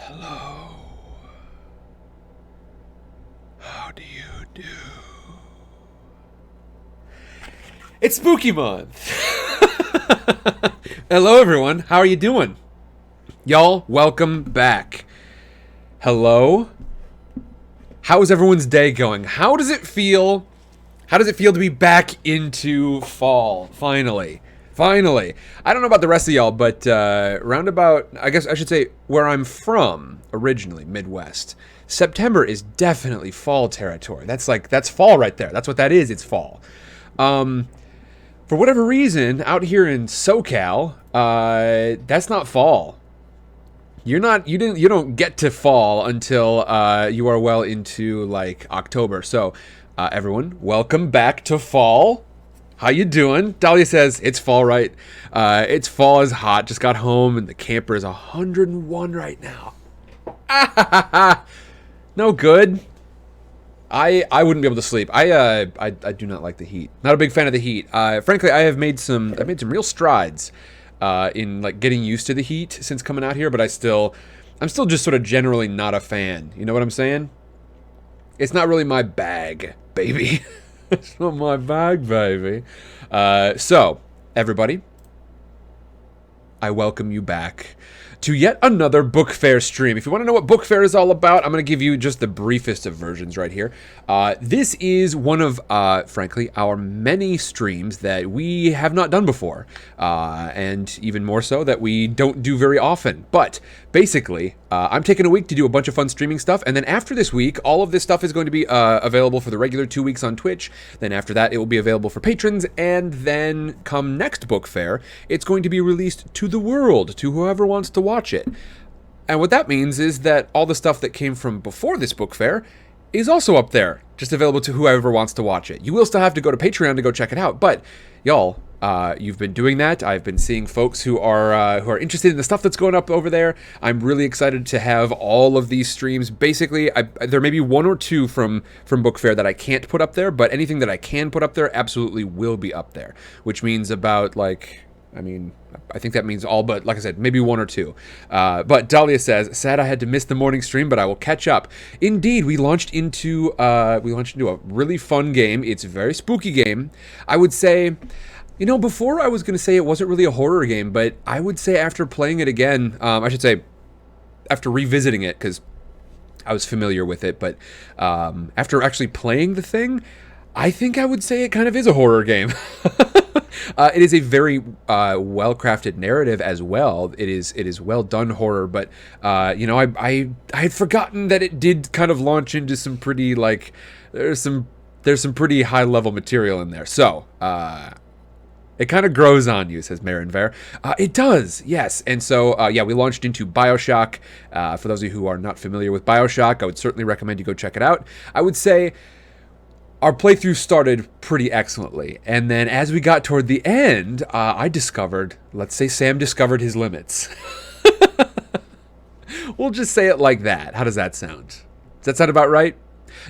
Hello. How do you do? It's spooky month. Hello, everyone. How are you doing? Y'all, welcome back. Hello. How is everyone's day going? How does it feel? How does it feel to be back into fall? Finally. Finally. I don't know about the rest of y'all, but roundabout, I guess I should say where I'm from originally, Midwest. September is definitely fall territory. That's fall right there. That's what that is. It's fall. For whatever reason, out here in SoCal, that's not fall. You don't get to fall until you are well into like October. So, everyone, welcome back to fall. How you doing? Dahlia says it's fall, right? It's fall is hot. Just got home and the camper is 101 right now. No good. I wouldn't be able to sleep. I do not like the heat. Not a big fan of the heat. Frankly, I've made some real strides in like getting used to the heat since coming out here, but I'm still just sort of generally not a fan. You know what I'm saying? It's not really my bag, baby. It's not my bag, baby. So, everybody, I welcome you back to yet another Book Fair stream. If you want to know what Book Fair is all about, I'm going to give you just the briefest of versions right here. This is one of, frankly, our many streams that we have not done before, and even more so that we don't do very often. But basically, I'm taking a week to do a bunch of fun streaming stuff, and then after this week, all of this stuff is going to be available for the regular 2 weeks on Twitch. Then after that, it will be available for patrons, and then come next Book Fair, it's going to be released to the world, to whoever wants to watch it. And what that means is that all the stuff that came from before this Book Fair is also up there, just available to whoever wants to watch it. You will still have to go to Patreon to go check it out, but y'all, you've been doing that. I've been seeing folks who are interested in the stuff that's going up over there. I'm really excited to have all of these streams. Basically, there may be one or two from Book Fair that I can't put up there, but anything that I can put up there absolutely will be up there, which means about like, I think that means all but, like I said, maybe one or two. But Dahlia says, sad I had to miss the morning stream, but I will catch up. Indeed, we launched into a really fun game. It's a very spooky game. I would say, before I was going to say it wasn't really a horror game, but I would say after playing it again, I should say after revisiting it, because I was familiar with it, but after actually playing the thing, I think I would say it kind of is a horror game. It is a very well-crafted narrative as well. It is well done horror, but I had forgotten that it did kind of launch into some pretty like there's some pretty high-level material in there. So it kind of grows on you, says Marin Ver. It does, yes. And so, we launched into BioShock. For those of you who are not familiar with BioShock, I would certainly recommend you go check it out. I would say our playthrough started pretty excellently, and then as we got toward the end, let's say Sam discovered his limits. We'll just say it like that. How does that sound? Does that sound about right?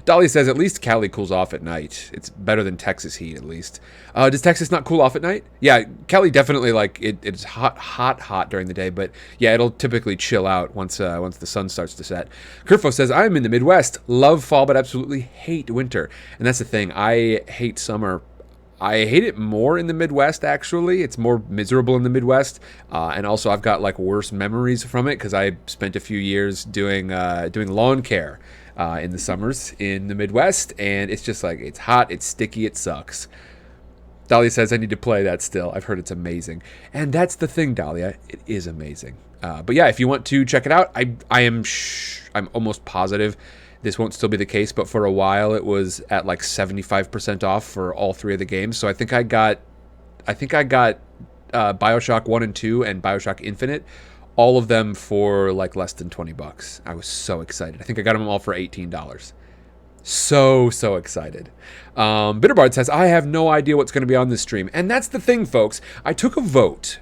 Dolly says, at least Cali cools off at night. It's better than Texas heat, at least. Does Texas not cool off at night? Yeah, Cali definitely, it's hot during the day, but yeah, it'll typically chill out once the sun starts to set. Kerfo says, I'm in the Midwest. Love fall, but absolutely hate winter. And that's the thing. I hate summer. I hate it more in the Midwest, actually. It's more miserable in the Midwest. And also, I've got, worse memories from it, because I spent a few years doing lawn care in the summers in the Midwest, and it's just it's hot, it's sticky, it sucks. Dahlia says, I need to play that still. I've heard it's amazing. And that's the thing, Dahlia. It is amazing. But yeah, if you want to check it out, I'm almost positive this won't still be the case, but for a while it was at 75% off for all three of the games. So I think I got BioShock 1 and 2 and BioShock Infinite, all of them for less than $20. I was so excited. I think I got them all for $18. So excited. Bitterbard says, I have no idea what's going to be on this stream. And that's the thing, folks. I took a vote.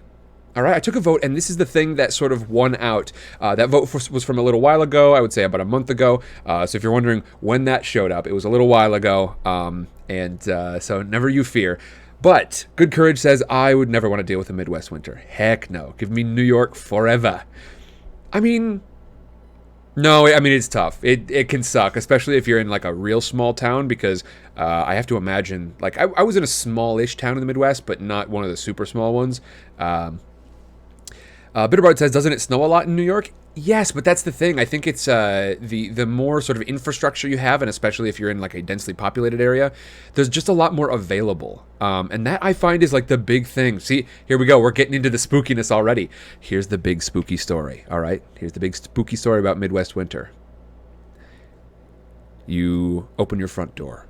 All right, I took a vote, and this is the thing that sort of won out. That vote was from a little while ago, I would say about a month ago. So if you're wondering when that showed up, it was a little while ago. So never you fear. But Good Courage says, I would never want to deal with a Midwest winter. Heck no. Give me New York forever. I mean, No, I mean it's tough. It can suck, especially if you're in like a real small town. Because I have to imagine, like I was in a smallish town in the Midwest, but not one of the super small ones. Um, Bitterbard says, doesn't it snow a lot in New York? Yes, but that's the thing. I think it's the more sort of infrastructure you have, and especially if you're in like a densely populated area, there's just a lot more available. And that I find is like the big thing. See, here we go. We're getting into the spookiness already. Here's the big spooky story. All right, here's the big spooky story about Midwest winter. You open your front door.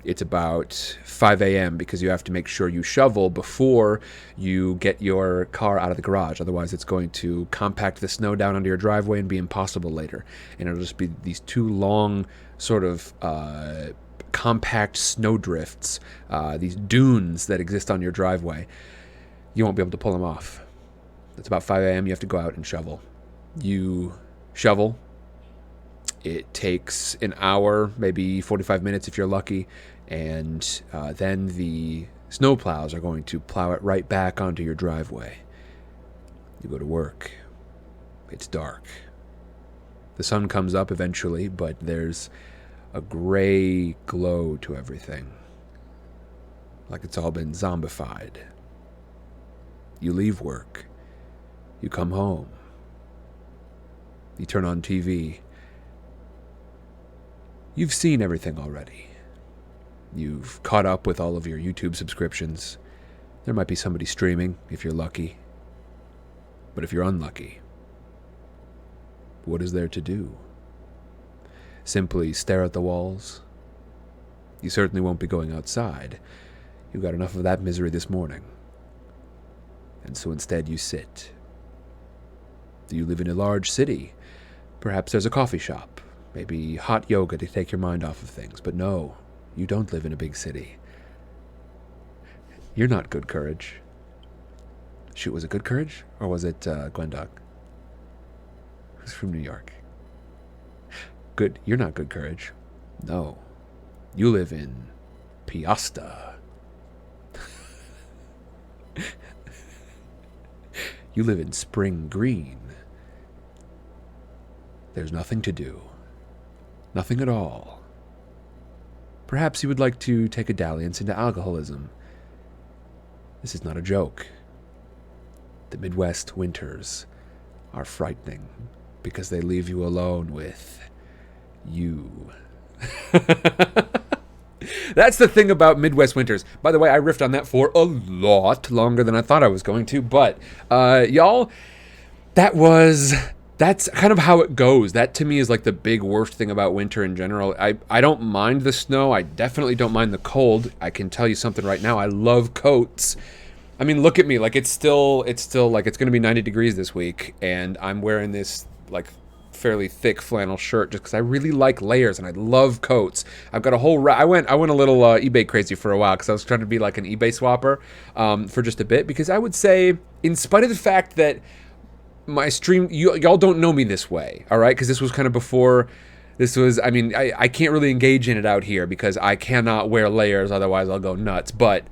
It's about 5 a.m. because you have to make sure you shovel before you get your car out of the garage. Otherwise, it's going to compact the snow down onto your driveway and be impossible later. And it'll just be these two long sort of compact snow drifts, these dunes that exist on your driveway. You won't be able to pull them off. It's about 5 a.m. You have to go out and shovel. You shovel. It takes an hour, maybe 45 minutes if you're lucky, and then the snow plows are going to plow it right back onto your driveway. You go to work. It's dark. The sun comes up eventually, but there's a gray glow to everything, like it's all been zombified. You leave work. You come home. You turn on TV. You've seen everything already. You've caught up with all of your YouTube subscriptions. There might be somebody streaming if you're lucky. But if you're unlucky, what is there to do? Simply stare at the walls? You certainly won't be going outside. You got enough of that misery this morning. And so instead you sit. Do you live in a large city? Perhaps there's a coffee shop. Maybe hot yoga to take your mind off of things. But no, you don't live in a big city. You're not Good Courage. Shoot, was it Good Courage? Or was it Gwendog? Who's from New York? Good, you're not Good Courage. No. You live in Piasta. You live in Spring Green. There's nothing to do. Nothing at all. Perhaps you would like to take a dalliance into alcoholism. This is not a joke. The Midwest winters are frightening because they leave you alone with you. That's the thing about Midwest winters. By the way, I riffed on that for a lot longer than I thought I was going to, but y'all, that's kind of how it goes. That to me is like the big worst thing about winter in general. I don't mind the snow. I definitely don't mind the cold. I can tell you something right now. I love coats. I mean, look at me. Like it's still like it's going to be 90 degrees this week, and I'm wearing this like fairly thick flannel shirt just because I really like layers and I love coats. I've got a whole I went a little eBay crazy for a while because I was trying to be like an eBay swapper for just a bit, because I would say, in spite of the fact that my stream, y'all don't know me this way, all right? Because this was kind of before. This was, I mean, I can't really engage in it out here because I cannot wear layers, otherwise I'll go nuts. But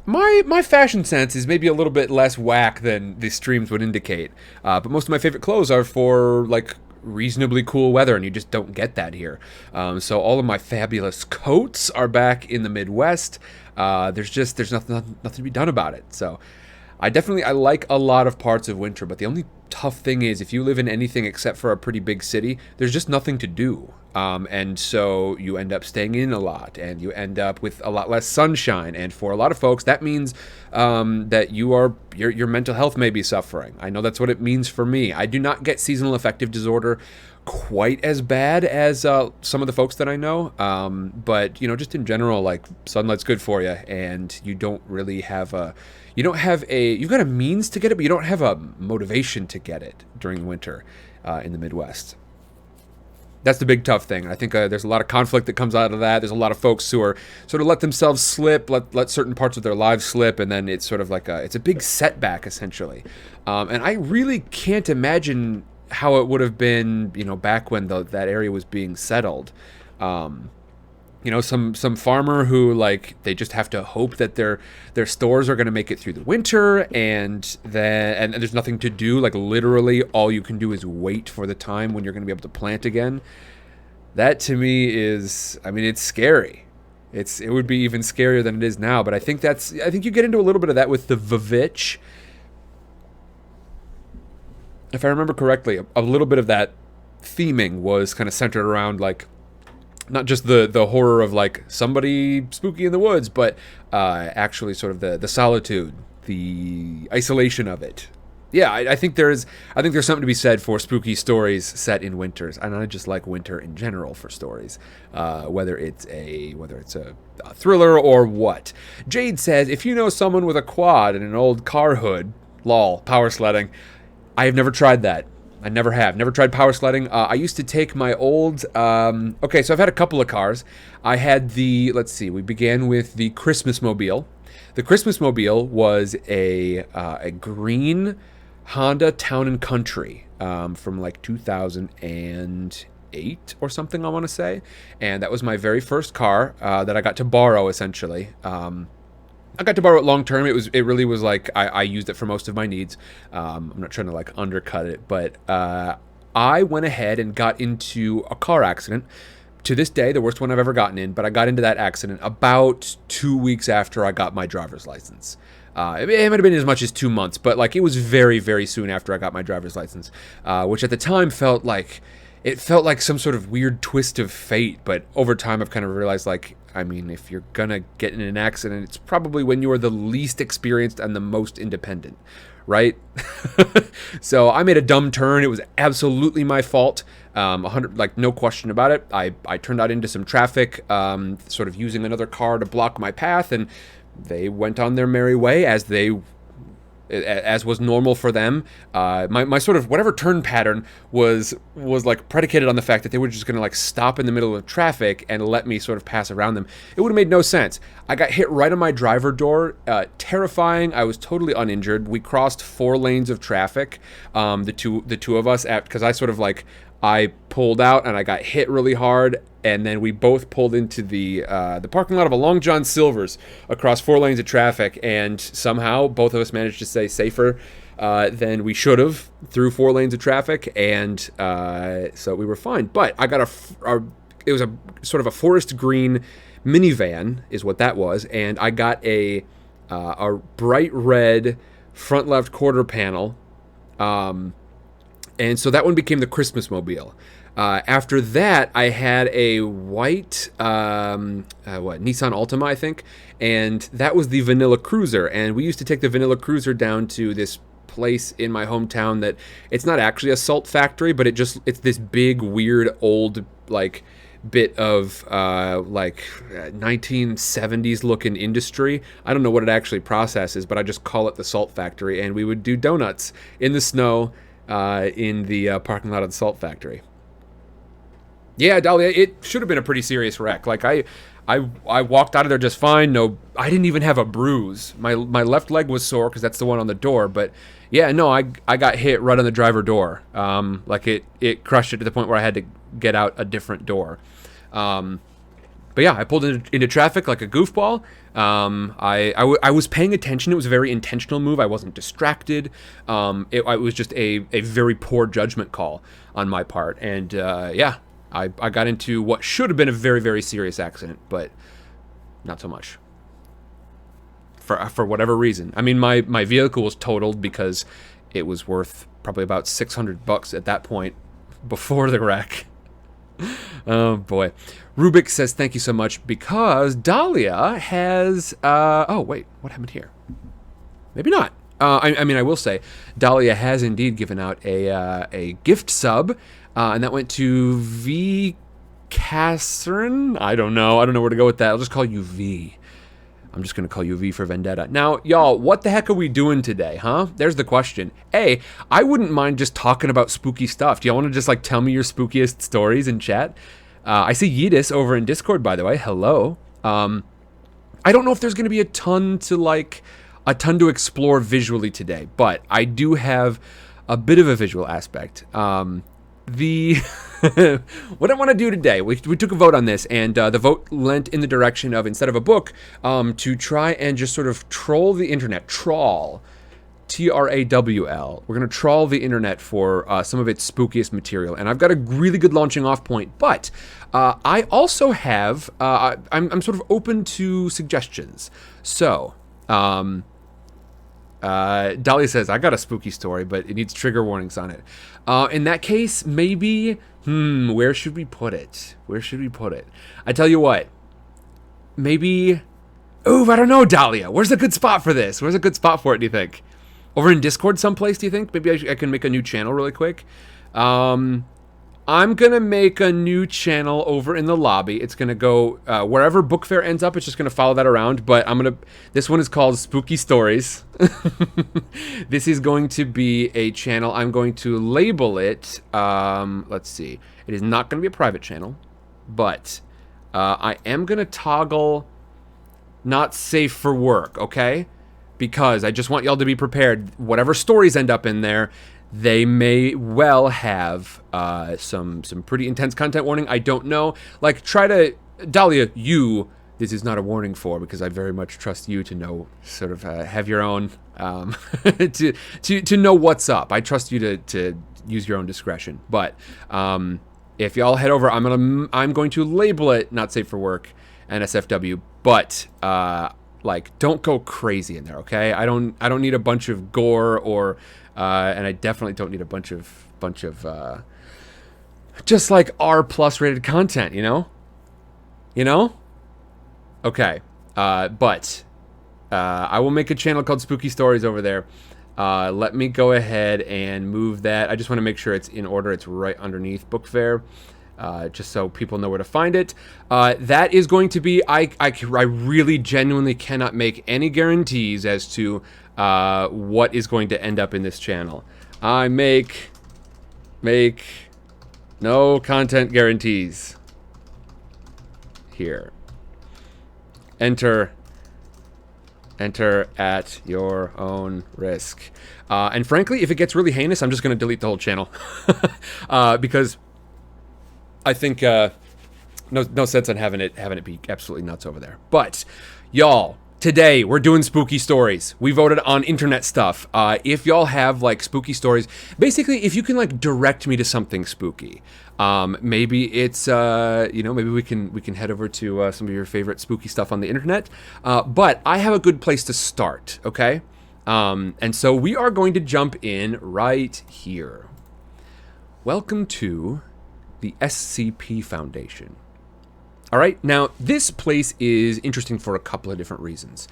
my fashion sense is maybe a little bit less whack than the streams would indicate. But most of my favorite clothes are for like reasonably cool weather, and you just don't get that here. So all of my fabulous coats are back in the Midwest. There's nothing to be done about it. So I like a lot of parts of winter, but the only tough thing is if you live in anything except for a pretty big city, there's just nothing to do. And so you end up staying in a lot, and you end up with a lot less sunshine. And for a lot of folks, that means that your mental health may be suffering. I know that's what it means for me. I do not get seasonal affective disorder quite as bad as some of the folks that I know. But, just in general, like, sunlight's good for you, and you don't really have you've got a means to get it, but you don't have a motivation to get it during the winter in the Midwest. That's the big tough thing. I think there's a lot of conflict that comes out of that. There's a lot of folks who are sort of let themselves slip, let certain parts of their lives slip, and then it's sort of like it's a big setback, essentially. And I really can't imagine how it would have been, back when that area was being settled. some farmer who, like, they just have to hope that their stores are going to make it through the winter, and there's nothing to do. Like, literally all you can do is wait for the time when you're going to be able to plant again. That to me is, I mean, it's scary. It would be even scarier than it is now, but I think you get into a little bit of that with the Vivitch. If I remember correctly, a little bit of that theming was kind of centered around, like, not just the horror of, like, somebody spooky in the woods, but actually sort of the solitude, the isolation of it. Yeah, I think there's something to be said for spooky stories set in winters, and I just like winter in general for stories, whether it's a thriller or what. Jade says, if you know someone with a quad and an old car hood, lol, power sledding. I have never tried that. I never have. Never tried power sledding. I used to take my old... okay, so I've had a couple of cars. I had the... Let's see. We began with the Christmas Mobile. The Christmas Mobile was a green Honda Town & Country from like 2008 or something, I want to say. And that was my very first car that I got to borrow, essentially. I got to borrow it long term. It really was like I used it for most of my needs. I'm not trying to like undercut it, but I went ahead and got into a car accident. To this day, the worst one I've ever gotten in, but I got into that accident about 2 weeks after I got my driver's license. It might have been as much as 2 months, but like it was very, very soon after I got my driver's license, which at the time felt like some sort of weird twist of fate. But over time, I've kind of realized, like, I mean, if you're gonna get in an accident, it's probably when you are the least experienced and the most independent, right? So I made a dumb turn. It was absolutely my fault. 100, like, no question about it. I turned out into some traffic, sort of using another car to block my path, and they went on their merry way as was normal for them. My sort of whatever turn pattern was like predicated on the fact that they were just going to like stop in the middle of traffic and let me sort of pass around them. It would have made no sense. I got hit right on my driver door. Terrifying. I was totally uninjured. We crossed 4 lanes of traffic. The two of us, because I pulled out and I got hit really hard, and then we both pulled into the parking lot of a Long John Silver's across 4 lanes of traffic, and somehow both of us managed to stay safer than we should have through 4 lanes of traffic, and so we were fine. But I got it was a sort of a forest green minivan is what that was, and I got a bright red front left quarter panel. And so that one became the Christmas Mobile. After that, I had a white Nissan Altima, I think, and that was the Vanilla Cruiser. And we used to take the Vanilla Cruiser down to this place in my hometown that it's not actually a salt factory, but it's this big, weird, old, like, bit of 1970s looking industry. I don't know what it actually processes, but I just call it the salt factory. And we would do donuts in the snow in the parking lot of the salt factory. Yeah, Dahlia, it should have been a pretty serious wreck. Like I walked out of there just fine. No, I didn't even have a bruise. My left leg was sore because that's the one on the door. But yeah, no, I got hit right on the driver door. Like it crushed it to the point where I had to get out a different door. But yeah, I pulled into traffic like a goofball. I was paying attention. It was a very intentional move. I wasn't distracted. It was just a very poor judgment call on my part. And yeah, I got into what should have been a very, very serious accident, but not so much. For whatever reason. I mean, my vehicle was totaled because it was worth probably about $600 at that point before the wreck. Oh boy. Rubik says thank you so much because Dahlia has oh wait, what happened here? Maybe not. I mean, I will say Dahlia has indeed given out a gift sub, and that went to V Catherine. I don't know where to go with that. I'll just call you V. I'm just going to call you V for Vendetta. Now, y'all, what the heck are we doing today, huh? There's the question. A, I wouldn't mind just talking about spooky stuff. Do y'all want to just, like, tell me your spookiest stories in chat? I see Yeetus over in Discord, by the way. Hello. I don't know if there's going to be a ton to explore visually today, but I do have a bit of a visual aspect. the what I want to do today, we took a vote on this, and the vote lent in the direction of, instead of a book, to try and just sort of troll the internet. Trawl. Trawl. We're going to trawl the internet for some of its spookiest material. And I've got a really good launching off point. But I also have, I'm sort of open to suggestions. So, Dahlia says, I got a spooky story, but it needs trigger warnings on it. In that case, maybe, where should we put it? Where should we put it? I tell you what, maybe, I don't know, Dahlia. Where's a good spot for this? Where's a good spot for it, do you think? Over in Discord someplace, do you think? Maybe I can make a new channel really quick. I'm going to make a new channel over in the lobby. It's going to go wherever Book Fair ends up. It's just going to follow that around. But this one is called Spooky Stories. This is going to be a channel. I'm going to label it. Let's see. It is not going to be a private channel. But I am going to toggle not safe for work, okay? Because I just want y'all to be prepared. Whatever stories end up in there, they may well have some pretty intense content warning. I don't know. Like, try to... Dahlia, this is not a warning for, because I very much trust you to know, sort of have your own... to know what's up. I trust you to use your own discretion. But if y'all head over, I'm going to label it not safe for work, NSFW. But... like, don't go crazy in there, okay? I don't need a bunch of gore or and I definitely don't need a bunch of just like R+ rated content, you know? Okay. But I will make a channel called Spooky Stories over there. Let me go ahead and move that. I just want to make sure it's in order. It's right underneath Book Fair. Just so people know where to find it. That is going to be, I really genuinely cannot make any guarantees as to what is going to end up in this channel. I make no content guarantees here. Enter at your own risk. And frankly, if it gets really heinous, I'm just going to delete the whole channel. Because I think no sense in having it be absolutely nuts over there. But y'all, today we're doing spooky stories. We voted on internet stuff. If y'all have like spooky stories, basically, if you can like direct me to something spooky, maybe it's maybe we can head over to some of your favorite spooky stuff on the internet. But I have a good place to start. Okay, and so we are going to jump in right here. Welcome to the SCP Foundation. All right, now this place is interesting for a couple of different reasons.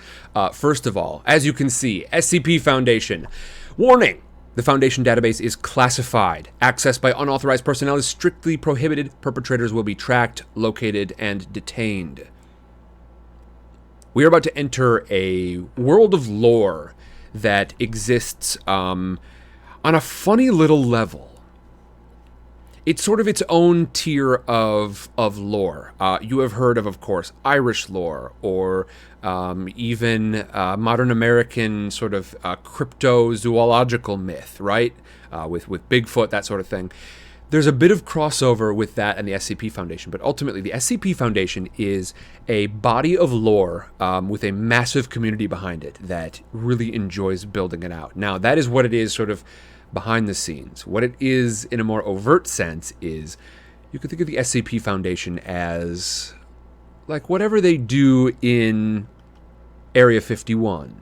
First of all, as you can see, SCP Foundation. Warning! The Foundation database is classified. Access by unauthorized personnel is strictly prohibited. Perpetrators will be tracked, located, and detained. We are about to enter a world of lore that exists on a funny little level. It's sort of its own tier of lore. You have heard of course, Irish lore, or even modern American sort of cryptozoological myth, right? With Bigfoot, that sort of thing. There's a bit of crossover with that and the SCP Foundation, but ultimately the SCP Foundation is a body of lore with a massive community behind it that really enjoys building it out. Now, that is what it is sort of behind the scenes. What it is in a more overt sense is you could think of the SCP Foundation as like whatever they do in Area 51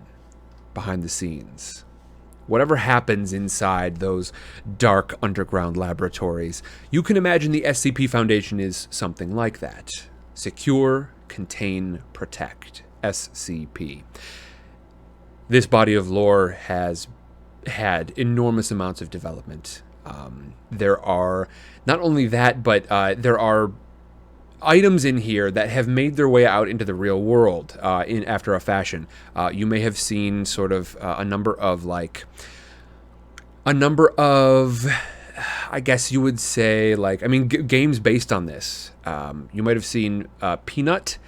behind the scenes. Whatever happens inside those dark underground laboratories, you can imagine the SCP Foundation is something like that. Secure, contain, protect. SCP. This body of lore has had enormous amounts of development. There are not only that, but there are items in here that have made their way out into the real world after a fashion. You may have seen sort of a number of, I guess you would say, games based on this. You might have seen Peanut.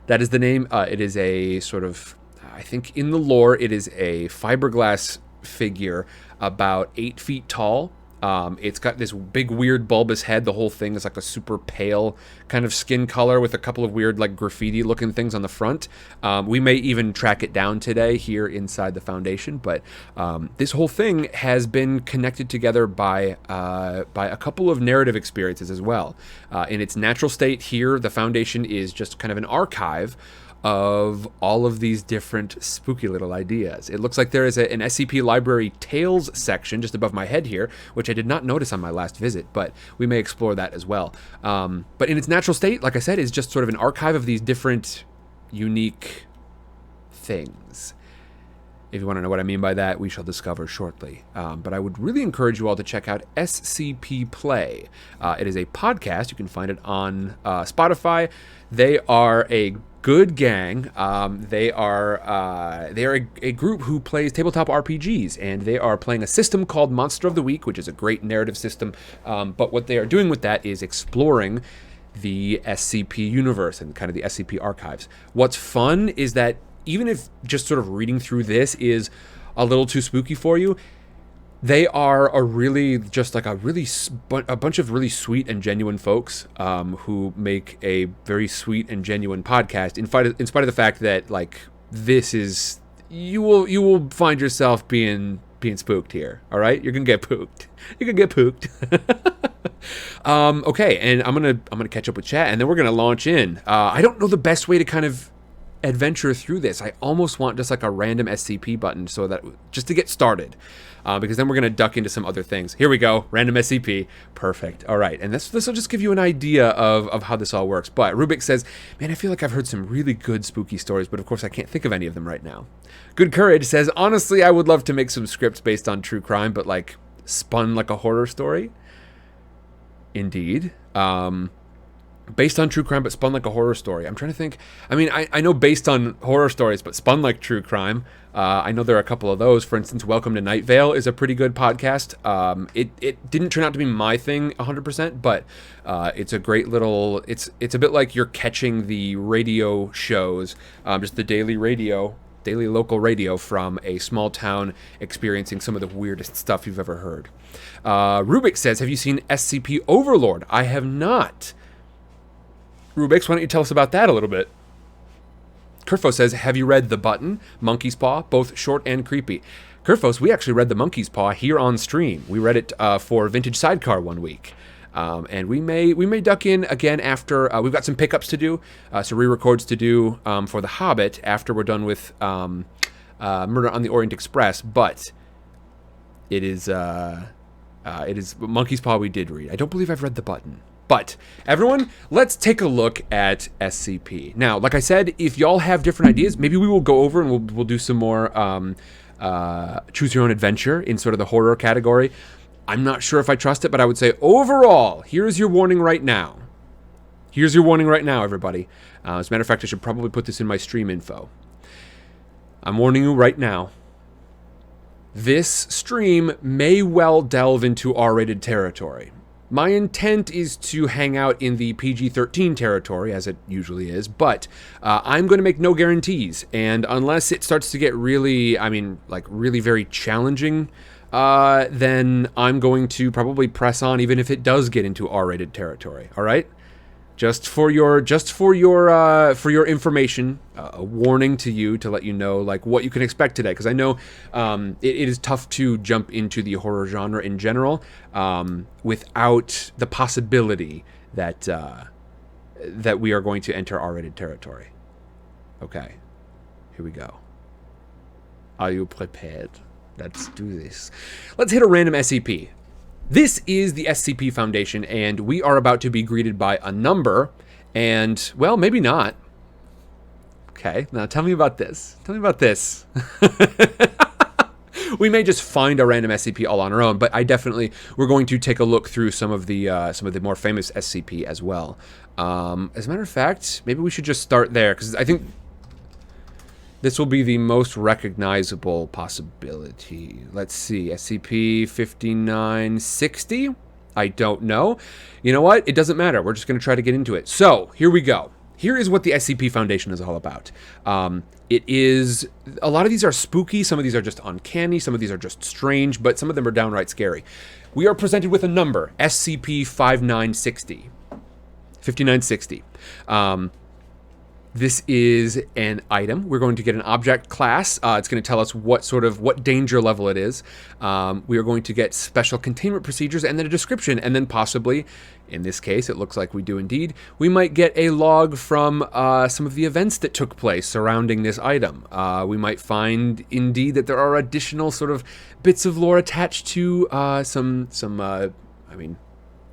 That is the name. It is a sort of, I think in the lore, it is a fiberglass figure about 8 feet tall, It's got this big weird bulbous head. The whole thing is like a super pale kind of skin color with a couple of weird like graffiti looking things on the front. We may even track it down today here inside the foundation, but this whole thing has been connected together by a couple of narrative experiences as well. In its natural state here, the foundation is just kind of an archive of all of these different spooky little ideas. It looks like there is an SCP Library Tales section just above my head here, which I did not notice on my last visit, but we may explore that as well. But in its natural state, like I said, is just sort of an archive of these different unique things. If you want to know what I mean by that, we shall discover shortly. But I would really encourage you all to check out SCP Play. It is a podcast. You can find it on Spotify. They are a good gang. They are a group who plays tabletop RPGs, and they are playing a system called Monster of the Week, which is a great narrative system. But what they are doing with that is exploring the SCP universe and kind of the SCP archives. What's fun is that even if just sort of reading through this is a little too spooky for you, they are a bunch of really sweet and genuine folks who make a very sweet and genuine podcast. In spite of the fact that like this is, you will find yourself being spooked here. All right, you're gonna get pooked. You're gonna get pooked. Okay, and I'm gonna catch up with chat, and then we're gonna launch in. I don't know the best way to kind of adventure through this. I almost want just like a random SCP button so that just to get started, because then we're gonna duck into some other things. Here we go, random SCP, perfect. All right, and this will just give you an idea of how this all works. But Rubik says, man, I feel like I've heard some really good spooky stories, but of course I can't think of any of them right now. Good Courage says, honestly, I would love to make some scripts based on true crime, but like spun like a horror story. Indeed. Based on true crime, but spun like a horror story. I'm trying to think. I mean, I know based on horror stories, but spun like true crime. I know there are a couple of those. For instance, Welcome to Night Vale is a pretty good podcast. It didn't turn out to be my thing 100%, but it's a great little. It's a bit like you're catching the radio shows, just the daily local radio from a small town, experiencing some of the weirdest stuff you've ever heard. Rubik says, have you seen SCP Overlord? I have not. Rubix, why don't you tell us about that a little bit? Kerfo says, have you read The Button, Monkey's Paw? Both short and creepy. Kerfos, we actually read The Monkey's Paw here on stream. We read it for Vintage Sidecar one week. And we may duck in again after, we've got some pickups to do, some re-records to do for The Hobbit after we're done with Murder on the Orient Express, but it is Monkey's Paw we did read. I don't believe I've read The Button. But everyone, let's take a look at SCP. Now, like I said, if y'all have different ideas, maybe we will go over and we'll do some more choose your own adventure in sort of the horror category. I'm not sure if I trust it, but I would say overall, here's your warning right now. Here's your warning right now, everybody. As a matter of fact, I should probably put this in my stream info. I'm warning you right now. This stream may well delve into R-rated territory. My intent is to hang out in the PG-13 territory, as it usually is, but I'm going to make no guarantees, and unless it starts to get really, really very challenging, then I'm going to probably press on, even if it does get into R-rated territory, all right? Just for your information, a warning to you to let you know like what you can expect today, because I know it is tough to jump into the horror genre in general without the possibility that that we are going to enter R-rated territory. Okay, here we go. Are you prepared? Let's do this. Let's hit a random SCP. This is the SCP Foundation, and we are about to be greeted by a number, and, well, maybe not. Okay, now tell me about this. Tell me about this. We may just find a random SCP all on our own, but we're going to take a look through some of the more famous SCP as well. As a matter of fact, maybe we should just start there, because I think this will be the most recognizable possibility. Let's see, SCP-5960? I don't know. You know what? It doesn't matter. We're just going to try to get into it. So, here we go. here is what the SCP Foundation is all about. It is, a lot of these are spooky, some of these are just uncanny, some of these are just strange, but some of them are downright scary. We are presented with a number, SCP-5960. 5960. This is an item. We're going to get an object class. It's going to tell us what danger level it is. We are going to get special containment procedures and then a description, and then possibly, in this case, it looks like we do indeed, we might get a log from some of the events that took place surrounding this item. We might find indeed that there are additional sort of bits of lore attached to I mean,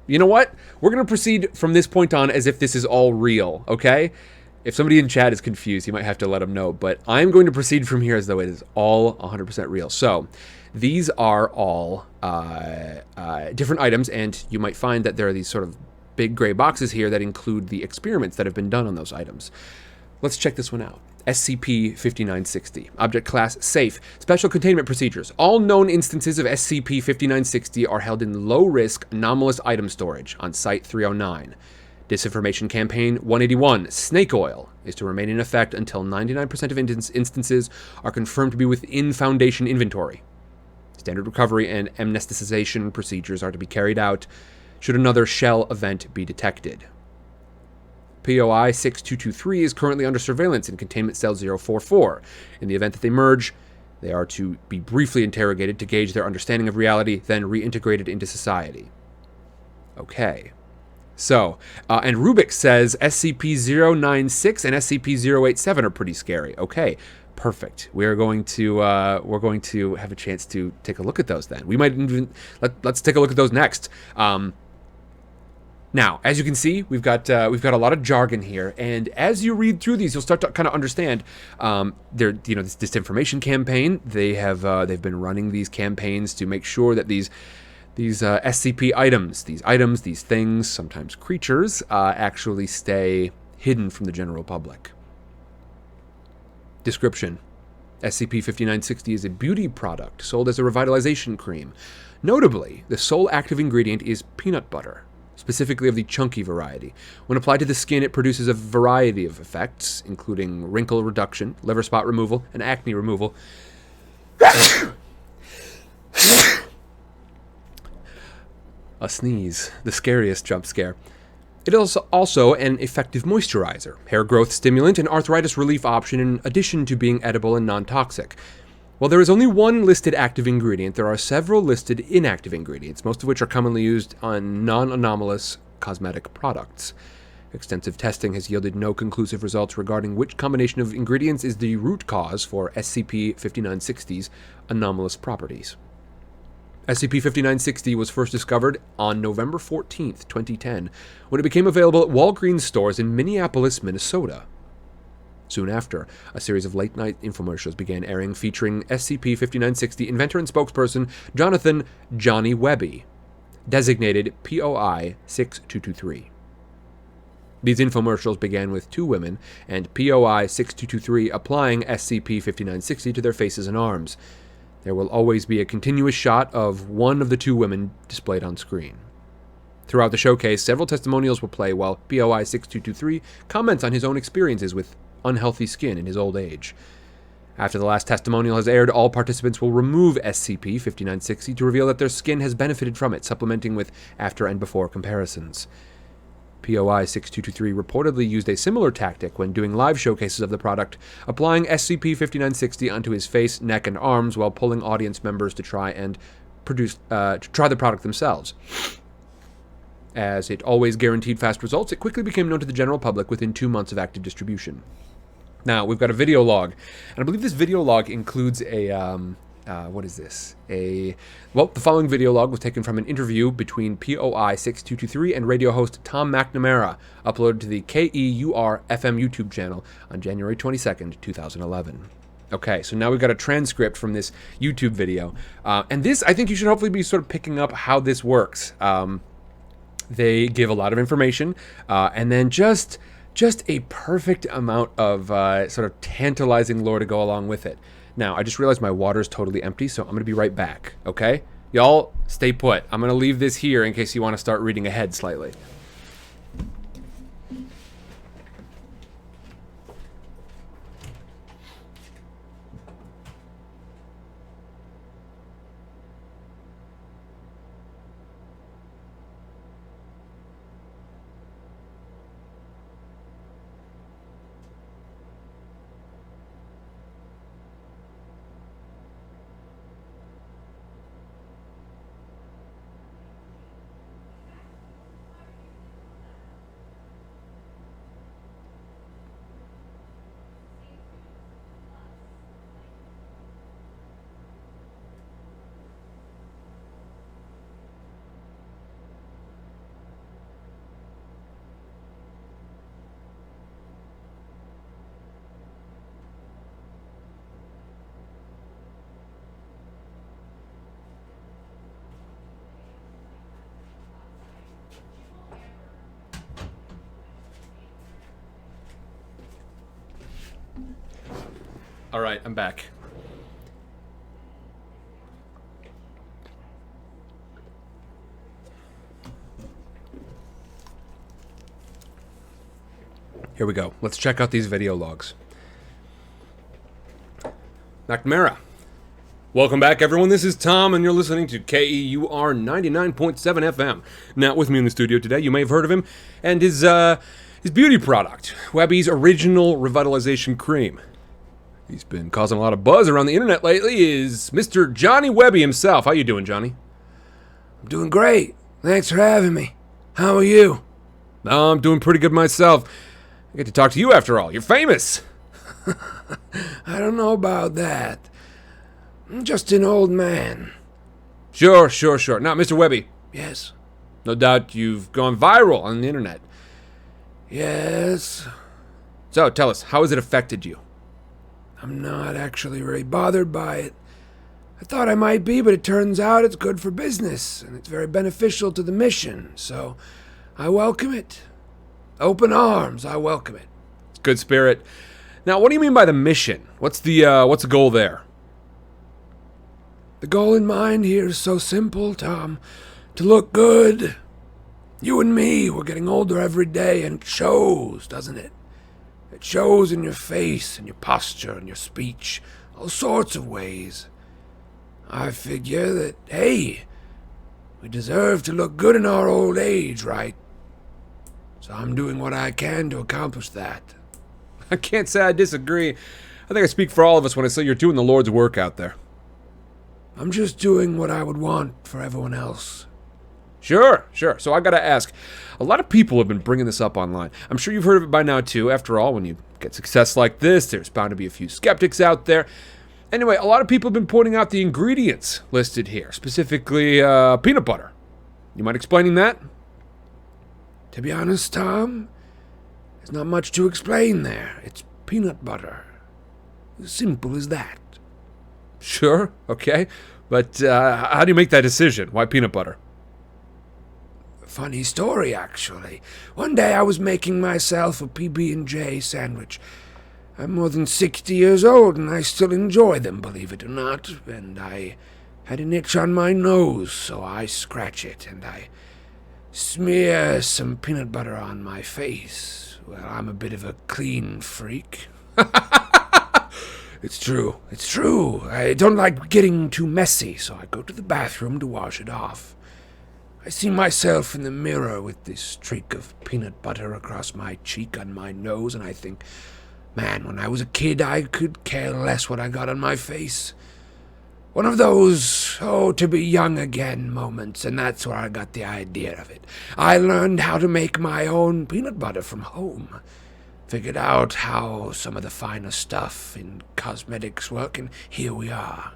you know what? We're going to proceed from this point on as if this is all real, okay? If somebody in chat is confused, you might have to let them know, but I'm going to proceed from here as though it is all 100% real. So, these are all different items, and you might find that there are these sort of big gray boxes here that include the experiments that have been done on those items. Let's check this one out. SCP-5960. Object class, safe. Special containment procedures. All known instances of SCP-5960 are held in low-risk, anomalous item storage on Site-309. Disinformation Campaign 181, Snake Oil, is to remain in effect until 99% of instances are confirmed to be within Foundation inventory. Standard recovery and amnesticization procedures are to be carried out should another shell event be detected. POI 6223 is currently under surveillance in Containment Cell 044. In the event that they merge, they are to be briefly interrogated to gauge their understanding of reality, then reintegrated into society. Okay. So, and Rubik says SCP-096 and SCP-087 are pretty scary. Okay, perfect. We're going to have a chance to take a look at those then. We might even, let's take a look at those next. Now, as you can see, we've got a lot of jargon here, and as you read through these, you'll start to kind of understand. This disinformation campaign, they've been running these campaigns to make sure that these SCP items, these things, sometimes creatures, actually stay hidden from the general public. Description. SCP-5960 is a beauty product sold as a revitalization cream. Notably, the sole active ingredient is peanut butter, specifically of the chunky variety. When applied to the skin, it produces a variety of effects, including wrinkle reduction, liver spot removal, and acne removal. A sneeze, the scariest jump scare. It is also an effective moisturizer, hair growth stimulant, and arthritis relief option in addition to being edible and non-toxic. While there is only one listed active ingredient, there are several listed inactive ingredients, most of which are commonly used on non-anomalous cosmetic products. Extensive testing has yielded no conclusive results regarding which combination of ingredients is the root cause for SCP-5960's anomalous properties. SCP-5960 was first discovered on November 14th, 2010, when it became available at Walgreens stores in Minneapolis, Minnesota. Soon after, a series of late-night infomercials began airing featuring SCP-5960 inventor and spokesperson Jonathan "Johnny" Webby, designated POI 6223. These infomercials began with two women and POI 6223 applying SCP-5960 to their faces and arms. There will always be a continuous shot of one of the two women displayed on screen. Throughout the showcase, several testimonials will play while POI 6223 comments on his own experiences with unhealthy skin in his old age. After the last testimonial has aired, all participants will remove SCP-5960 to reveal that their skin has benefited from it, supplementing with after and before comparisons. POI 6223 reportedly used a similar tactic when doing live showcases of the product, applying SCP-5960 onto his face, neck, and arms while pulling audience members to try the product themselves. As it always guaranteed fast results, it quickly became known to the general public within 2 months of active distribution. Now, we've got a video log, and I believe this video log includes what is this? The following video log was taken from an interview between POI 6223 and radio host Tom McNamara, uploaded to the KEUR FM YouTube channel on January 22nd, 2011. Okay, so now we've got a transcript from this YouTube video. And this, I think you should hopefully be sort of picking up how this works. They give a lot of information, and then just a perfect amount of sort of tantalizing lore to go along with it. Now, I just realized my water's totally empty, so I'm going to be right back, okay? Y'all, stay put. I'm going to leave this here in case you want to start reading ahead slightly. All right, I'm back. Here we go. Let's check out these video logs. McNamara. Welcome back, everyone. This is Tom, and you're listening to KEUR 99.7 FM. Now, with me in the studio today, you may have heard of him, and his beauty product, Webby's Original Revitalization Cream. He's been causing a lot of buzz around the internet lately, is Mr. Johnny Webby himself. How you doing, Johnny? I'm doing great. Thanks for having me. How are you? I'm doing pretty good myself. I get to talk to you after all. You're famous. I don't know about that. I'm just an old man. Sure. Now, Mr. Webby. Yes? No doubt you've gone viral on the internet. Yes. So, tell us, how has it affected you? I'm not actually very bothered by it. I thought I might be, but it turns out it's good for business, and it's very beneficial to the mission, so I welcome it. Open arms, I welcome it. Good spirit. Now, what do you mean by the mission? What's the goal there? The goal in mind here is so simple, Tom. To look good. You and me, we're getting older every day, and it shows, doesn't it? It shows in your face, and your posture, and your speech, all sorts of ways. I figure that, hey, we deserve to look good in our old age, right? So I'm doing what I can to accomplish that. I can't say I disagree. I think I speak for all of us when I say you're doing the Lord's work out there. I'm just doing what I would want for everyone else. Sure. So I gotta ask, a lot of people have been bringing this up online. I'm sure you've heard of it by now too. After all, when you get success like this, there's bound to be a few skeptics out there. Anyway, a lot of people have been pointing out the ingredients listed here, specifically peanut butter. You mind explaining that? To be honest, Tom, there's not much to explain there. It's peanut butter. As simple as that. Sure, okay. But how do you make that decision? Why peanut butter? Funny story, actually. One day I was making myself a PB&J sandwich. I'm more than 60 years old, and I still enjoy them, believe it or not. And I had an itch on my nose, so I scratch it, and I smear some peanut butter on my face. Well, I'm a bit of a clean freak. It's true. I don't like getting too messy, so I go to the bathroom to wash it off. I see myself in the mirror with this streak of peanut butter across my cheek on my nose, and I think, man, when I was a kid, I could care less what I got on my face. One of those, to be young again moments, and that's where I got the idea of it. I learned how to make my own peanut butter from home. Figured out how some of the finer stuff in cosmetics work, and here we are.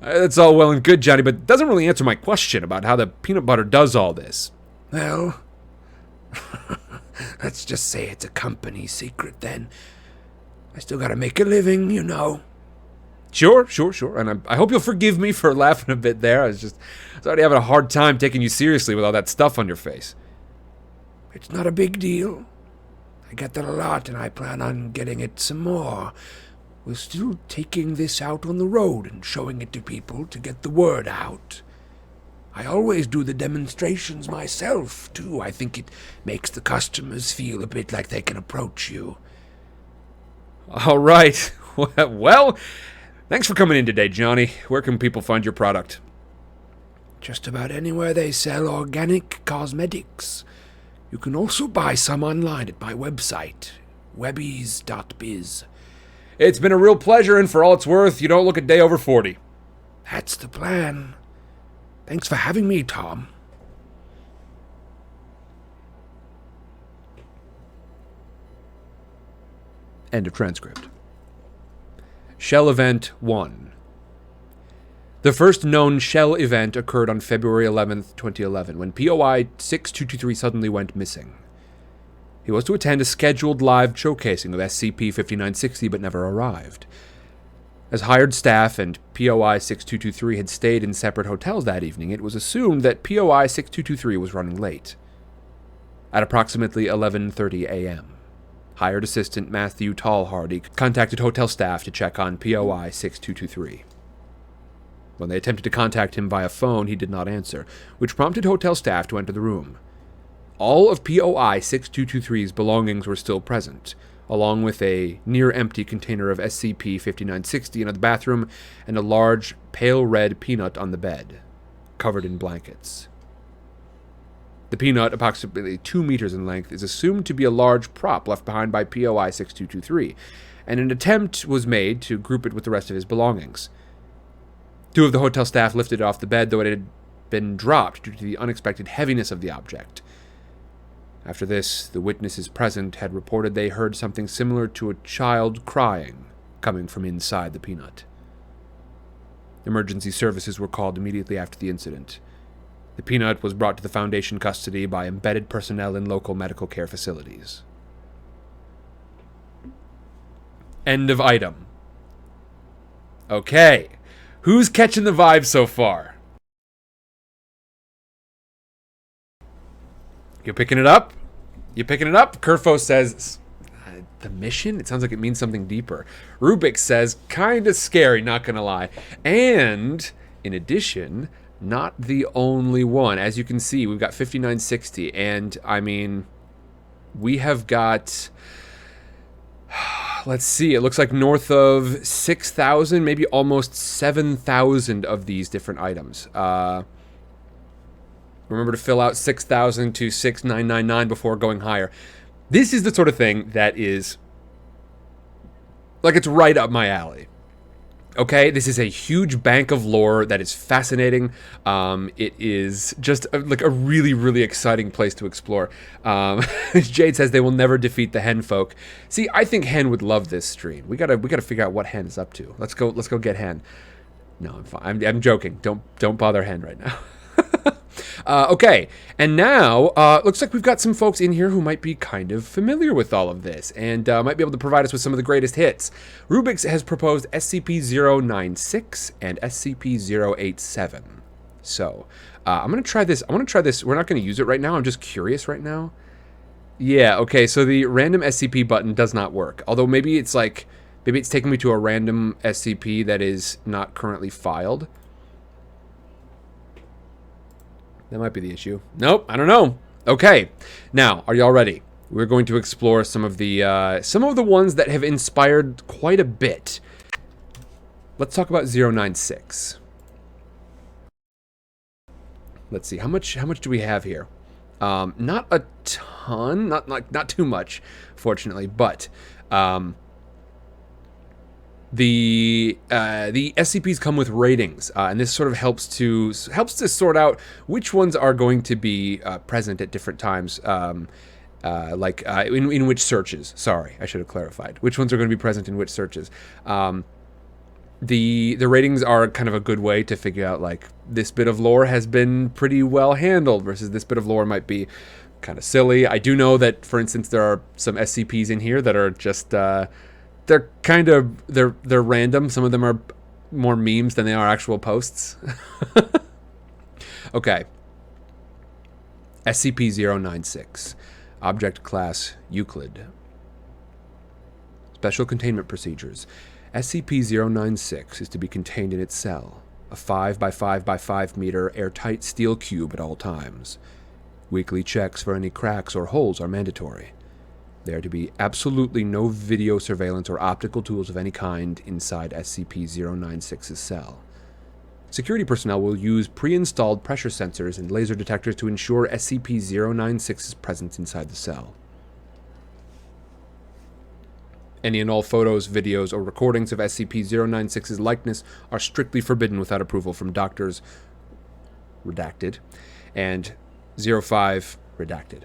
That's all well and good, Johnny, but it doesn't really answer my question about how the peanut butter does all this. Well, let's just say it's a company secret, then. I still gotta make a living, you know. Sure. And I hope you'll forgive me for laughing a bit there. I was already having a hard time taking you seriously with all that stuff on your face. It's not a big deal. I get that a lot, and I plan on getting it some more. We're still taking this out on the road and showing it to people to get the word out. I always do the demonstrations myself, too. I think it makes the customers feel a bit like they can approach you. All right. Well, thanks for coming in today, Johnny. Where can people find your product? Just about anywhere they sell organic cosmetics. You can also buy some online at my website, webbys.biz. It's been a real pleasure, and for all it's worth, you don't look a day over 40. That's the plan. Thanks for having me, Tom. End of transcript. Shell Event 1. The first known Shell event occurred on February 11th, 2011, when POI 6223 suddenly went missing. He was to attend a scheduled live showcasing of SCP-5960 but never arrived. As hired staff and POI 6223 had stayed in separate hotels that evening, it was assumed that POI 6223 was running late. At approximately 11:30 a.m., Hired assistant Matthew Tallhardy contacted hotel staff to check on POI 6223. When they attempted to contact him via phone, he did not answer, which prompted hotel staff to enter the room. All of POI 6223's belongings were still present, along with a near-empty container of SCP-5960 in the bathroom and a large, pale red peanut on the bed, covered in blankets. The peanut, approximately 2 meters in length, is assumed to be a large prop left behind by POI 6223, and an attempt was made to group it with the rest of his belongings. 2 of the hotel staff lifted it off the bed, though it had been dropped due to the unexpected heaviness of the object. After this, the witnesses present had reported they heard something similar to a child crying coming from inside the peanut. Emergency services were called immediately after the incident. The peanut was brought to the Foundation custody by embedded personnel in local medical care facilities. End of item. Okay. Who's catching the vibe so far? You picking it up? You picking it up? Kerfo says, the mission? It sounds like it means something deeper. Rubik says, kinda scary, not gonna lie. And, in addition, not the only one. As you can see, we've got 5960, and, I mean, we have got... Let's see, it looks like north of 6,000, maybe almost 7,000 of these different items. Remember to fill out 6,000 to 6,999 before going higher. This is the sort of thing that is, like, it's right up my alley. Okay, this is a huge bank of lore that is fascinating. It is just like a really, really exciting place to explore. Jade says they will never defeat the hen folk. See, I think Hen would love this stream. We gotta figure out what Hen is up to. Let's go get Hen. No, I'm fine. I'm joking. Don't bother Hen right now. Okay, and now, looks like we've got some folks in here who might be kind of familiar with all of this, and might be able to provide us with some of the greatest hits. Rubix has proposed SCP-096 and SCP-087. So, I'm going to try this. I want to try this. We're not going to use it right now. I'm just curious right now. Yeah, okay, so the random SCP button does not work. Although maybe it's like, maybe it's taking me to a random SCP that is not currently filed. That might be the issue. Nope, I don't know. Okay, now, are y'all ready? We're going to explore some of the ones that have inspired quite a bit. Let's talk about 096. Let's see, how much do we have here? Not a ton, not too much, fortunately, but the SCPs come with ratings, and this sort of helps to sort out which ones are going to be present at different times, in which searches. Sorry, I should have clarified. Which ones are going to be present in which searches. The ratings are kind of a good way to figure out, like, this bit of lore has been pretty well handled versus this bit of lore might be kind of silly. I do know that, for instance, there are some SCPs in here that are just they're random. Some of them are more memes than they are actual posts. Okay. SCP-096. Object Class Euclid. Special Containment Procedures. SCP-096 is to be contained in its cell, a 5 by 5 by 5 meter airtight steel cube at all times. Weekly checks for any cracks or holes are mandatory. There are to be absolutely no video surveillance or optical tools of any kind inside SCP-096's cell. Security personnel will use pre-installed pressure sensors and laser detectors to ensure SCP-096's presence inside the cell. Any and all photos, videos, or recordings of SCP-096's likeness are strictly forbidden without approval from doctors, redacted, and 05, redacted.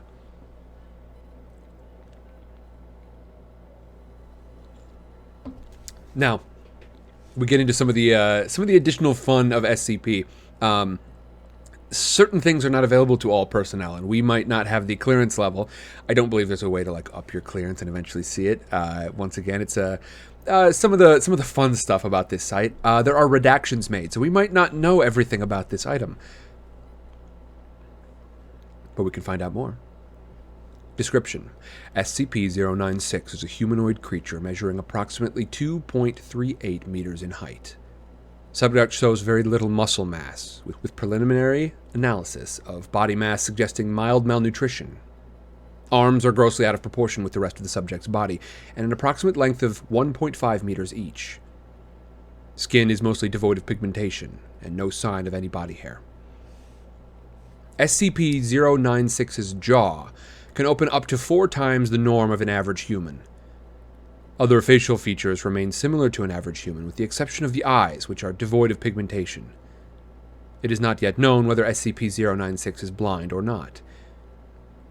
Now, we get into some of the additional fun of SCP. Certain things are not available to all personnel, and we might not have the clearance level. I don't believe there's a way to, like, up your clearance and eventually see it. Once again, it's some of the fun stuff about this site. There are redactions made, so we might not know everything about this item, but we can find out more. Description: SCP-096 is a humanoid creature measuring approximately 2.38 meters in height. Subject shows very little muscle mass, with preliminary analysis of body mass suggesting mild malnutrition. Arms are grossly out of proportion with the rest of the subject's body, and an approximate length of 1.5 meters each. Skin is mostly devoid of pigmentation, and no sign of any body hair. SCP-096's jaw can open up to 4 times the norm of an average human. Other facial features remain similar to an average human, with the exception of the eyes, which are devoid of pigmentation. It is not yet known whether SCP-096 is blind or not.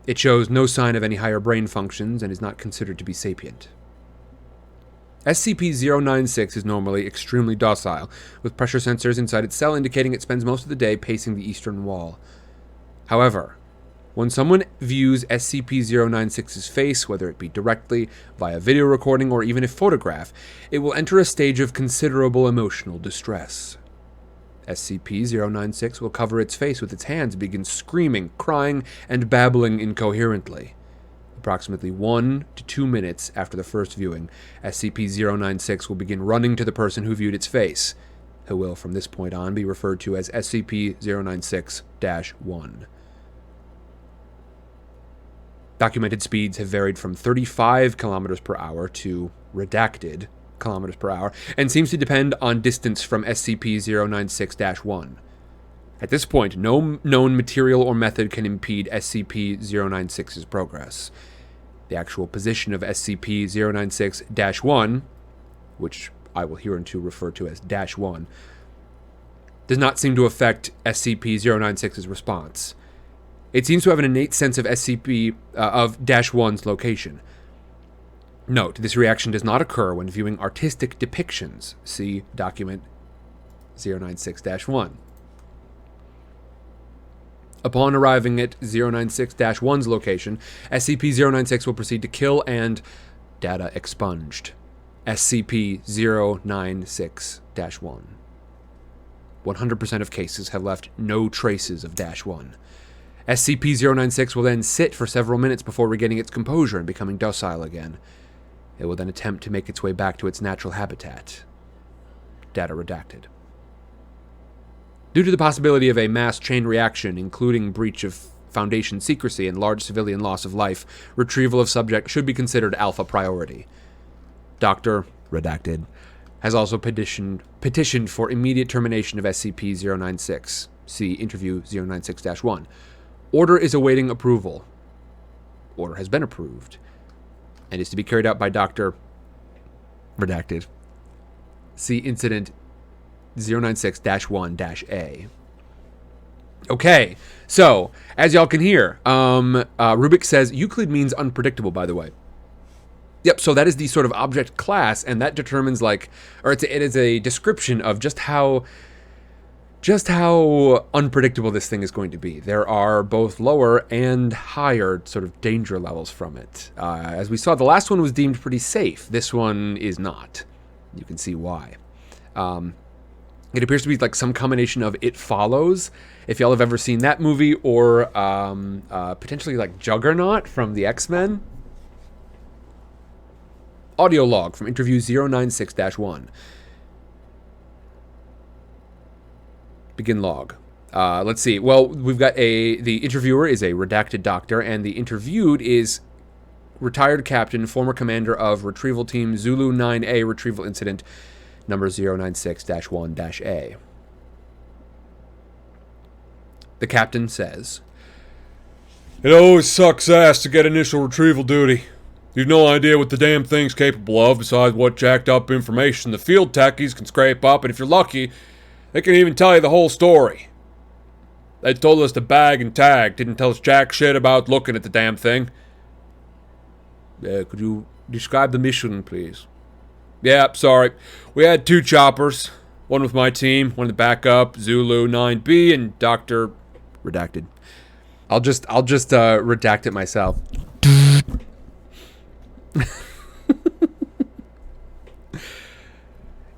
It shows no sign of any higher brain functions and is not considered to be sapient. SCP-096 is normally extremely docile, with pressure sensors inside its cell indicating it spends most of the day pacing the eastern wall. However, when someone views SCP-096's face, whether it be directly, via video recording, or even a photograph, it will enter a stage of considerable emotional distress. SCP-096 will cover its face with its hands and begin screaming, crying, and babbling incoherently. Approximately 1 to 2 minutes after the first viewing, SCP-096 will begin running to the person who viewed its face, who will from this point on be referred to as SCP-096-1. Documented speeds have varied from 35 kilometers per hour to redacted kilometers per hour, and seems to depend on distance from SCP-096-1. At this point, no known material or method can impede SCP-096's progress. The actual position of SCP-096-1, which I will hereinto refer to as -1, does not seem to affect SCP-096's response. It seems to have an innate sense of -1's location. Note, this reaction does not occur when viewing artistic depictions. See document 096-1. Upon arriving at 096-1's location, SCP-096 will proceed to kill and data expunged SCP-096-1. 100% of cases have left no traces of -1. SCP-096 will then sit for several minutes before regaining its composure and becoming docile again. It will then attempt to make its way back to its natural habitat. Data redacted. Due to the possibility of a mass chain reaction, including breach of Foundation secrecy and large civilian loss of life, retrieval of subject should be considered alpha priority. Dr. Redacted has also petitioned for immediate termination of SCP-096. See Interview 096-1. Order is awaiting approval. Order has been approved, and is to be carried out by Dr. Redacted. See Incident 096-1-A. Okay, so, as y'all can hear, Rubik says Euclid means unpredictable, by the way. Yep, so that is the sort of object class, and that determines, it is a description of just how unpredictable this thing is going to be. There are both lower and higher sort of danger levels from it. As we saw, the last one was deemed pretty safe. This one is not. You can see why. It appears to be like some combination of It Follows, if y'all have ever seen that movie, or potentially like Juggernaut from the X-Men. Audio log from Interview 096-1. Begin log. Let's see. Well, we've got the interviewer is a redacted doctor, and the interviewed is retired captain, former commander of Retrieval Team Zulu 9A Retrieval Incident number 096-1-A. The captain says, "It always sucks ass to get initial retrieval duty. You've no idea what the damn thing's capable of besides what jacked up information the field techies can scrape up, and if you're lucky, they can even tell you the whole story. They told us to bag and tag, didn't tell us jack shit about looking at the damn thing." "Could you describe the mission, please?" "Yeah, sorry. We had 2 choppers. One with my team, one in the backup, Zulu 9B, and Dr. Redacted. I'll just redact it myself.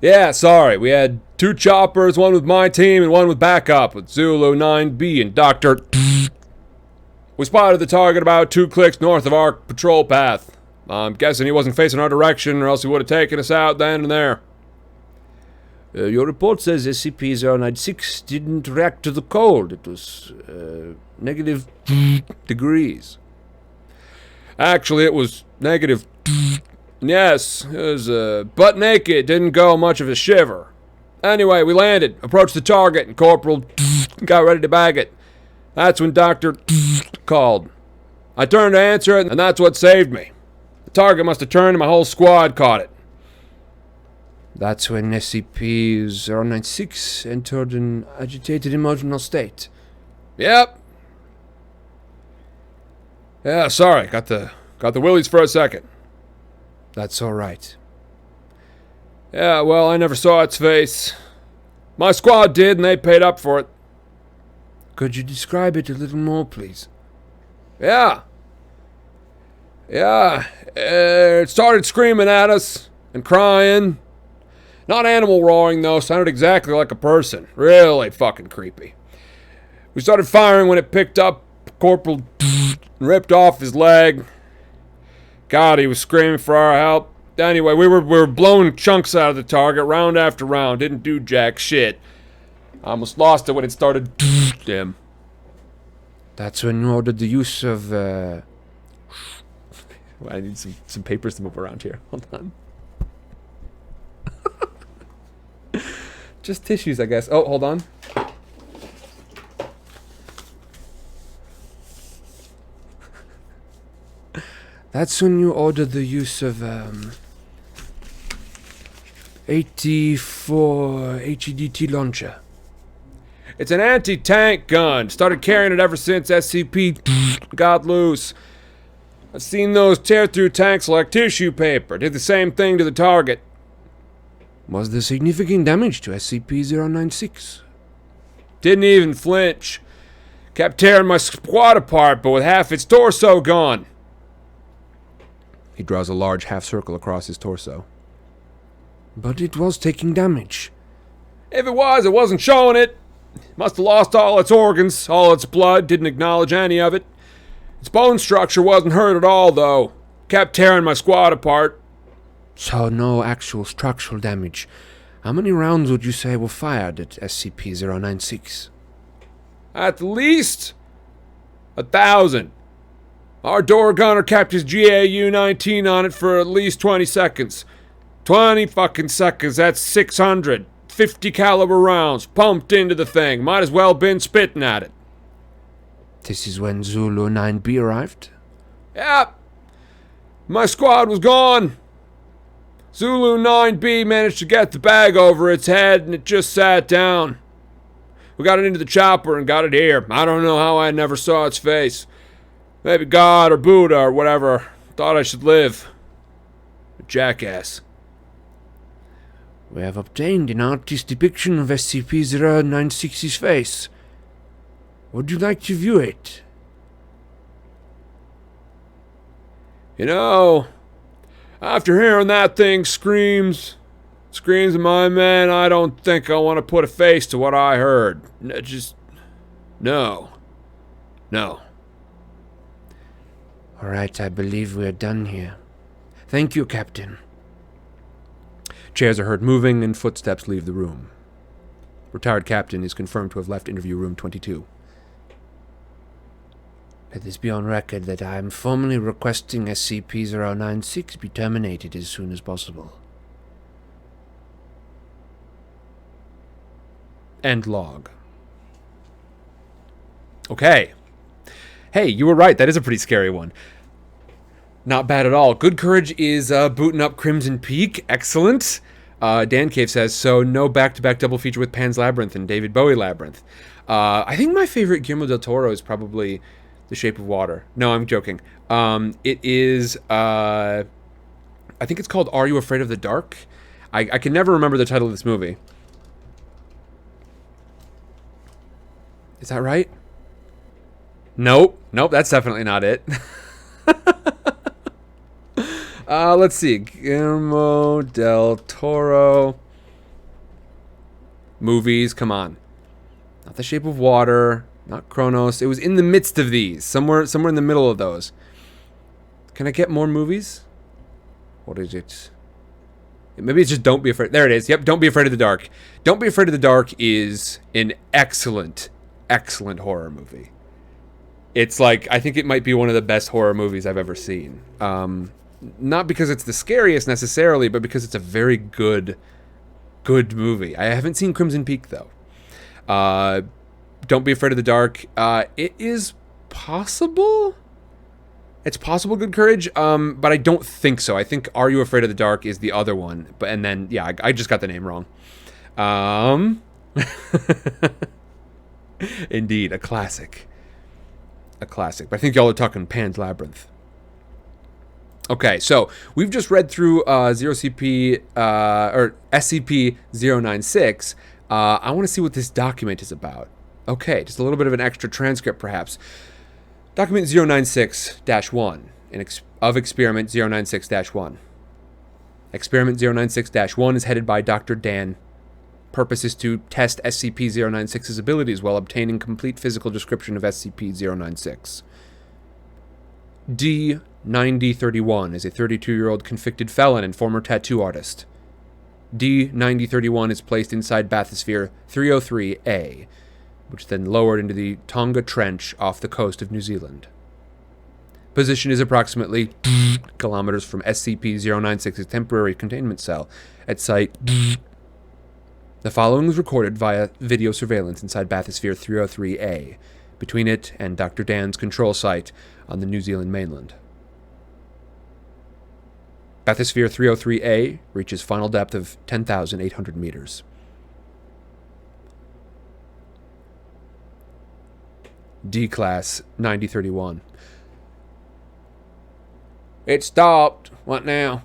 Yeah, sorry. We had 2 choppers, one with my team and one with backup, with Zulu 9B and Dr. We spotted the target about 2 clicks north of our patrol path. I'm guessing he wasn't facing our direction, or else he would have taken us out then and there. Your report says SCP-096 didn't react to the cold. It was negative degrees. Actually, it was negative. Yes, it was butt naked, didn't go much of a shiver. Anyway, we landed, approached the target, and Corporal got ready to bag it. That's when Dr. called. I turned to answer it, and that's what saved me. The target must have turned and my whole squad caught it. That's when SCP-096 entered an agitated emotional state. Yep. Yeah, sorry, got the willies for a second. That's all right. Yeah, well, I never saw its face. My squad did, and they paid up for it. Could you describe it a little more, please? Yeah. It started screaming at us and crying. Not animal roaring, though. Sounded exactly like a person. Really fucking creepy. We started firing when it picked up. Corporal ripped off his leg. God, he was screaming for our help. Anyway, we were blowing chunks out of the target round after round. Didn't do jack shit. I almost lost it when it started dim. That's when you ordered the use of, I need some papers to move around here. Hold on. Just tissues, I guess. Oh, hold on. That's when you ordered the use of, 84 HEDT launcher. It's an anti-tank gun. Started carrying it ever since SCP got loose. I've seen those tear through tanks like tissue paper. Did the same thing to the target. Was there significant damage to SCP-096? Didn't even flinch. Kept tearing my squad apart, but with half its torso gone. He draws a large half circle across his torso. But it was taking damage. If it wasn't showing it. Must have lost all its organs, all its blood, didn't acknowledge any of it. Its bone structure wasn't hurt at all, though. Kept tearing my squad apart. So no actual structural damage. How many rounds would you say were fired at SCP-096? At the least 1,000. Our door gunner kept his GAU-19 on it for at least 20 seconds. 20 fucking seconds, that's 600. 50 caliber rounds pumped into the thing. Might as well been spitting at it. This is when Zulu 9B arrived? Yep. My squad was gone. Zulu 9B managed to get the bag over its head and it just sat down. We got it into the chopper and got it here. I don't know how I never saw its face. Maybe God or Buddha or whatever thought I should live. A jackass. We have obtained an artist's depiction of SCP-096's face. Would you like to view it? You know, after hearing that thing screams at my man, I don't think I want to put a face to what I heard. No. All right, I believe we are done here. Thank you, Captain. Chairs are heard moving and footsteps leave the room. Retired captain is confirmed to have left interview room 22. Let this be on record that I am formally requesting SCP-096 be terminated as soon as possible. End log. Okay. Hey, you were right. That is a pretty scary one. Not bad at all. Good Courage is booting up Crimson Peak. Excellent. Dan Cave says, so no back-to-back double feature with Pan's Labyrinth and David Bowie Labyrinth. I think my favorite Guillermo del Toro is probably The Shape of Water. No, I'm joking. It is, I think it's called Are You Afraid of the Dark? I can never remember the title of this movie. Is that right? Nope, that's definitely not it. Let's see. Guillermo del Toro. Movies, come on. Not The Shape of Water. Not Kronos. It was in the midst of these. Somewhere in the middle of those. Can I get more movies? What is it? Maybe it's just Don't Be Afraid. There it is. Yep, Don't Be Afraid of the Dark. Don't Be Afraid of the Dark is an excellent, excellent horror movie. It's like, I think it might be one of the best horror movies I've ever seen. Not because it's the scariest necessarily, but because it's a very good movie. I haven't seen Crimson Peak, though. Don't Be Afraid of the Dark. It is possible. It's possible Good Courage, but I don't think so. I think Are You Afraid of the Dark is the other one. And then, yeah, I just got the name wrong. Indeed, a classic. But I think y'all are talking Pan's Labyrinth. Okay, so we've just read through 0CP, or SCP-096. I want to see what this document is about. Okay, just a little bit of an extra transcript, perhaps. Document 096-1 of Experiment 096-1. Experiment 096-1 is headed by Dr. Dan. Purpose is to test SCP-096's abilities while obtaining complete physical description of SCP-096. D-9031 is a 32-year-old convicted felon and former tattoo artist. D-9031 is placed inside bathysphere 303A, which then lowered into the Tonga Trench off the coast of New Zealand. Position is approximately kilometers from SCP-096's temporary containment cell at Site. The following was recorded via video surveillance inside bathysphere 303A, between it and Dr. Dan's control site on the New Zealand mainland. Bathysphere 303A reaches final depth of 10,800 meters. D-Class 9031. It stopped. What now?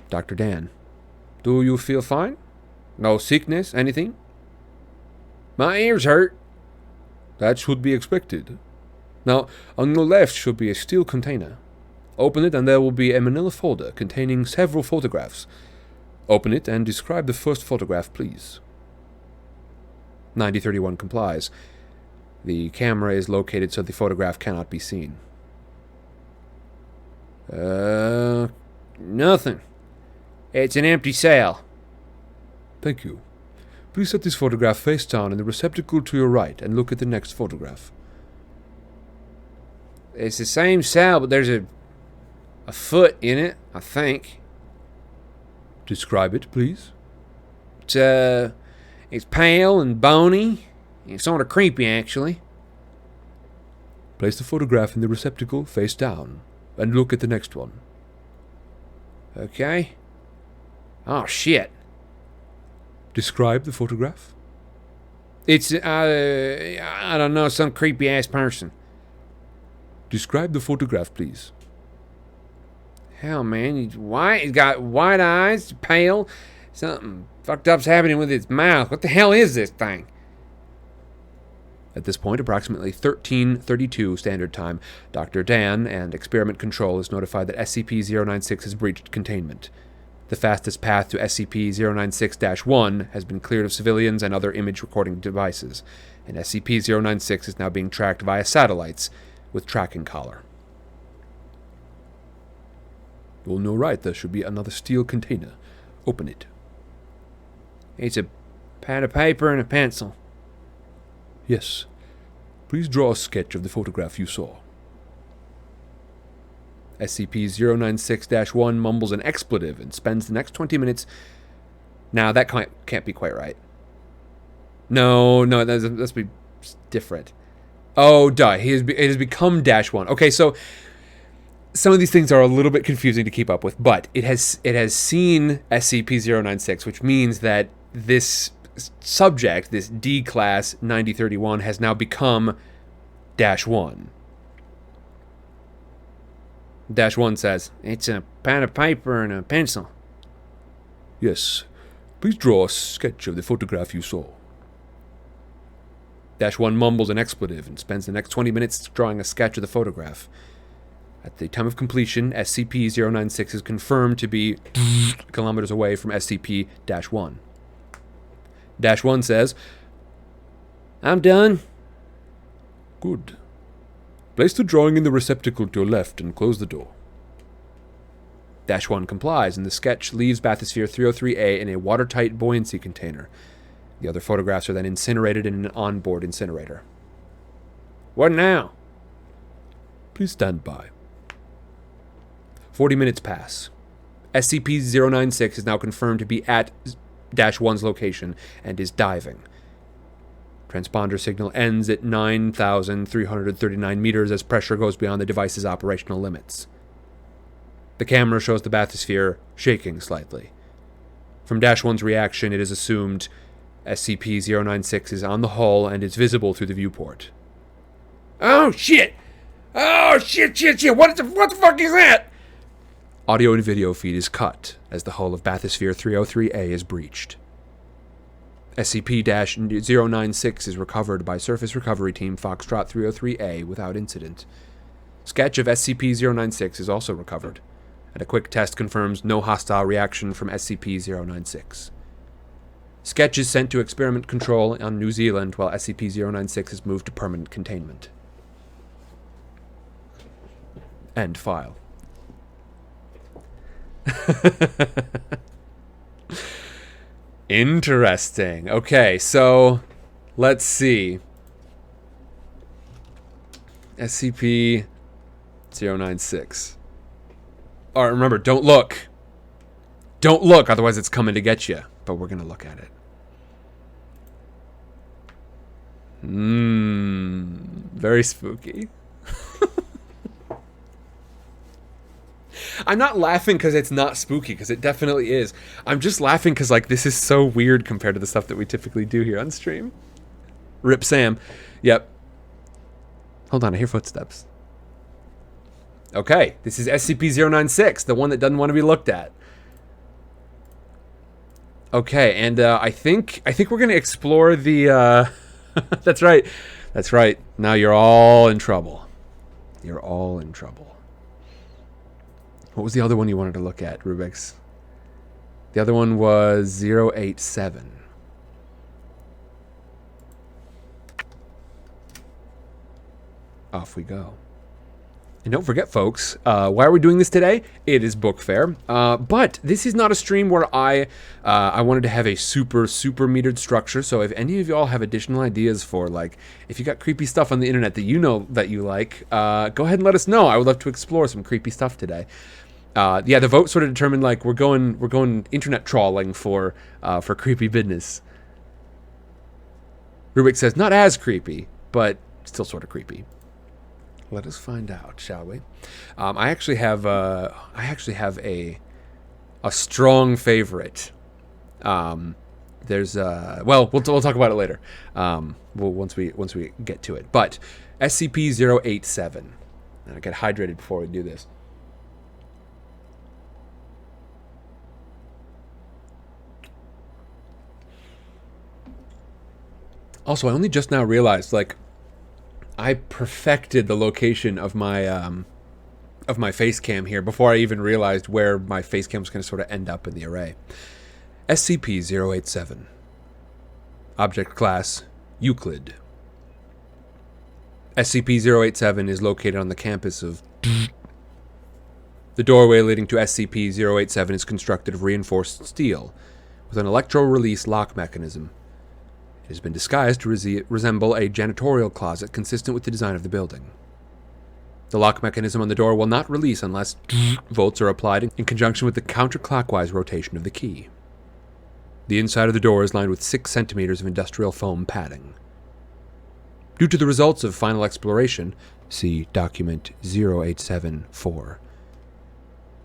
Dr. Dan. Do you feel fine? No sickness? Anything? My ears hurt. That should be expected. Now, on your left should be a steel container. Open it and there will be a manila folder containing several photographs. Open it and describe the first photograph, please. 9031 complies. The camera is located so the photograph cannot be seen. Nothing. It's an empty cell. Thank you. Please set this photograph face down in the receptacle to your right and look at the next photograph. It's the same cell, but there's a foot in it, I think. Describe it, please. It's pale and bony. It's sort of creepy, actually. Place the photograph in the receptacle face down and look at the next one. Okay. Oh, shit. Describe the photograph. It's, I don't know, some creepy-ass person. Describe the photograph, please. Hell, man, he's white. He's got white eyes, pale. Something fucked up's happening with his mouth. What the hell is this thing? At this point, approximately 13:32 Standard Time, Dr. Dan and Experiment Control is notified that SCP-096 has breached containment. The fastest path to SCP-096-1 has been cleared of civilians and other image recording devices, and SCP-096 is now being tracked via satellites with tracking collar. On your right, there should be another steel container. Open it. It's a pad of paper and a pencil. Yes. Please draw a sketch of the photograph you saw. SCP-096-1 mumbles an expletive and spends the next 20 minutes... Now, that can't be quite right. No, that must be different. Oh, duh. It has become -1. Okay, so some of these things are a little bit confusing to keep up with, but it has seen SCP-096, which means that this subject, this D-Class 9031, has now become -1. -1 says, it's a pad of paper and a pencil. Yes. Please draw a sketch of the photograph you saw. -1 mumbles an expletive and spends the next 20 minutes drawing a sketch of the photograph. At the time of completion, SCP-096 is confirmed to be kilometers away from SCP-1. -1 says, I'm done. Good. Place the drawing in the receptacle to your left and close the door. Dash 1 complies, and the sketch leaves bathysphere 303A in a watertight buoyancy container. The other photographs are then incinerated in an onboard incinerator. What now? Please stand by. 40 minutes pass. SCP-096 is now confirmed to be at Dash 1's location and is diving. Transponder signal ends at 9,339 meters as pressure goes beyond the device's operational limits. The camera shows the bathysphere shaking slightly. From Dash 1's reaction, it is assumed SCP-096 is on the hull and is visible through the viewport. Oh, shit! Oh, shit! What the fuck is that? Audio and video feed is cut as the hull of bathysphere 303A is breached. SCP-096 is recovered by Surface Recovery Team Foxtrot 303A without incident. Sketch of SCP-096 is also recovered, and a quick test confirms no hostile reaction from SCP-096. Sketch is sent to experiment control on New Zealand while SCP-096 is moved to permanent containment. End file. Interesting. Okay, so let's see. SCP-096. Alright, remember, don't look. Don't look, otherwise it's coming to get you. But we're gonna look at it. Very spooky. I'm not laughing because it's not spooky, because it definitely is. I'm just laughing because, like, this is so weird compared to the stuff that we typically do here on stream. Rip Sam. Yep. Hold on, I hear footsteps. Okay, this is SCP-096, the one that doesn't want to be looked at. Okay, and I think we're gonna explore the. That's right. That's right. Now you're all in trouble. You're all in trouble. What was the other one you wanted to look at, Rubik's? The other one was 087. Off we go. And don't forget, folks, why are we doing this today? It is Book Fair, but this is not a stream where I wanted to have a super metered structure. So if any of y'all have additional ideas for, like, if you got creepy stuff on the internet that you know that you like, go ahead and let us know. I would love to explore some creepy stuff today. Yeah, the vote sort of determined, like, we're going internet trawling for creepy business. Rubik says not as creepy, but still sort of creepy. Let us find out, shall we? I actually have a strong favorite. There's well, we'll talk about it later. Once we get to it. But SCP-087. And I get hydrated before we do this. Also, I only just now realized, like, I perfected the location of my face cam here before I even realized where my face cam was going to sort of end up in the array. SCP-087. Object Class, Euclid. SCP-087 is located on the campus of... The doorway leading to SCP-087 is constructed of reinforced steel, with an electro-release lock mechanism. It has been disguised to resemble a janitorial closet consistent with the design of the building. The lock mechanism on the door will not release unless volts are applied in conjunction with the counterclockwise rotation of the key. The inside of the door is lined with 6 centimeters of industrial foam padding. Due to the results of final exploration, see document 087-4.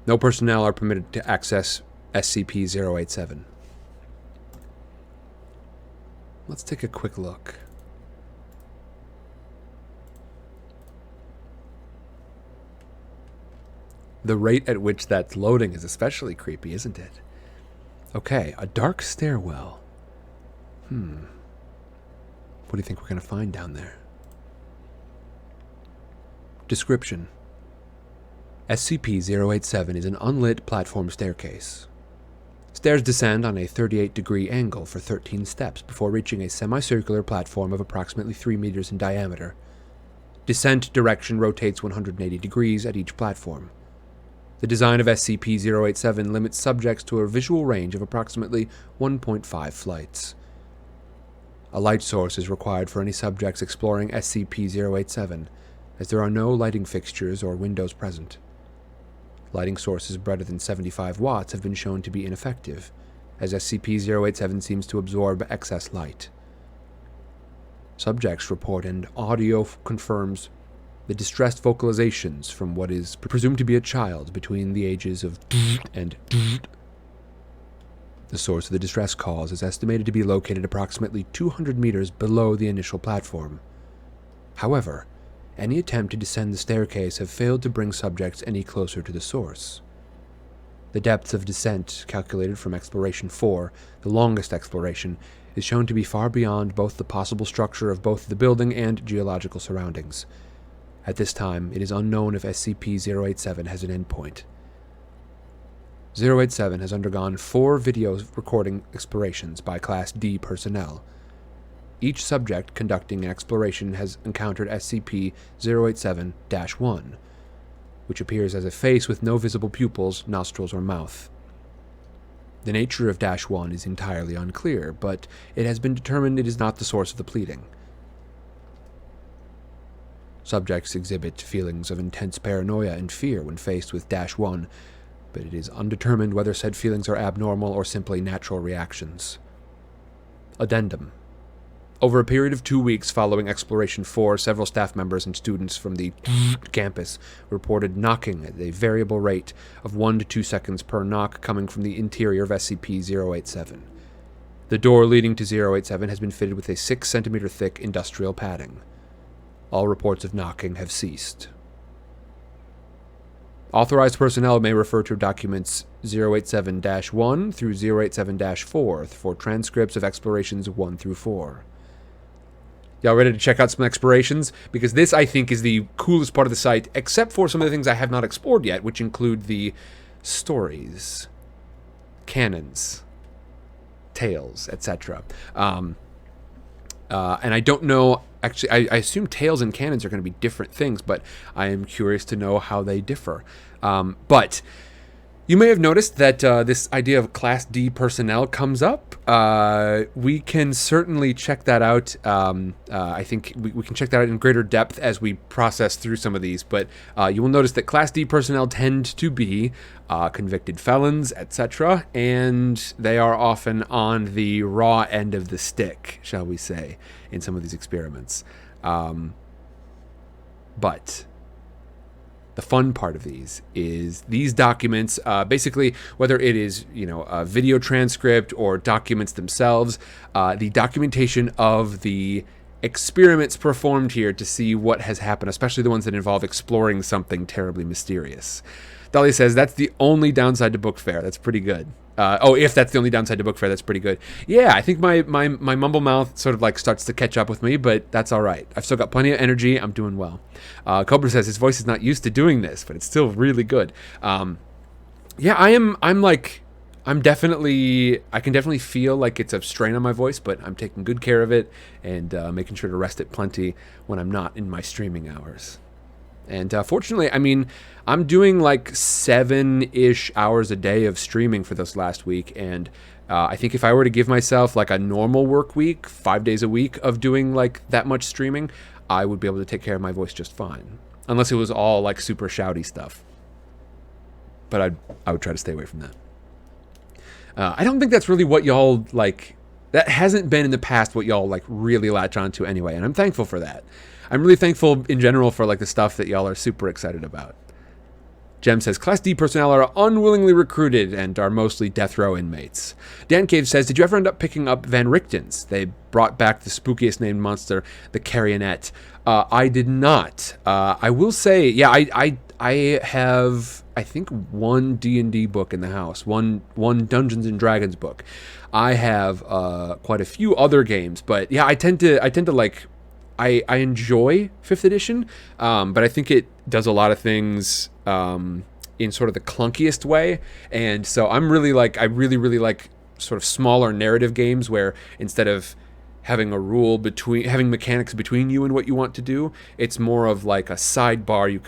No personnel are permitted to access SCP-087. Let's take a quick look. The rate at which that's loading is especially creepy, isn't it? Okay, a dark stairwell. What do you think we're going to find down there? Description. SCP-087 is an unlit platform staircase. Stairs descend on a 38-degree angle for 13 steps before reaching a semicircular platform of approximately 3 meters in diameter. Descent direction rotates 180 degrees at each platform. The design of SCP-087 limits subjects to a visual range of approximately 1.5 flights. A light source is required for any subjects exploring SCP-087, as there are no lighting fixtures or windows present. Lighting sources greater than 75 watts have been shown to be ineffective, as SCP-087 seems to absorb excess light. Subjects report and audio confirms the distressed vocalizations from what is presumed to be a child between the ages of and. The source of the distress calls is estimated to be located approximately 200 meters below the initial platform. However, any attempt to descend the staircase have failed to bring subjects any closer to the source. The depths of descent, calculated from Exploration 4, the longest exploration, is shown to be far beyond both the possible structure of both the building and geological surroundings. At this time, it is unknown if SCP-087 has an endpoint. 087 has undergone 4 video recording explorations by Class D personnel. Each subject conducting an exploration has encountered SCP-087-1, which appears as a face with no visible pupils, nostrils, or mouth. The nature of -1 is entirely unclear, but it has been determined it is not the source of the pleading. Subjects exhibit feelings of intense paranoia and fear when faced with -1, but it is undetermined whether said feelings are abnormal or simply natural reactions. Addendum. Over a period of 2 weeks following Exploration 4, several staff members and students from the campus reported knocking at a variable rate of 1 to 2 seconds per knock coming from the interior of SCP-087. The door leading to 087 has been fitted with a 6-centimeter thick industrial padding. All reports of knocking have ceased. Authorized personnel may refer to documents 087-1 through 087-4 for transcripts of explorations 1 through 4. Y'all ready to check out some explorations? Because this, I think, is the coolest part of the site, except for some of the things I have not explored yet, which include the stories, canons, tales, etc. And I don't know, actually, I assume tales and canons are going to be different things, but I am curious to know how they differ. But you may have noticed that this idea of Class D personnel comes up. We can certainly check that out. I think we can check that out in greater depth as we process through some of these, but you will notice that Class D personnel tend to be convicted felons, etc., and they are often on the raw end of the stick, shall we say, in some of these experiments. But the fun part of these is these documents, basically, whether it is, a video transcript or documents themselves, the documentation of the experiments performed here to see what has happened, especially the ones that involve exploring something terribly mysterious. Dolly says, that's the only downside to book fair. That's pretty good. If that's the only downside to book fair, that's pretty good. Yeah, I think my mumble mouth sort of like starts to catch up with me, but that's all right. I've still got plenty of energy. I'm doing well. Cobra says his voice is not used to doing this, but it's still really good. I can definitely feel like it's a strain on my voice, but I'm taking good care of it and making sure to rest it plenty when I'm not in my streaming hours. And fortunately, I'm doing like 7-ish hours a day of streaming for this last week. And I think if I were to give myself like a normal work week, 5 days a week of doing like that much streaming, I would be able to take care of my voice just fine. Unless it was all like super shouty stuff. But I would try to stay away from that. I don't think that's really what y'all like. That hasn't been in the past what y'all like really latch onto anyway. And I'm thankful for that. I'm really thankful in general for like the stuff that y'all are super excited about. Jem says, Class D personnel are unwillingly recruited and are mostly death row inmates. Dan Cave says, did you ever end up picking up Van Richten's? They brought back the spookiest named monster, the Carrionet. I did not. I will say, yeah, I have, I think, one D&D book in the house, one Dungeons and Dragons book. I have quite a few other games, but yeah, I tend to like, I enjoy 5th edition, but I think it does a lot of things in sort of the clunkiest way. And so I really like sort of smaller narrative games where instead of having having mechanics between you and what you want to do, it's more of like a sidebar. You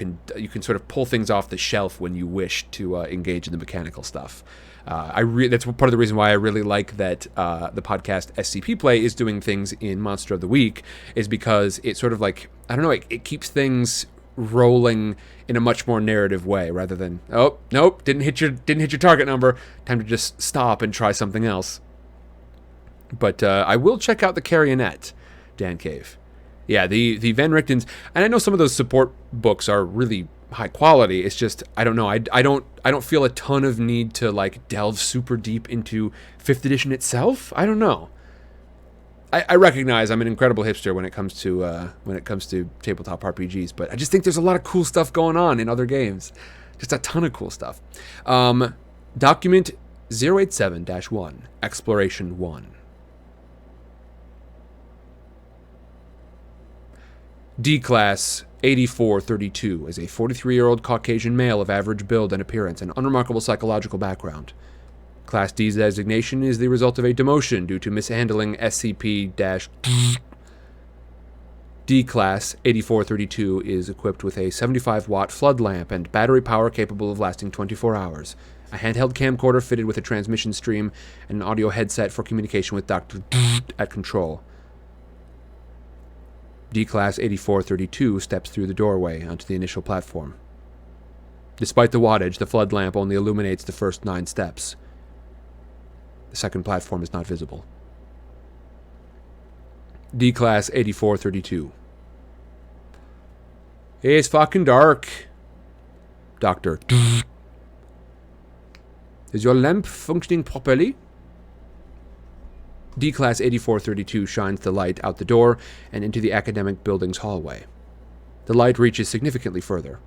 can sort of pull things off the shelf when you wish to engage in the mechanical stuff. That's part of the reason why I really like that the podcast SCP Play is doing things in Monster of the Week, is because it sort of like, I don't know, it keeps things rolling in a much more narrative way rather than, oh nope, didn't hit your target number, time to just stop and try something else. But I will check out the Carrionet, Dan Cave. Yeah, the Van Richtens, and I know some of those support books are really high quality. It's just, I don't know, I don't feel a ton of need to like delve super deep into 5th edition itself. I don't know. I recognize I'm an incredible hipster when it comes to tabletop RPGs, but I just think there's a lot of cool stuff going on in other games. Just a ton of cool stuff. Document 087-1, Exploration 1. D-Class 8432 is a 43-year-old Caucasian male of average build and appearance and unremarkable psychological background. Class D's designation is the result of a demotion due to mishandling SCP- D-Class 8432 is equipped with a 75-watt flood lamp and battery power capable of lasting 24 hours, a handheld camcorder fitted with a transmission stream, and an audio headset for communication with Dr. at control. D-Class 8432 steps through the doorway onto the initial platform. Despite the wattage, the flood lamp only illuminates the first 9 steps. The second platform is not visible. D-Class 8432. It's fucking dark. Doctor. Is your lamp functioning properly? D-Class 8432 shines the light out the door and into the academic building's hallway. The light reaches significantly further.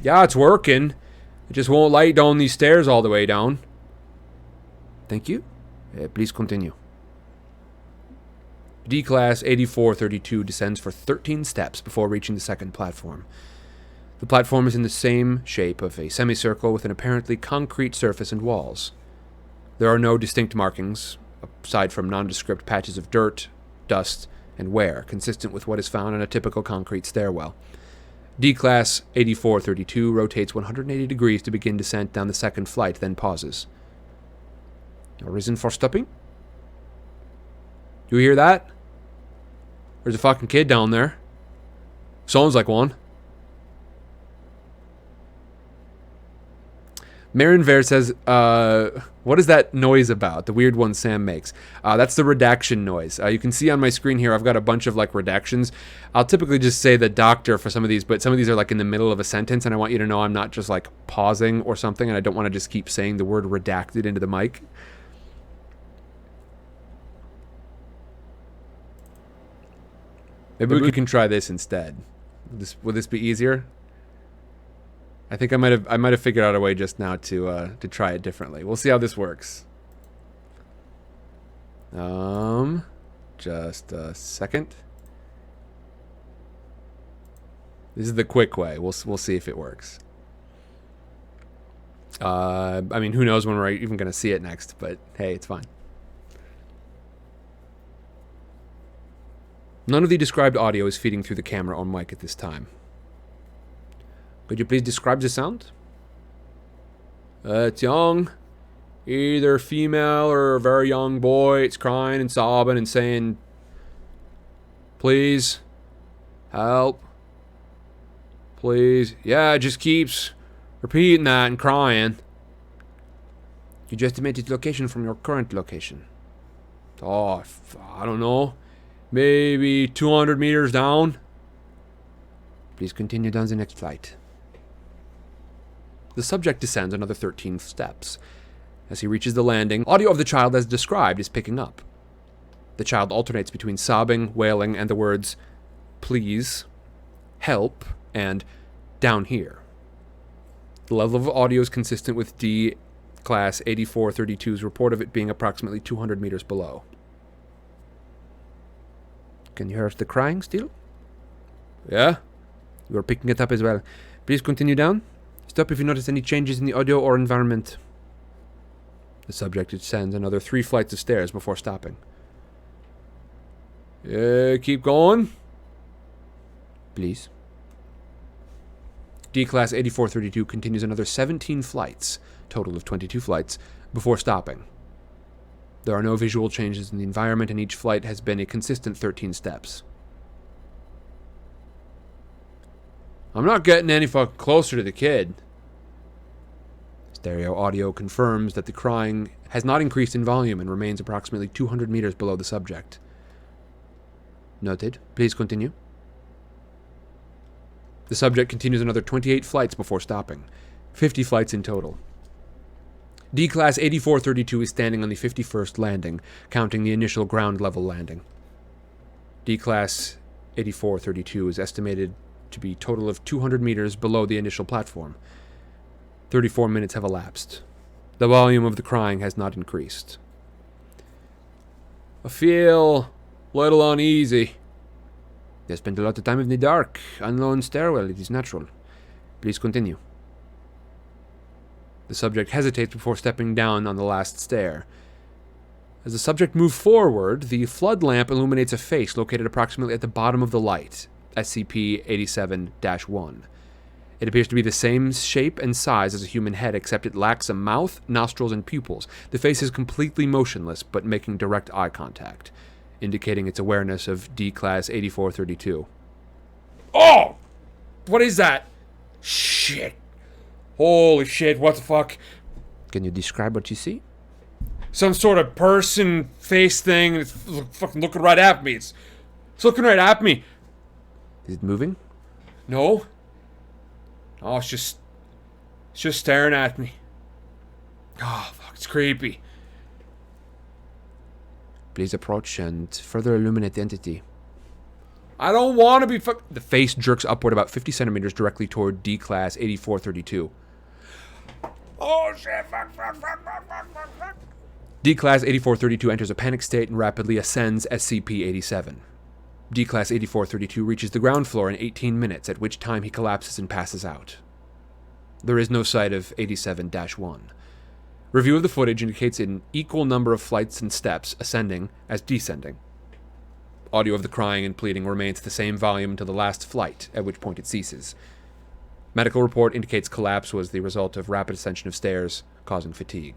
Yeah, it's working. It just won't light down these stairs all the way down. Thank you. Please continue. D-Class 8432 descends for 13 steps before reaching the second platform. The platform is in the same shape of a semicircle with an apparently concrete surface and walls. There are no distinct markings, aside from nondescript patches of dirt, dust, and wear, consistent with what is found on a typical concrete stairwell. D-Class 8432 rotates 180 degrees to begin descent down the second flight, then pauses. A reason for stopping? You hear that? There's a fucking kid down there. Sounds like one. Marin Ver says, what is that noise about? The weird one Sam makes. That's the redaction noise. You can see on my screen here, I've got a bunch of like redactions. I'll typically just say the doctor for some of these, but some of these are like in the middle of a sentence, and I want you to know I'm not just like pausing or something, and I don't want to just keep saying the word redacted into the mic. Maybe we can try this instead. Will this be easier? I think I might have figured out a way just now to try it differently. We'll see how this works. Just a second. This is the quick way. We'll see if it works. I mean, who knows when we're even going to see it next, but hey, it's fine. None of the described audio is feeding through the camera or mic at this time. Could you please describe the sound? It's young. Either female or a very young boy. It's crying and sobbing and saying, please, help, please. Yeah, it just keeps repeating that and crying. You just estimate its location from your current location. Oh, I don't know. Maybe 200 meters down. Please continue down the next flight. The subject descends another 13 steps. As he reaches the landing, audio of the child as described is picking up. The child alternates between sobbing, wailing, and the words, please, help, and down here. The level of audio is consistent with D Class 8432's report of it being approximately 200 meters below. Can you hear the crying still? Yeah. You are picking it up as well. Please continue down. stop if you notice any changes in the audio or environment. The subject ascends another 3 flights of stairs before stopping. Keep going. Please. D-Class 8432 continues another 17 flights, total of 22 flights, before stopping. There are no visual changes in the environment, and each flight has been a consistent 13 steps. I'm not getting any fucking closer to the kid. Stereo audio confirms that the crying has not increased in volume and remains approximately 200 meters below the subject. Noted. Please continue. The subject continues another 28 flights before stopping. 50 flights in total. D-Class 8432 is standing on the 51st landing, counting the initial ground level landing. D-Class 8432 is estimated to be a total of 200 meters below the initial platform. 34 minutes have elapsed. The volume of the crying has not increased. I feel a little uneasy. They spent a lot of time in the dark, unknown stairwell. It is natural. Please continue. The subject hesitates before stepping down on the last stair. As the subject moves forward, the flood lamp illuminates a face located approximately at the bottom of the light, SCP-87-1. It appears to be the same shape and size as a human head, except it lacks a mouth, nostrils, and pupils. The face is completely motionless, but making direct eye contact, indicating its awareness of D-Class 8432. Oh! What is that? Shit. Holy shit, what the fuck? Can you describe what you see? Some sort of person face thing, and it's fucking looking right at me. It's looking right at me. Is it moving? No. Oh, it's just staring at me. Oh, fuck, it's creepy. Please approach and further illuminate the entity. I don't want to be The face jerks upward about 50 centimeters directly toward D-Class 8432. Oh, shit, fuck. D-Class 8432 enters a panic state and rapidly ascends SCP-87. D-Class 8432 reaches the ground floor in 18 minutes, at which time he collapses and passes out. There is no sight of 87-1. Review of the footage indicates an equal number of flights and steps, ascending as descending. Audio of the crying and pleading remains at the same volume until the last flight, at which point it ceases. Medical report indicates collapse was the result of rapid ascension of stairs, causing fatigue.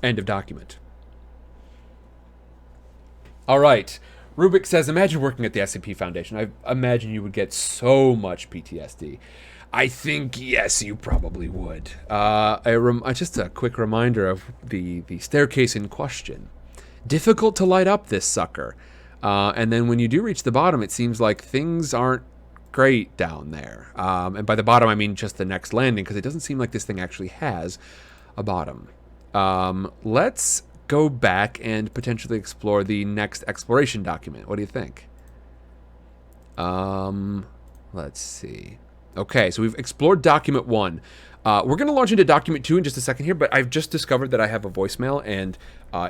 End of document. All right. Rubik says, imagine working at the SCP Foundation. I imagine you would get so much PTSD. I think, yes, you probably would. Just a quick reminder of the staircase in question. Difficult to light up this sucker. And then when you do reach the bottom, it seems like things aren't great down there. And by the bottom, I mean just the next landing, because it doesn't seem like this thing actually has a bottom. Let's go back and potentially explore the next exploration document. What do you think? Let's see. Okay, so we've explored document 1. We're going to launch into document 2 in just a second here, but I've just discovered that I have a voicemail, and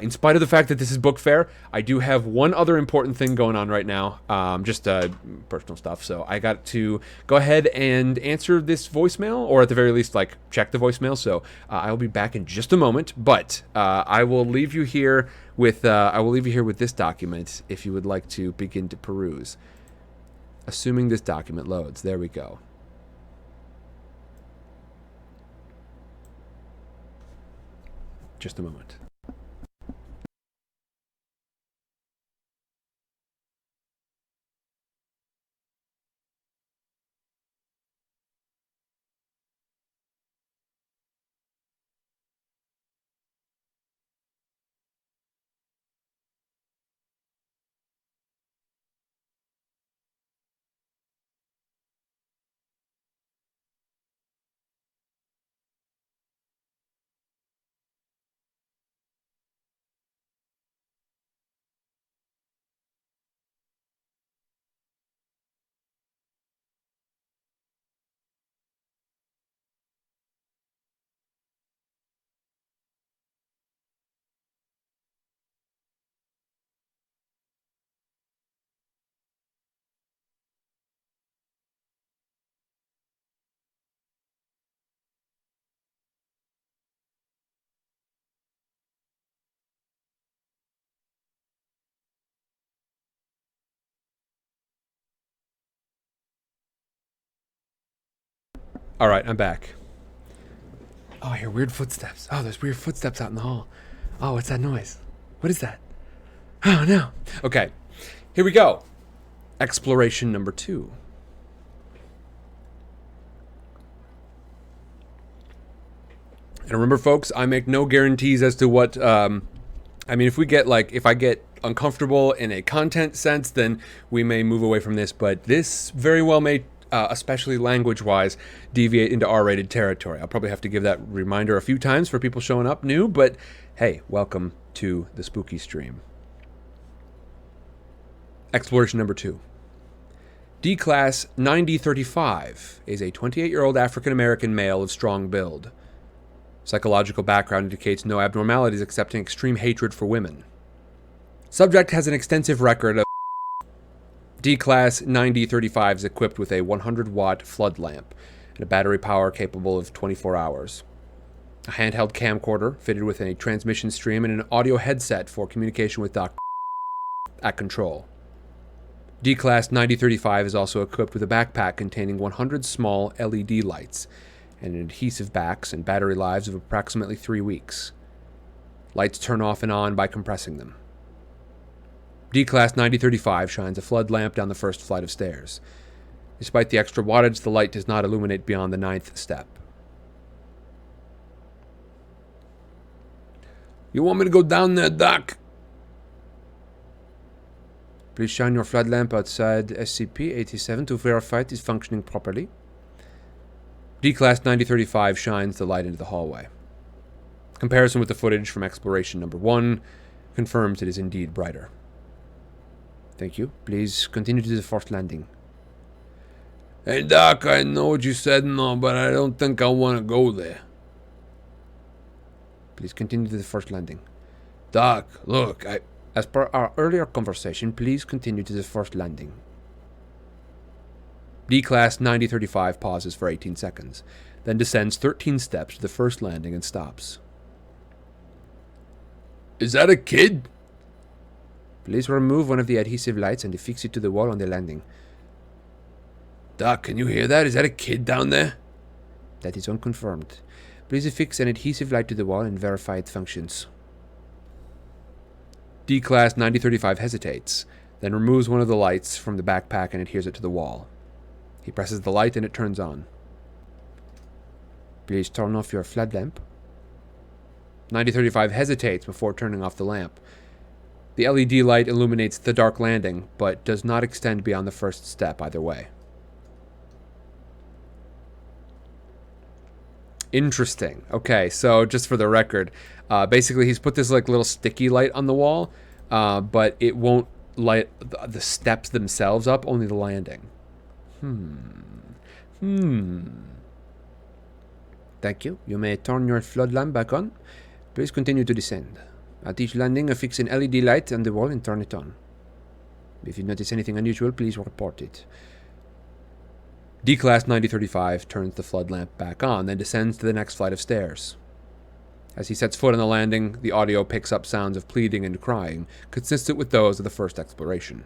in spite of the fact that this is book fair, I do have one other important thing going on right now, just personal stuff, so I got to go ahead and answer this voicemail, or at the very least, like, check the voicemail, so I'll be back in just a moment, but I will leave you here with this document if you would like to begin to peruse. Assuming this document loads. There we go. Just a moment. All right, I'm back. Oh, I hear weird footsteps. Oh, there's weird footsteps out in the hall. Oh, what's that noise? What is that? Oh, no. Okay, here we go. Exploration number 2. And remember, folks, I make no guarantees as to what... if I get uncomfortable in a content sense, then we may move away from this. But this very well may, especially language-wise, deviate into R-rated territory. I'll probably have to give that reminder a few times for people showing up new. But hey, welcome to the spooky stream. Exploration number 2. D-Class 9035 is a 28-year-old African-American male of strong build. Psychological background indicates no abnormalities except an extreme hatred for women. Subject has an extensive record of... D-Class 9035 is equipped with a 100-watt flood lamp and a battery power capable of 24 hours. A handheld camcorder fitted with a transmission stream and an audio headset for communication with Dr. at control. D-Class 9035 is also equipped with a backpack containing 100 small LED lights and an adhesive backs and battery lives of approximately 3 weeks. Lights turn off and on by compressing them. D-Class 9035 shines a flood lamp down the first flight of stairs. Despite the extra wattage, the light does not illuminate beyond the 9th step. You want me to go down there, Doc? Please shine your flood lamp outside SCP-87 to verify it is functioning properly. D-Class 9035 shines the light into the hallway. Comparison with the footage from exploration number 1 confirms it is indeed brighter. Thank you. Please continue to the first landing. Hey, Doc, I know what you said and all, but I don't think I want to go there. Please continue to the first landing. Doc, look, As per our earlier conversation, please continue to the first landing. D-Class 9035 pauses for 18 seconds, then descends 13 steps to the first landing and stops. Is that a kid? Please remove one of the adhesive lights and affix it to the wall on the landing. Doc, can you hear that? Is that a kid down there? That is unconfirmed. Please affix an adhesive light to the wall and verify it functions. D-Class 9035 hesitates, then removes one of the lights from the backpack and adheres it to the wall. He presses the light and it turns on. Please turn off your flood lamp. 9035 hesitates before turning off the lamp. The LED light illuminates the dark landing, but does not extend beyond the first step either way. Interesting. Okay, so just for the record, basically he's put this like little sticky light on the wall, but it won't light the steps themselves up, only the landing. Thank you. You may turn your flood lamp back on. Please continue to descend. At each landing, affix an LED light on the wall and turn it on. If you notice anything unusual, please report it. D-Class 9035 turns the flood lamp back on, then descends to the next flight of stairs. As he sets foot on the landing, the audio picks up sounds of pleading and crying, consistent with those of the first exploration.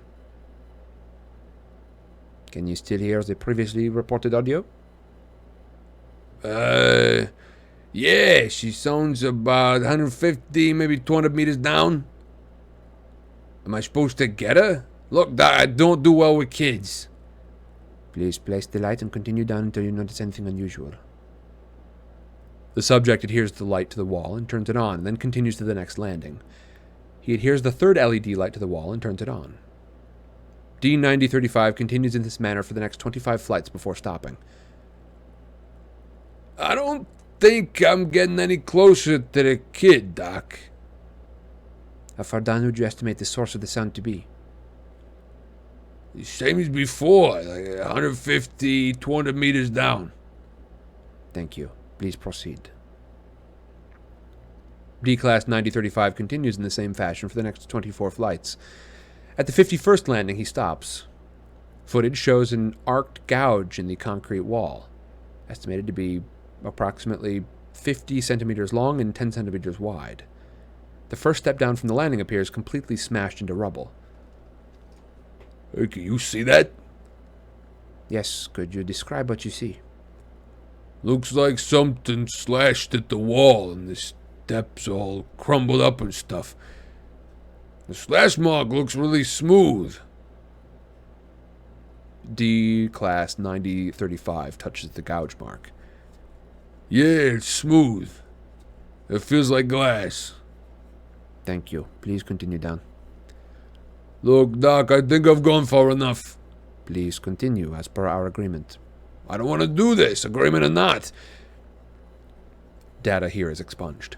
Can you still hear the previously reported audio? Yeah, she sounds about 150, maybe 200 meters down. Am I supposed to get her? Look, Doc, I don't do well with kids. Please place the light and continue down until you notice anything unusual. The subject adheres the light to the wall and turns it on, and then continues to the next landing. He adheres the third LED light to the wall and turns it on. D-9035 continues in this manner for the next 25 flights before stopping. I don't think I'm getting any closer to the kid, Doc. How far down would you estimate the source of the sound to be? Same as before, like 150, 200 meters down. Thank you. Please proceed. D-Class 9035 continues in the same fashion for the next 24 flights. At the 51st landing, he stops. Footage shows an arced gouge in the concrete wall, estimated to be approximately 50 centimeters long and 10 centimeters wide. The first step down from the landing appears completely smashed into rubble. Hey, can you see that? Yes, could you describe what you see? Looks like something slashed at the wall and the steps all crumbled up and stuff. The slash mark looks really smooth. D class 9035 touches the gouge mark. Yeah, it's smooth. It feels like glass. Thank you. Please continue down. Look, Doc, I think I've gone far enough. Please continue as per our agreement. I don't want to do this, agreement or not. Data here is expunged.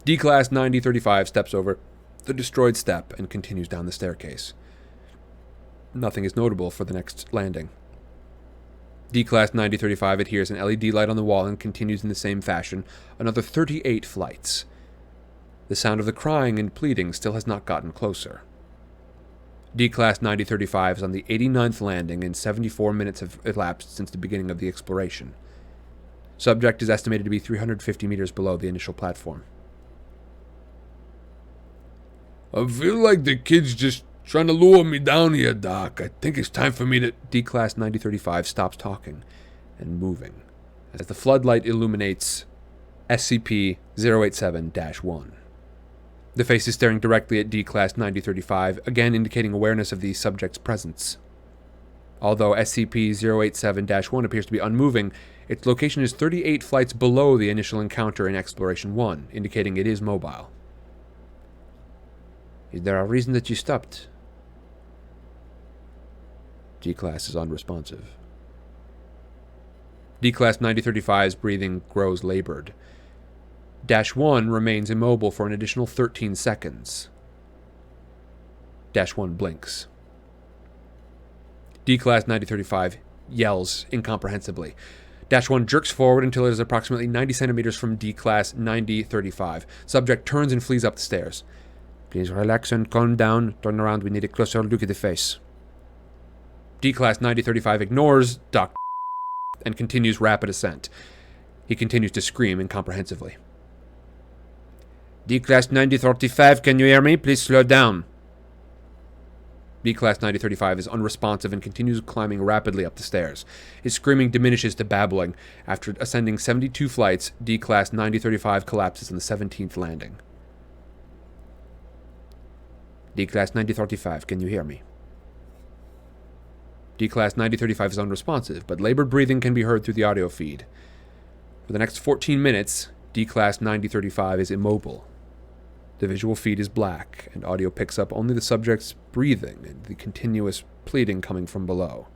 D-Class 9035 steps over the destroyed step and continues down the staircase. Nothing is notable for the next landing. D-Class 9035 adheres an LED light on the wall and continues in the same fashion, another 38 flights. The sound of the crying and pleading still has not gotten closer. D-Class 9035 is on the 89th landing and 74 minutes have elapsed since the beginning of the exploration. Subject is estimated to be 350 meters below the initial platform. I feel like the kid's just trying to lure me down here, Doc. I think it's time for me to... D-Class 9035 stops talking and moving as the floodlight illuminates SCP-087-1. The face is staring directly at D-Class 9035, again indicating awareness of the subject's presence. Although SCP-087-1 appears to be unmoving, its location is 38 flights below the initial encounter in Exploration 1, indicating it is mobile. Is there a reason that you stopped? D-Class is unresponsive. D-Class 9035's breathing grows labored. -1 remains immobile for an additional 13 seconds. -1 blinks. D-Class 9035 yells incomprehensibly. -1 jerks forward until it is approximately 90 centimeters from D-Class 9035. Subject turns and flees up the stairs. Please relax and calm down. Turn around. We need a closer look at the face. D-Class 9035 ignores Dr. and continues rapid ascent. He continues to scream incomprehensively. D-Class 9035, can you hear me? Please slow down. D-Class 9035 is unresponsive and continues climbing rapidly up the stairs. His screaming diminishes to babbling. After ascending 72 flights, D-Class 9035 collapses on the 17th landing. D-Class 9035, can you hear me? D-Class 9035 is unresponsive, but labored breathing can be heard through the audio feed. For the next 14 minutes, D-Class 9035 is immobile. The visual feed is black, and audio picks up only the subject's breathing and the continuous pleading coming from below.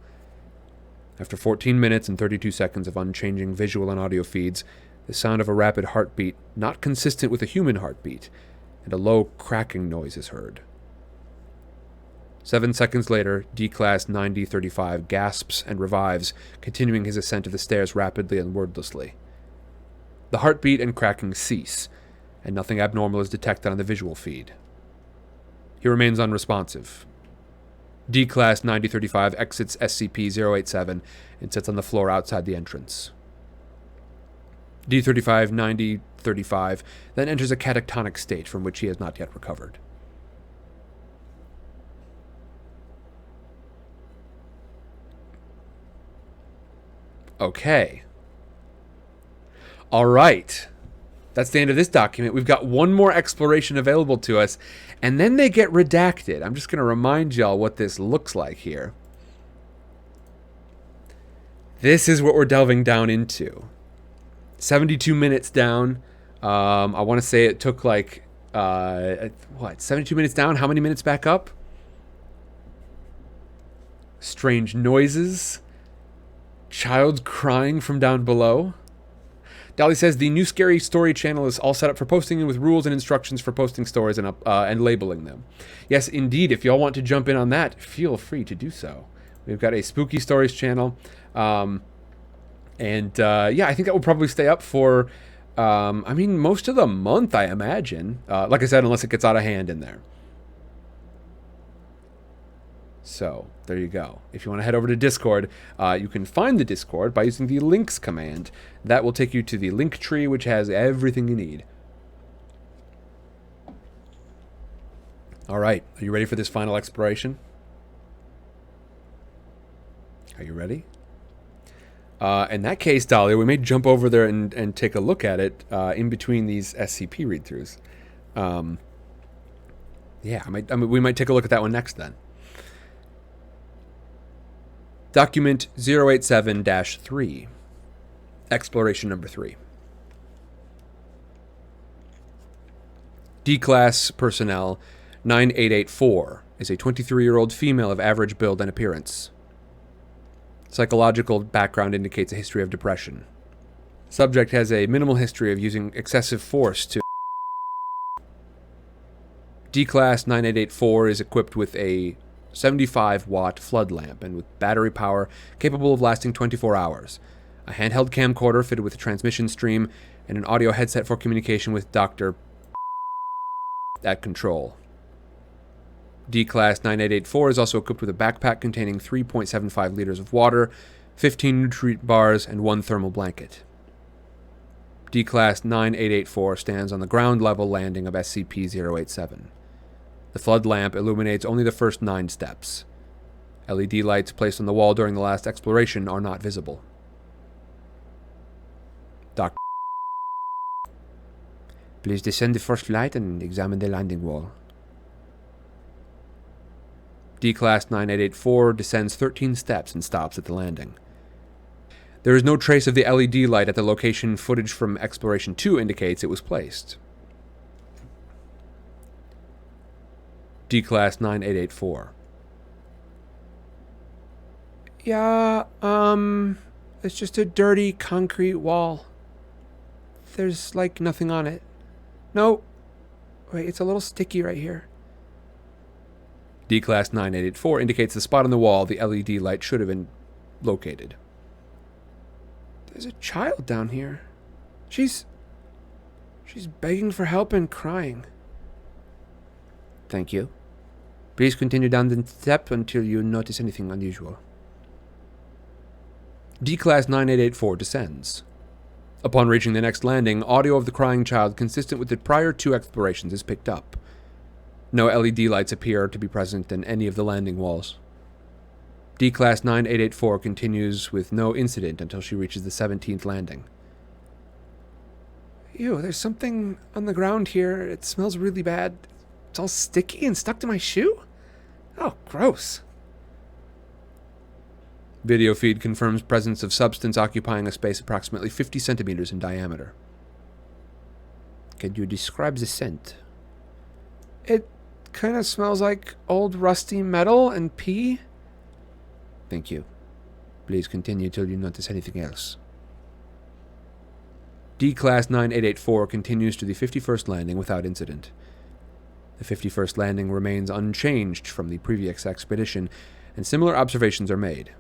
After 14 minutes and 32 seconds of unchanging visual and audio feeds, the sound of a rapid heartbeat, not consistent with a human heartbeat, and a low cracking noise is heard. 7 seconds later, D-Class 9035 gasps and revives, continuing his ascent of the stairs rapidly and wordlessly. The heartbeat and cracking cease, and nothing abnormal is detected on the visual feed. He remains unresponsive. D-Class 9035 exits SCP-087 and sits on the floor outside the entrance. D-35-9035 then enters a catatonic state from which he has not yet recovered. Okay. All right. That's the end of this document. We've got one more exploration available to us, and then they get redacted. I'm just going to remind y'all what this looks like here. This is what we're delving down into. 72 minutes down. I want to say it took like, 72 minutes down? How many minutes back up? Strange noises. Child crying from down below. Dolly says the new Scary Story channel is all set up for posting with rules and instructions for posting stories and labeling them. Yes, indeed. If y'all want to jump in on that, feel free to do so. We've got a Spooky Stories channel. Yeah, I think that will probably stay up for, most of the month, I imagine. Like I said, unless it gets out of hand in there. So, there you go. If you want to head over to Discord, you can find the Discord by using the links command. That will take you to the link tree, which has everything you need. All right, are you ready for this final exploration? Are you ready? In that case, Dahlia, we may jump over there and take a look at it in between these SCP read-throughs. We might take a look at that one next then. Document 087-3. Exploration number 3. D-Class Personnel 9884 is a 23-year-old female of average build and appearance. Psychological background indicates a history of depression. Subject has a minimal history of using excessive force to... D-Class 9884 is equipped with a 75-watt flood lamp and with battery power capable of lasting 24 hours, a handheld camcorder fitted with a transmission stream, and an audio headset for communication with Dr. at control. D-Class 9884 is also equipped with a backpack containing 3.75 liters of water, 15 nutrient bars, and 1 thermal blanket. D-Class 9884 stands on the ground level landing of SCP-087. The flood lamp illuminates only the first 9 steps. LED lights placed on the wall during the last exploration are not visible. Dr. Please descend the first flight and examine the landing wall. D-Class 9884 descends 13 steps and stops at the landing. There is no trace of the LED light at the location footage from Exploration 2 indicates it was placed. D-Class 9884. Yeah, it's just a dirty concrete wall. There's, like, nothing on it. No. Wait, it's a little sticky right here. D-Class 9884 indicates the spot on the wall the LED light should have been located. There's a child down here. She's begging for help and crying. Thank you. Please continue down the step until you notice anything unusual. D-Class 9884 descends. Upon reaching the next landing, audio of the crying child consistent with the prior 2 explorations is picked up. No LED lights appear to be present in any of the landing walls. D-Class 9884 continues with no incident until she reaches the 17th landing. Ew, there's something on the ground here. It smells really bad. It's all sticky and stuck to my shoe? Oh, gross. Video feed confirms presence of substance occupying a space approximately 50 centimeters in diameter. Can you describe the scent? It kind of smells like old rusty metal and pee. Thank you. Please continue till you notice anything else. D-Class 9884 continues to the 51st landing without incident. The 51st landing remains unchanged from the previous expedition, and similar observations are made.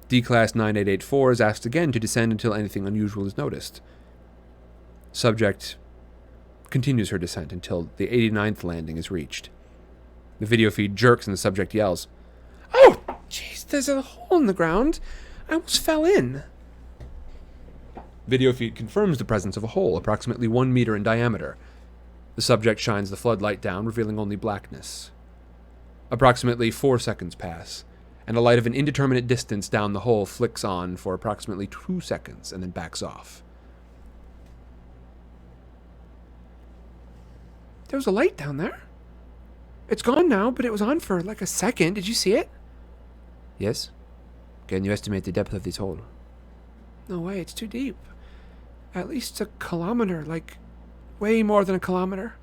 D-Class 9884 is asked again to descend until anything unusual is noticed. Subject continues her descent until the 89th landing is reached. The video feed jerks and the subject yells, "Oh, jeez, there's a hole in the ground. I almost fell in." Video feed confirms the presence of a hole approximately 1 meter in diameter. The subject shines the floodlight down, revealing only blackness. Approximately 4 seconds pass, and a light of an indeterminate distance down the hole flicks on for approximately 2 seconds and then backs off. There was a light down there. It's gone now, but it was on for like a second. Did you see it? Yes? Can you estimate the depth of this hole? No way, it's too deep. At least a kilometer, like way more than a kilometer.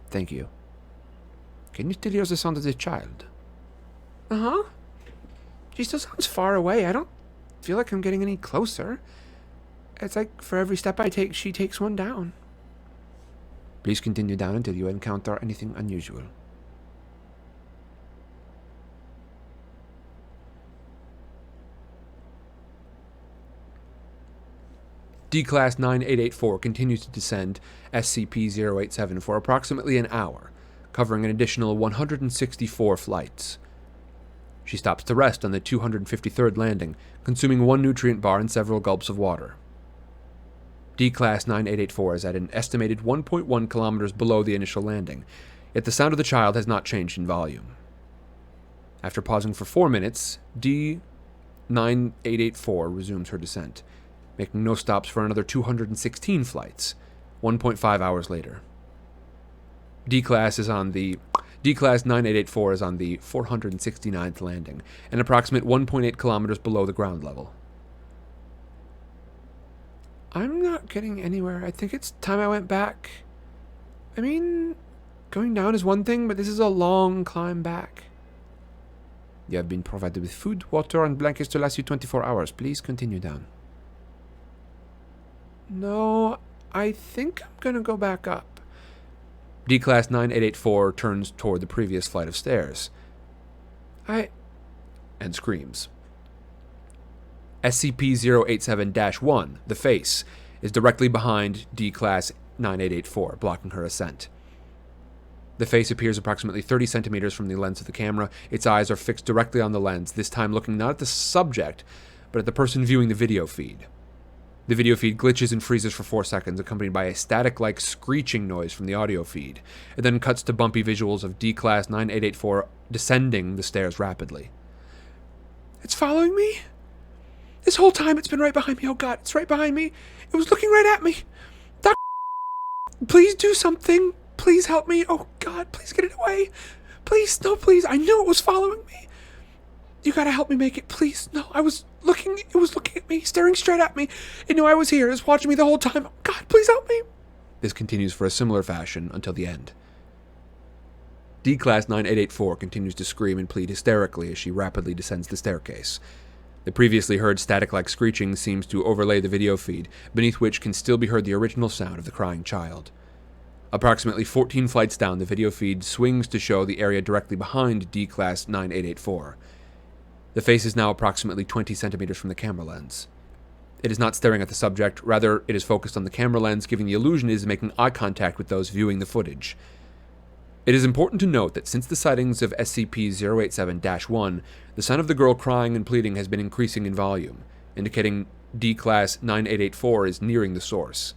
Thank you. Can you still hear the sound of the child? Uh-huh. She still sounds far away. I don't feel like I'm getting any closer. It's like for every step I take, she takes one down. Please continue down until you encounter anything unusual. D-Class 9884 continues to descend SCP-087 for approximately an hour, covering an additional 164 flights. She stops to rest on the 253rd landing, consuming 1 nutrient bar and several gulps of water. D-Class 9884 is at an estimated 1.1 kilometers below the initial landing, yet the sound of the child has not changed in volume. After pausing for 4 minutes, D 9884 resumes her descent, making no stops for another 216 flights, 1.5 hours later. D-Class 9884 is on the 469th landing, an approximate 1.8 kilometers below the ground level. I'm not getting anywhere. I think it's time I went back. I mean, going down is one thing, but this is a long climb back. You have been provided with food, water, and blankets to last you 24 hours. Please continue down. No, I think I'm gonna go back up. D-Class 9884 turns toward the previous flight of stairs. And screams. SCP-087-1, the face, is directly behind D-Class 9884, blocking her ascent. The face appears approximately 30 centimeters from the lens of the camera. Its eyes are fixed directly on the lens, this time looking not at the subject, but at the person viewing the video feed. The video feed glitches and freezes for 4 seconds, accompanied by a static-like screeching noise from the audio feed. It then cuts to bumpy visuals of D-Class 9884 descending the stairs rapidly. It's following me? This whole time it's been right behind me. Oh God, it's right behind me. It was looking right at me. Please do something. Please help me. Oh God, please get it away. Please, no, please. I knew it was following me. You gotta help me make it, please. No, it was looking at me, staring straight at me. It knew I was here. It was watching me the whole time. Oh God, please help me. This continues for a similar fashion until the end. D-Class 9884 continues to scream and plead hysterically as she rapidly descends the staircase. The previously heard static-like screeching seems to overlay the video feed, beneath which can still be heard the original sound of the crying child. Approximately 14 flights down, the video feed swings to show the area directly behind D-Class 9884. The face is now approximately 20 centimeters from the camera lens. It is not staring at the subject, rather it is focused on the camera lens, giving the illusion it is making eye contact with those viewing the footage. It is important to note that since the sightings of SCP-087-1, the sound of the girl crying and pleading has been increasing in volume, indicating D-Class 9884 is nearing the source.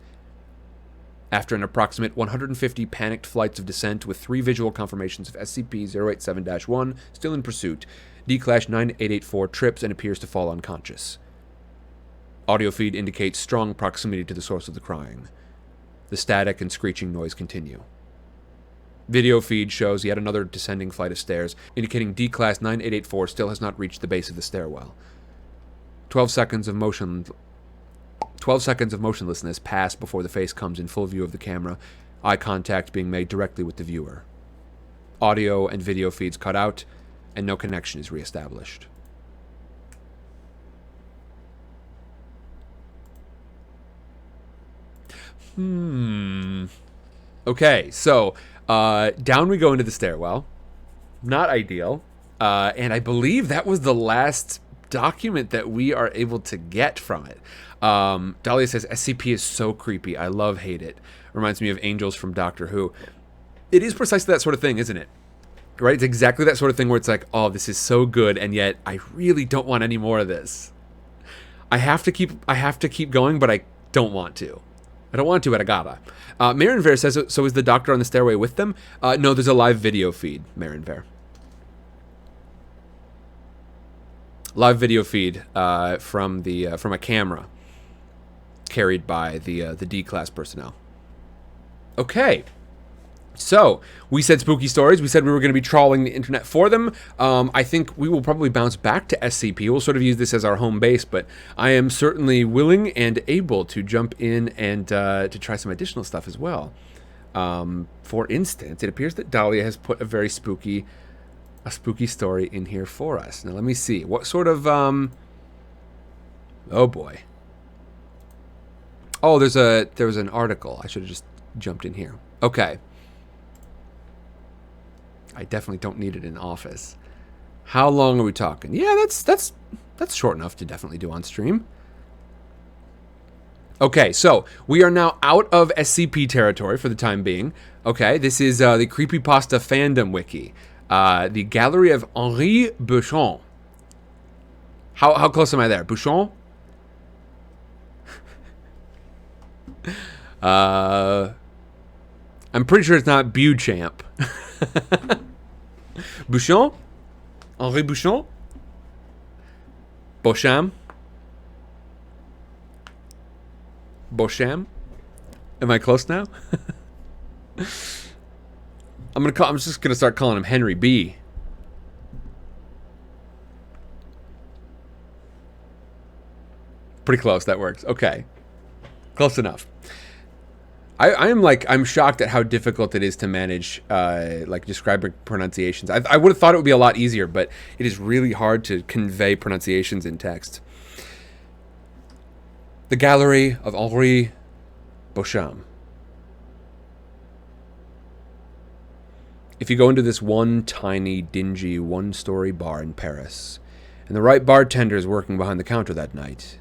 After an approximate 150 panicked flights of descent with 3 visual confirmations of SCP-087-1 still in pursuit, D-Class 9884 trips and appears to fall unconscious. Audio feed indicates strong proximity to the source of the crying. The static and screeching noise continue. Video feed shows yet another descending flight of stairs, indicating D-Class 9884 still has not reached the base of the stairwell. 12 seconds of motionlessness pass before the face comes in full view of the camera, eye contact being made directly with the viewer. Audio and video feeds cut out, and no connection is reestablished. Okay, so down we go into the stairwell. Not ideal. And I believe that was the last document that we are able to get from it. Dahlia says, SCP is so creepy. I hate it. Reminds me of Angels from Doctor Who. It is precisely that sort of thing, isn't it? Right? It's exactly that sort of thing where it's like, oh, this is so good, and yet I really don't want any more of this. I have to keep going, but I don't want to. I don't want to, but I gotta. Marinver says, so is the doctor on the stairway with them? No, there's a live video feed, Marinver. Live video feed from a camera carried by the D-Class personnel. Okay. So, we said spooky stories. We said we were going to be trawling the internet for them. I think we will probably bounce back to SCP. We'll sort of use this as our home base, but I am certainly willing and able to jump in and to try some additional stuff as well. For instance, it appears that Dahlia has put a spooky story in here for us. Now, let me see. What sort of... Oh, boy. Oh, there was an article. I should have just jumped in here. Okay. I definitely don't need it in office. How long are we talking? Yeah, that's short enough to definitely do on stream. Okay, so we are now out of SCP territory for the time being. Okay, this is the Creepypasta fandom wiki. The gallery of Henri Bouchon. How close am I there? Bouchon? I'm pretty sure it's not Beauchamp. Bouchon? Henri Bouchon? Bosham? Bosham? Am I close now? I'm just gonna start calling him Henry B. Pretty close, that works. Okay. Close enough. I'm shocked at how difficult it is to manage describing pronunciations. I would have thought it would be a lot easier, but it is really hard to convey pronunciations in text. The Gallery of Henri Bosham. If you go into this one tiny, dingy, one-story bar in Paris, and the right bartender is working behind the counter that night,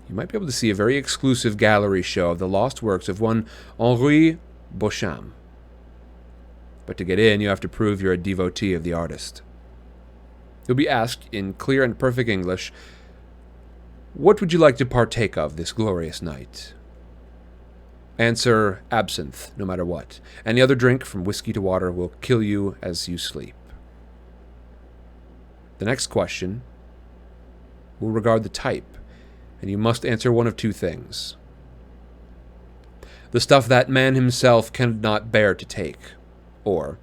you might be able to see a very exclusive gallery show of the lost works of one Henri Bosham. But to get in, you have to prove you're a devotee of the artist. You'll be asked, in clear and perfect English, what would you like to partake of this glorious night? Answer, absinthe, no matter what. Any other drink, from whiskey to water, will kill you as you sleep. The next question will regard the type, and you must answer one of two things. The stuff that man himself cannot bear to take, or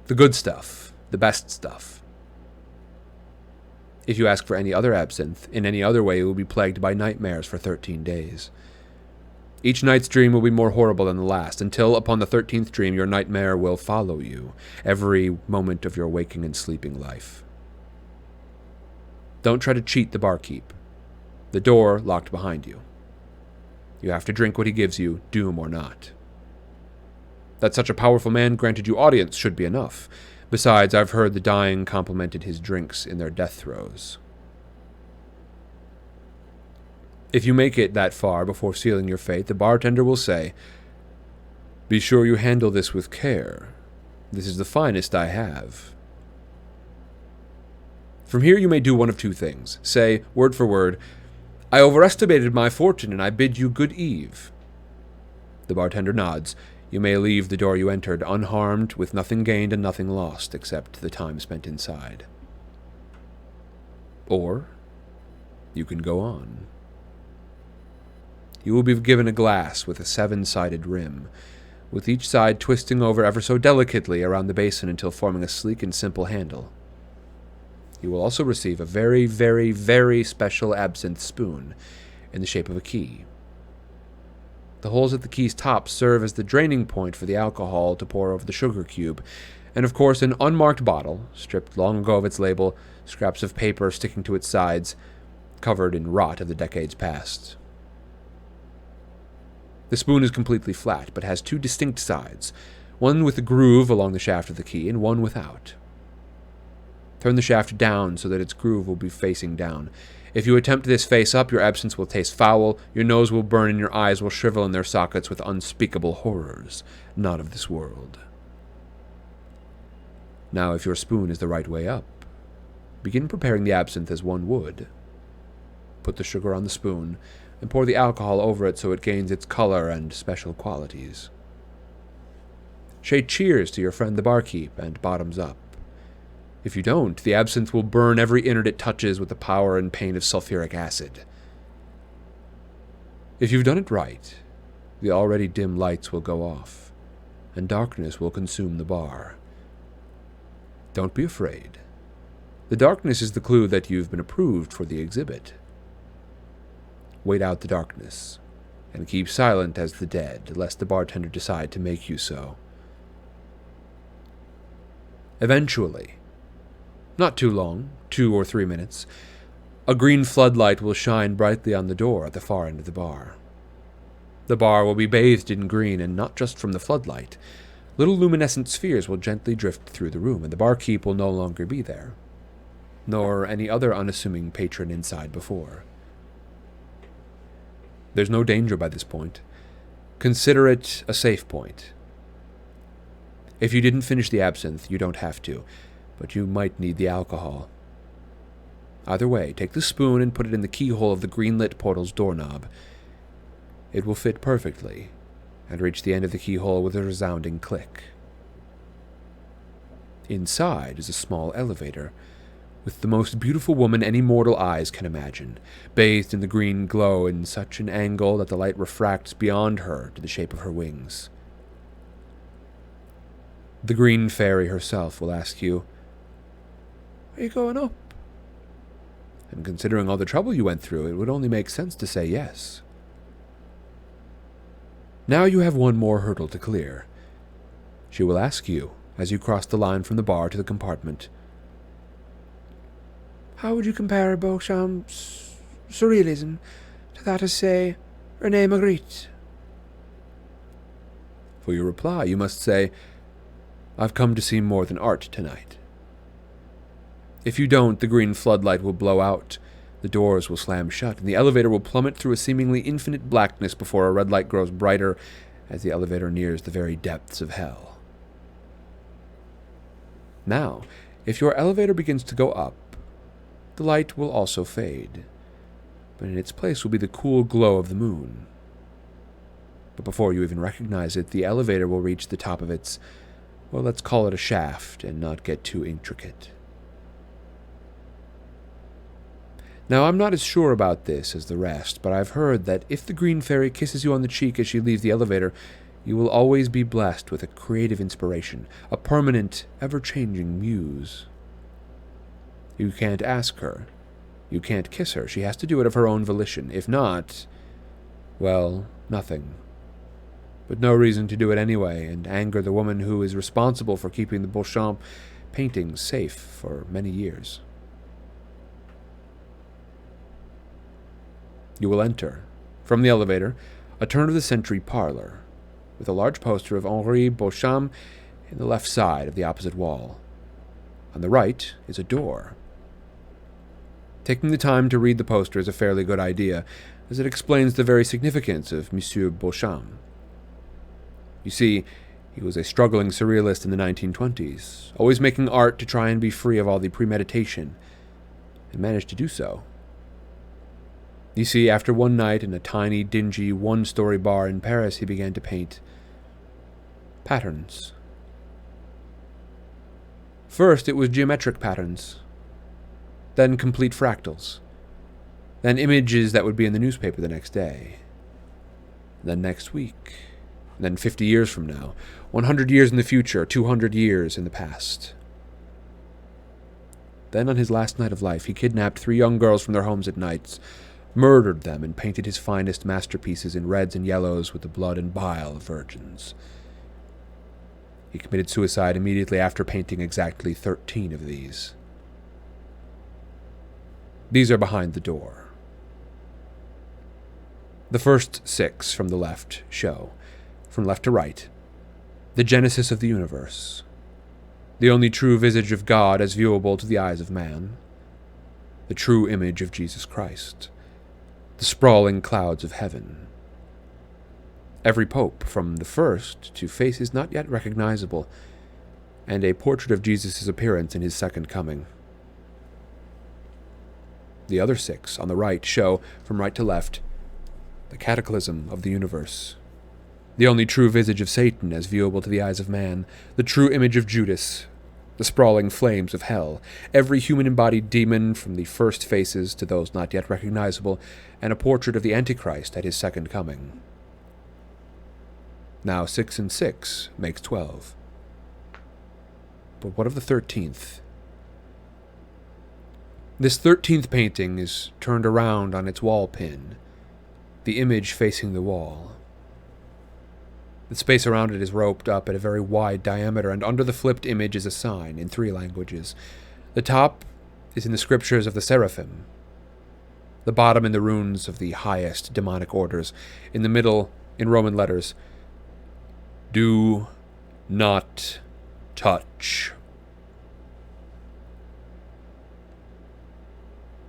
the good stuff, the best stuff. If you ask for any other absinthe, in any other way, you will be plagued by nightmares for 13 days. Each night's dream will be more horrible than the last, until upon the 13th dream your nightmare will follow you every moment of your waking and sleeping life. Don't try to cheat the barkeep. The door locked behind you. You have to drink what he gives you, doom or not. That such a powerful man granted you audience should be enough. Besides, I've heard the dying complimented his drinks in their death throes. If you make it that far before sealing your fate, the bartender will say, "Be sure you handle this with care. This is the finest I have." From here you may do one of two things. Say, word for word, "I overestimated my fortune and I bid you good eve." The bartender nods. You may leave the door you entered unharmed, with nothing gained and nothing lost, except the time spent inside. Or you can go on. You will be given a glass with a 7-sided rim, with each side twisting over ever so delicately around the basin until forming a sleek and simple handle. You will also receive a very, very, very special absinthe spoon in the shape of a key. The holes at the key's top serve as the draining point for the alcohol to pour over the sugar cube, and of course an unmarked bottle, stripped long ago of its label, scraps of paper sticking to its sides, covered in rot of the decades past. The spoon is completely flat, but has two distinct sides, one with a groove along the shaft of the key, and one without. Turn the shaft down so that its groove will be facing down. If you attempt this face up, your absinthe will taste foul, your nose will burn, and your eyes will shrivel in their sockets with unspeakable horrors, not of this world. Now, if your spoon is the right way up, begin preparing the absinthe as one would. Put the sugar on the spoon, and pour the alcohol over it so it gains its color and special qualities. Say cheers to your friend the barkeep, and bottoms up. If you don't, the absinthe will burn every innard it touches with the power and pain of sulfuric acid. If you've done it right, the already dim lights will go off, and darkness will consume the bar. Don't be afraid. The darkness is the clue that you've been approved for the exhibit. Wait out the darkness, and keep silent as the dead, lest the bartender decide to make you so. Eventually, not too long, 2 or 3 minutes, a green floodlight will shine brightly on the door at the far end of the bar. The bar will be bathed in green, and not just from the floodlight. Little luminescent spheres will gently drift through the room, and the barkeep will no longer be there, nor any other unassuming patron inside before. There's no danger by this point. Consider it a safe point. If you didn't finish the absinthe, you don't have to, but you might need the alcohol. Either way, take the spoon and put it in the keyhole of the green-lit portal's doorknob. It will fit perfectly, and reach the end of the keyhole with a resounding click. Inside is a small elevator, with the most beautiful woman any mortal eyes can imagine, bathed in the green glow in such an angle that the light refracts beyond her to the shape of her wings. The green fairy herself will ask you, "Are you going up?" And considering all the trouble you went through, it would only make sense to say yes. Now you have one more hurdle to clear. She will ask you, as you cross the line from the bar to the compartment, "How would you compare Beauchamp's surrealism to that of, say, René Magritte?" For your reply, you must say, "I've come to see more than art tonight." If you don't, the green floodlight will blow out, the doors will slam shut, and the elevator will plummet through a seemingly infinite blackness before a red light grows brighter as the elevator nears the very depths of hell. Now, if your elevator begins to go up, the light will also fade, but in its place will be the cool glow of the moon. But before you even recognize it, the elevator will reach the top of its, well, let's call it a shaft and not get too intricate. Now, I'm not as sure about this as the rest, but I've heard that if the green fairy kisses you on the cheek as she leaves the elevator, you will always be blessed with a creative inspiration, a permanent, ever-changing muse. You can't ask her. You can't kiss her. She has to do it of her own volition. If not, well, nothing. But no reason to do it anyway and anger the woman who is responsible for keeping the Beauchamp paintings safe for many years. You will enter, from the elevator, a turn-of-the-century parlor, with a large poster of Henri Beauchamp in the left side of the opposite wall. On the right is a door. Taking the time to read the poster is a fairly good idea, as it explains the very significance of Monsieur Beauchamp. You see, he was a struggling surrealist in the 1920s, always making art to try and be free of all the premeditation, and managed to do so. You see, after one night in a tiny, dingy, one-story bar in Paris, he began to paint patterns. First, it was geometric patterns, then complete fractals, then images that would be in the newspaper the next day, then next week, then 50 years from now, 100 years in the future, 200 years in the past. Then, on his last night of life, he kidnapped 3 young girls from their homes at nights, murdered them, and painted his finest masterpieces in reds and yellows with the blood and bile of virgins. He committed suicide immediately after painting exactly 13 of these. These are behind the door. The first 6 from the left show, from left to right, the genesis of the universe, the only true visage of God as viewable to the eyes of man, the true image of Jesus Christ, the sprawling clouds of heaven. Every pope, from the first to faces not yet recognizable, and a portrait of Jesus' appearance in his second coming. The other 6 on the right show, from right to left, the cataclysm of the universe, the only true visage of Satan as viewable to the eyes of man, the true image of Judas, the sprawling flames of hell, every human-embodied demon from the first faces to those not yet recognizable, and a portrait of the Antichrist at his second coming. Now 6 and 6 makes 12. But what of the 13th? This 13th painting is turned around on its wall pin, the image facing the wall. The space around it is roped up at a very wide diameter, and under the flipped image is a sign in 3 languages. The top is in the scriptures of the Seraphim, the bottom in the runes of the highest demonic orders, in the middle, in Roman letters, "Do not touch."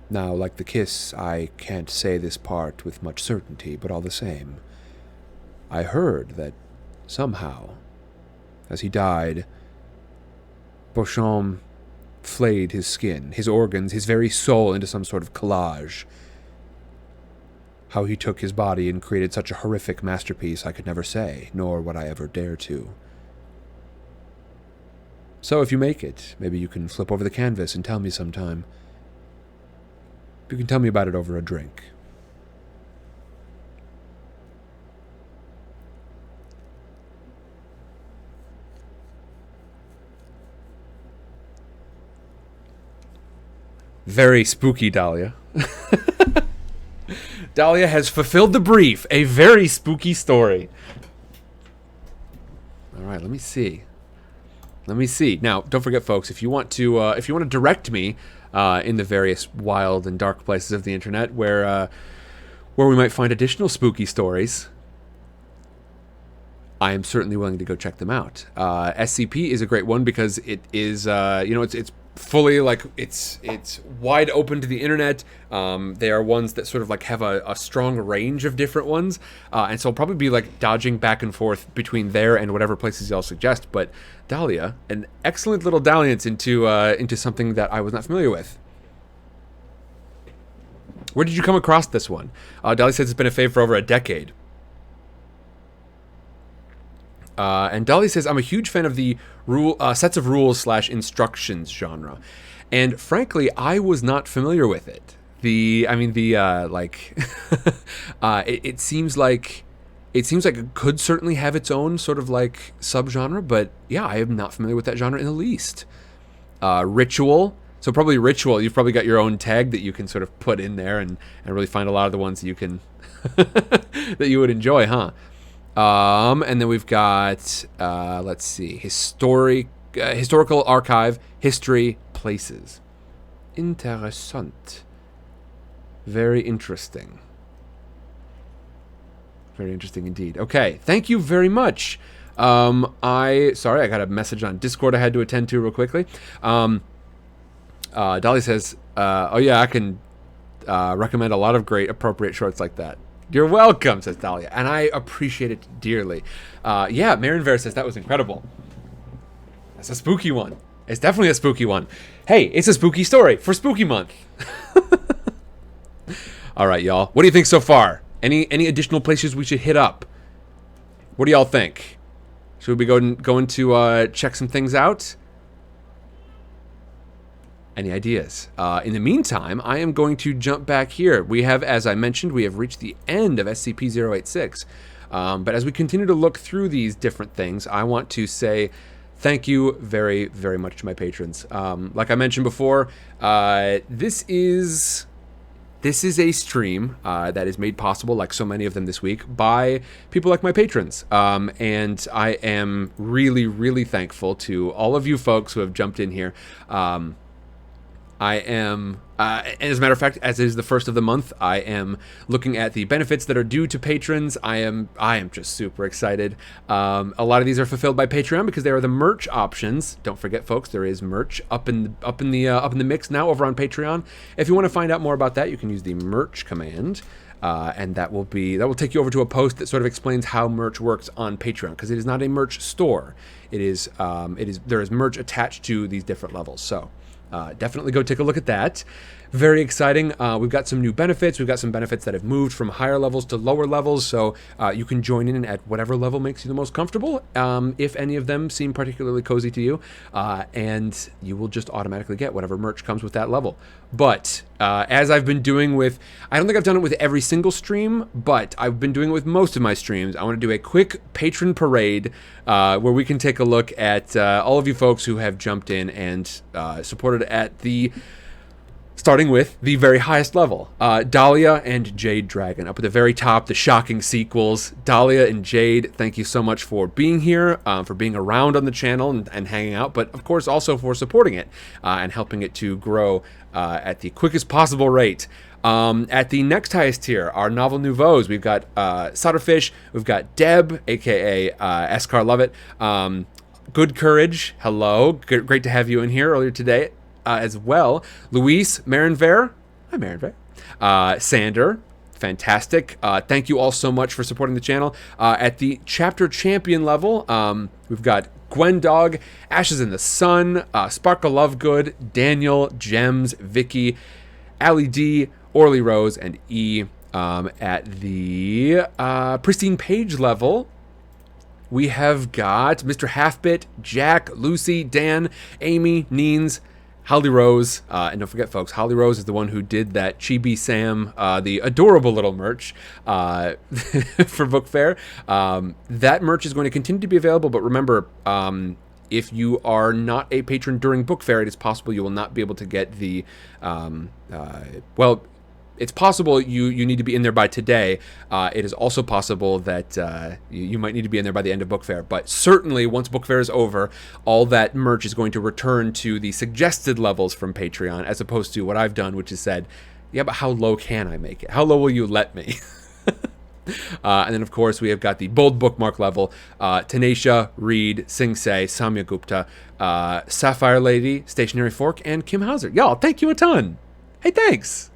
Now, like the kiss, I can't say this part with much certainty, but all the same, I heard that somehow, as he died, Beauchamp flayed his skin, his organs, his very soul into some sort of collage. How he took his body and created such a horrific masterpiece I could never say, nor would I ever dare to. So if you make it, maybe you can flip over the canvas and tell me sometime. You can tell me about it over a drink. Very spooky, Dahlia. Dahlia has fulfilled the brief. A very spooky story. All right, let me see. Now, don't forget, folks, if you want to direct me in the various wild and dark places of the internet where we might find additional spooky stories, I am certainly willing to go check them out. SCP is a great one because it is, it's fully it's wide open to the internet. They are ones that sort of have a strong range of different ones, and so I'll probably be dodging back and forth between there and whatever places y'all suggest. But Dahlia, an excellent little dalliance into something that I was not familiar with. Where did you come across this one? Dahlia says it's been a fave for over a decade. And Dolly says, I'm a huge fan of the sets of rules / instructions genre. And frankly, I was not familiar with it. It seems like it could certainly have its own sort of subgenre, but yeah, I am not familiar with that genre in the least. Ritual. So probably Ritual, you've probably got your own tag that you can sort of put in there and really find a lot of the ones that you can that you would enjoy, huh? And then we've got, let's see, historical archive, history, places. Interessant. Very interesting. Very interesting indeed. Okay, thank you very much. I got a message on Discord I had to attend to real quickly. Dolly says, oh yeah, I can recommend a lot of great appropriate shorts like that. You're welcome, says Dahlia, and I appreciate it dearly. Yeah, Marin Vera says that was incredible. That's a spooky one. It's definitely a spooky one. Hey, it's a spooky story for Spooky Month. All right, y'all. What do you think so far? Any additional places we should hit up? What do y'all think? Should we be going to check some things out? Any ideas? In the meantime, I am going to jump back here. We have, as I mentioned, we have reached the end of SCP-086. But as we continue to look through these different things, I want to say thank you very, very much to my patrons. Like I mentioned before, this is a stream that is made possible, like so many of them this week, by people like my patrons. And I am really, really thankful to all of you folks who have jumped in here. I am, and as a matter of fact, as it is the first of the month, I am looking at the benefits that are due to patrons. I am just super excited. A lot of these are fulfilled by Patreon because they are the merch options. Don't forget, folks, there is merch up in the mix now over on Patreon. If you want to find out more about that, you can use the merch command. And that will take you over to a post that sort of explains how merch works on Patreon, because it is not a merch store. There is merch attached to these different levels. So definitely go take a look at that. Very exciting. We've got some new benefits. We've got some benefits that have moved from higher levels to lower levels, so you can join in at whatever level makes you the most comfortable, if any of them seem particularly cozy to you, and you will just automatically get whatever merch comes with that level. But as I've been doing with, I don't think I've done it with every single stream, but I've been doing it with most of my streams. I want to do a quick patron parade where we can take a look at all of you folks who have jumped in and supported at starting with the very highest level. Dahlia and Jade Dragon. Up at the very top, the shocking sequels. Dahlia and Jade, thank you so much for being here, for being around on the channel and hanging out, but of course also for supporting it and helping it to grow at the quickest possible rate. At the next highest tier, our Novel Nouveaux, we've got Solderfish, we've got Deb, aka Escar Lovett, Good Courage, hello, great to have you in here earlier today. As well, Luis Marinver, hi Marinver, Sander, fantastic. Thank you all so much for supporting the channel. At the chapter champion level, we've got Gwen Dog, Ashes in the Sun, Sparkle Lovegood, Daniel, Gems, Vicky, Ali D, Orly Rose, and E. At the Pristine Page level, we have got Mr. Halfbit, Jack, Lucy, Dan, Amy, Neens, Holly Rose, and don't forget, folks, Holly Rose is the one who did that Chibi Sam, the adorable little merch for Book Fair. That merch is going to continue to be available, but remember, if you are not a patron during Book Fair, it is possible you will not be able to get the, well, it's possible you need to be in there by today. It is also possible that you might need to be in there by the end of Book Fair. But certainly, once Book Fair is over, all that merch is going to return to the suggested levels from Patreon, as opposed to what I've done, which is said, yeah, but how low can I make it? How low will you let me? And then, of course, we have got the bold bookmark level. Tanisha, Reed, Sing Se, Samya Gupta, Sapphire Lady, Stationary Fork, and Kim Hauser. Y'all, thank you a ton. Hey, thanks.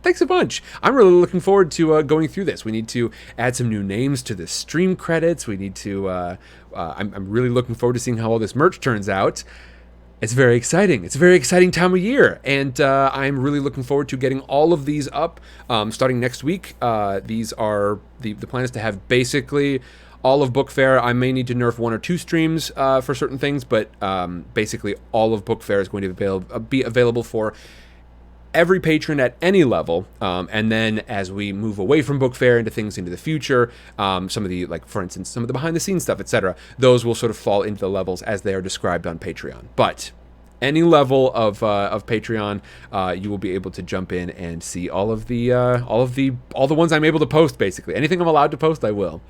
Thanks a bunch. I'm really looking forward to going through this. We need to add some new names to the stream credits. We need to... I'm really looking forward to seeing how all this merch turns out. It's very exciting. It's a very exciting time of year. And I'm really looking forward to getting all of these up starting next week. These are... The plan is to have basically all of Book Fair. I may need to nerf 1 or 2 streams for certain things, but basically all of Book Fair is going to be available for every patron at any level, and then as we move away from Book Fair into things into the future, some of the, like, for instance, some of the behind-the-scenes stuff, etc., those will sort of fall into the levels as they are described on Patreon. But any level of Patreon, you will be able to jump in and see all the ones I'm able to post. Basically, anything I'm allowed to post, I will.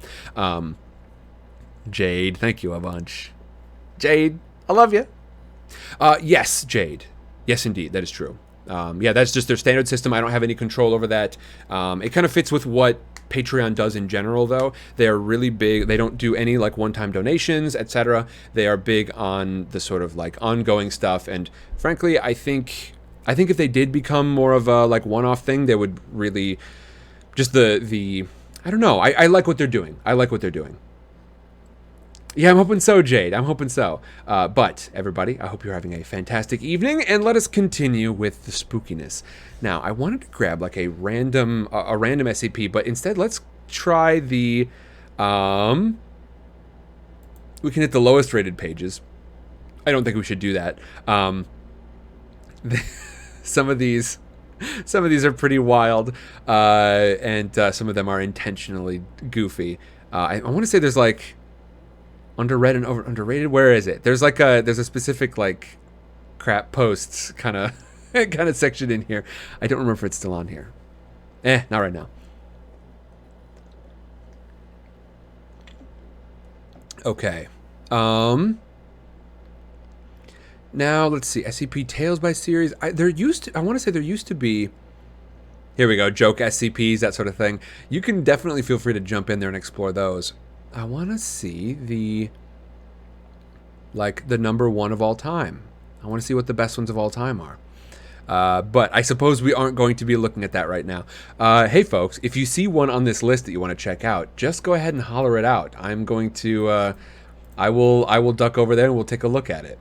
Jade, thank you a bunch. Jade, I love you. Yes, Jade. Yes, indeed, that is true. Yeah, that's just their standard system. I don't have any control over that. It kind of fits with what Patreon does in general, though. They're really big. They don't do any like one-time donations, etc. They are big on the sort of like ongoing stuff. And frankly, I think if they did become more of a like one-off thing, they would really just the I don't know. I like what they're doing. I like what they're doing. Yeah, I'm hoping so, Jade. I'm hoping so. But, everybody, I hope you're having a fantastic evening, and let us continue with the spookiness. Now, I wanted to grab, like, a random SCP, but instead, let's try the... we can hit the lowest rated pages. I don't think we should do that. Some of these are pretty wild, and some of them are intentionally goofy. I want to say there's, like... underread and underrated. Where is it? There's a specific like crap posts kind of section in here. I don't remember if it's still on here. Not right now. Okay. Now let's see. SCP Tales by Series. I want to say there used to be. Here we go. Joke SCPs, that sort of thing. You can definitely feel free to jump in there and explore those. I want to see the number 1 of all time. I want to see what the best ones of all time are. But I suppose we aren't going to be looking at that right now. Hey, folks, if you see one on this list that you want to check out, just go ahead and holler it out. I'm going to... I will duck over there and we'll take a look at it.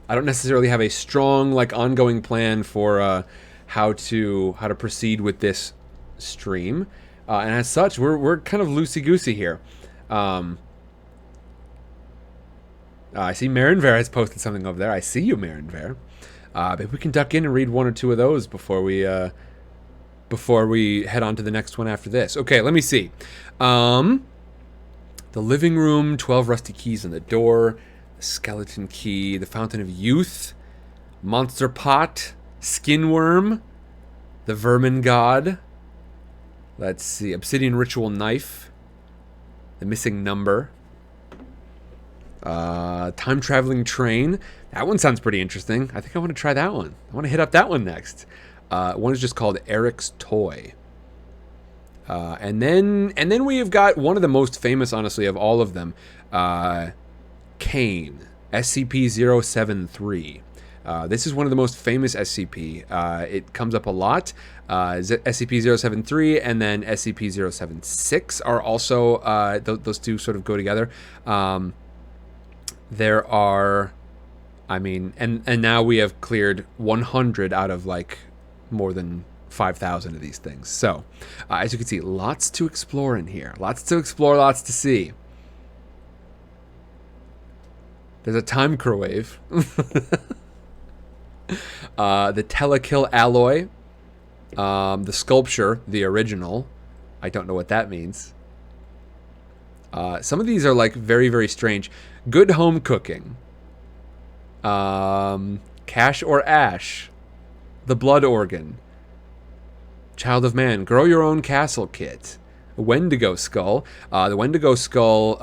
I don't necessarily have a strong, like, ongoing plan for how to proceed with this stream, and as such we're kind of loosey-goosey here. I see Marinver has posted something over there. I see you, Marinver. Maybe we can duck in and read 1 or 2 of those before we head on to the next one after this. Okay, let me see. The living room, 12 rusty keys on the door, the skeleton key, the fountain of youth, monster pot, skin worm, the vermin god. Let's see. Obsidian ritual knife. The missing number. Time traveling train. That one sounds pretty interesting. I think I want to try that one. I want to hit up that one next. One is just called Eric's Toy. And then we have got one of the most famous, honestly, of all of them. Kane. SCP-073. This is one of the most famous SCP. It comes up a lot. SCP-073 and then SCP-076 are also, those two sort of go together. There are, I mean, and now we have cleared 100 out of like more than 5,000 of these things. So, as you can see, lots to explore in here. Lots to explore, lots to see. There's a time microwave. The telekill alloy. The sculpture, the original. I don't know what that means. Some of these are like very, very strange. Good home cooking. Cash or ash. The blood organ. Child of man. Grow your own castle kit. Wendigo skull. The Wendigo skull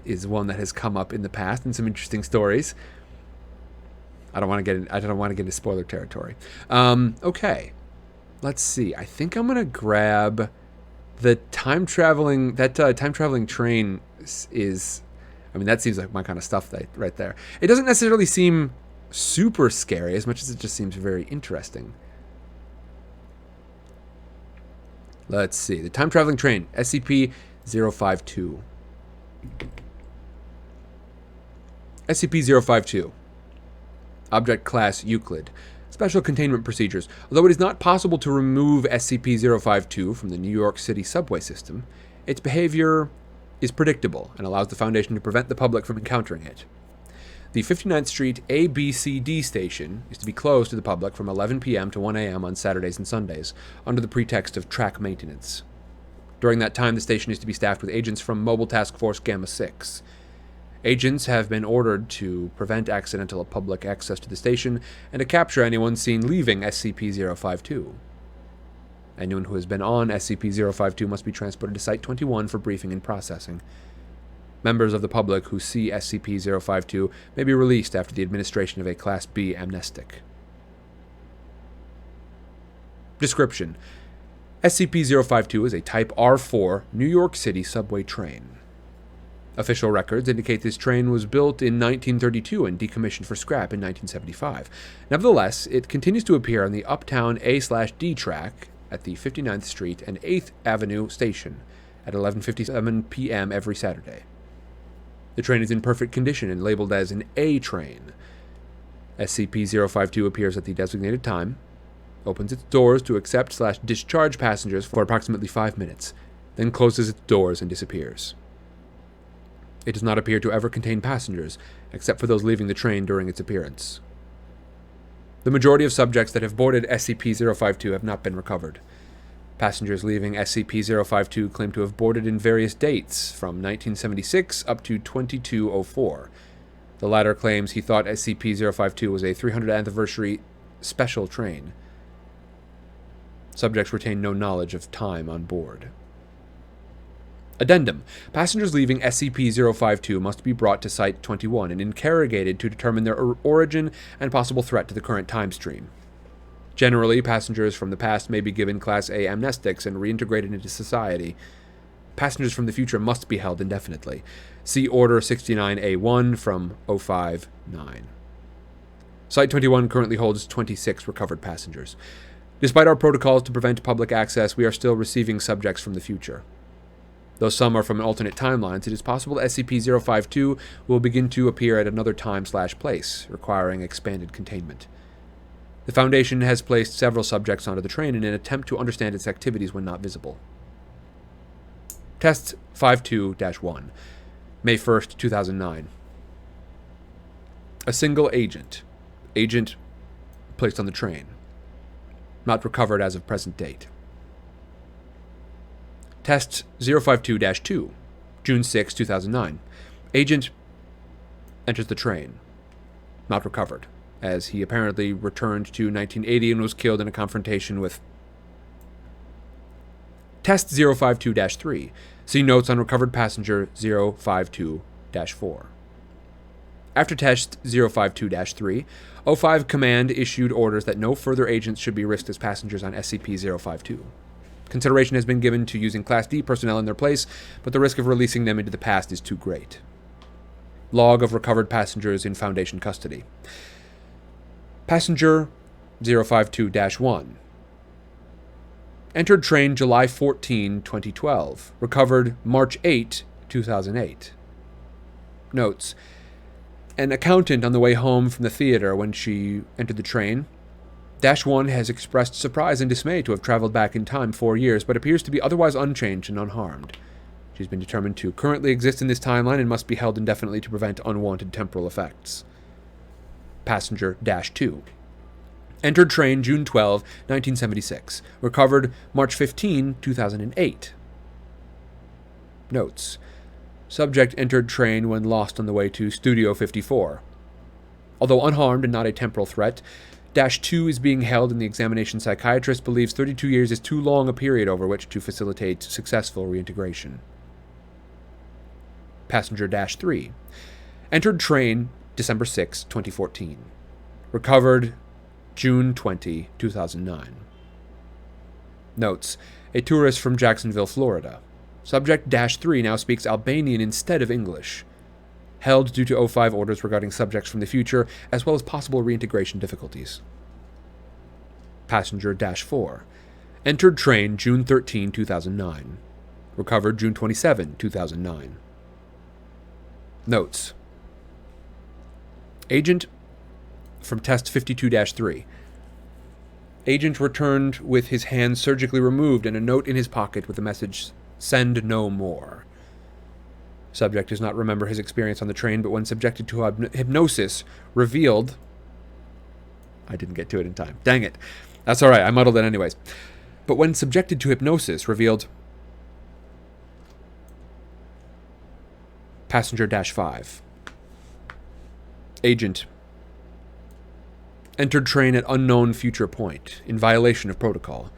is one that has come up in the past in some interesting stories. I don't want to get into spoiler territory. Okay. Let's see. I think I'm gonna grab the time traveling. That time traveling train is. I mean, that seems like my kind of stuff right there. It doesn't necessarily seem super scary as much as it just seems very interesting. Let's see. The time traveling train, SCP-052. SCP-052. Object class Euclid. Special containment procedures. Although it is not possible to remove SCP-052 from the New York City subway system, its behavior is predictable and allows the Foundation to prevent the public from encountering it. The 59th Street ABCD station is to be closed to the public from 11 p.m. to 1 a.m. on Saturdays and Sundays, under the pretext of track maintenance. During that time, the station is to be staffed with agents from Mobile Task Force Gamma 6. Agents have been ordered to prevent accidental public access to the station and to capture anyone seen leaving SCP-052. Anyone who has been on SCP-052 must be transported to Site-21 for briefing and processing. Members of the public who see SCP-052 may be released after the administration of a Class B amnestic. Description: SCP-052 is a Type R4 New York City subway train. Official records indicate this train was built in 1932 and decommissioned for scrap in 1975. Nevertheless, it continues to appear on the Uptown A/D track at the 59th Street and 8th Avenue station at 11:57 p.m. every Saturday. The train is in perfect condition and labeled as an A train. SCP-052 appears at the designated time, opens its doors to accept/discharge passengers for approximately 5 minutes, then closes its doors and disappears. It does not appear to ever contain passengers, except for those leaving the train during its appearance. The majority of subjects that have boarded SCP-052 have not been recovered. Passengers leaving SCP-052 claim to have boarded in various dates, from 1976 up to 2204. The latter claims he thought SCP-052 was a 300th anniversary special train. Subjects retain no knowledge of time on board. Addendum. Passengers leaving SCP-052 must be brought to Site-21 and interrogated to determine their origin and possible threat to the current time stream. Generally, passengers from the past may be given Class A amnestics and reintegrated into society. Passengers from the future must be held indefinitely. See Order 69A1 from 059. Site-21 currently holds 26 recovered passengers. Despite our protocols to prevent public access, we are still receiving subjects from the future. Though some are from alternate timelines, it is possible SCP-052 will begin to appear at another time/place, requiring expanded containment. The Foundation has placed several subjects onto the train in an attempt to understand its activities when not visible. Test 52-1, May 1st, 2009. A single agent. Agent placed on the train. Not recovered as of present date. Test 052-2, June 6, 2009. Agent enters the train. Not recovered, as he apparently returned to 1980 and was killed in a confrontation with... Test 052-3. See notes on recovered passenger 052-4. After test 052-3, O5 Command issued orders that no further agents should be risked as passengers on SCP-052. Consideration has been given to using Class D personnel in their place, but the risk of releasing them into the past is too great. Log of recovered passengers in Foundation custody. Passenger 052-1. Entered train July 14, 2012. Recovered March 8, 2008. Notes. An accountant on the way home from the theater when she entered the train Dash 1 has expressed surprise and dismay to have traveled back in time 4 years, but appears to be otherwise unchanged and unharmed. She's been determined to currently exist in this timeline and must be held indefinitely to prevent unwanted temporal effects. Passenger Dash 2. Entered train June 12, 1976. Recovered March 15, 2008. Notes. Subject entered train when lost on the way to Studio 54. Although unharmed and not a temporal threat, Dash 2 is being held, and the examination psychiatrist believes 32 years is too long a period over which to facilitate successful reintegration. Passenger Dash 3. Entered train December 6, 2014. Recovered June 20, 2009. Notes. A tourist from Jacksonville, Florida. Subject Dash 3 now speaks Albanian instead of English. Held due to O5 orders regarding subjects from the future, as well as possible reintegration difficulties. Passenger Dash 4. Entered train June 13, 2009. Recovered June 27, 2009. Notes. Agent from Test 52-3. Agent returned with his hand surgically removed and a note in his pocket with the message, "Send no more." Subject does not remember his experience on the train, but when subjected to hypnosis, revealed... I didn't get to it in time. Dang it. That's alright, I muddled it anyways. But when subjected to hypnosis, revealed... Passenger Dash 5. Agent. Entered train at unknown future point, in violation of protocol.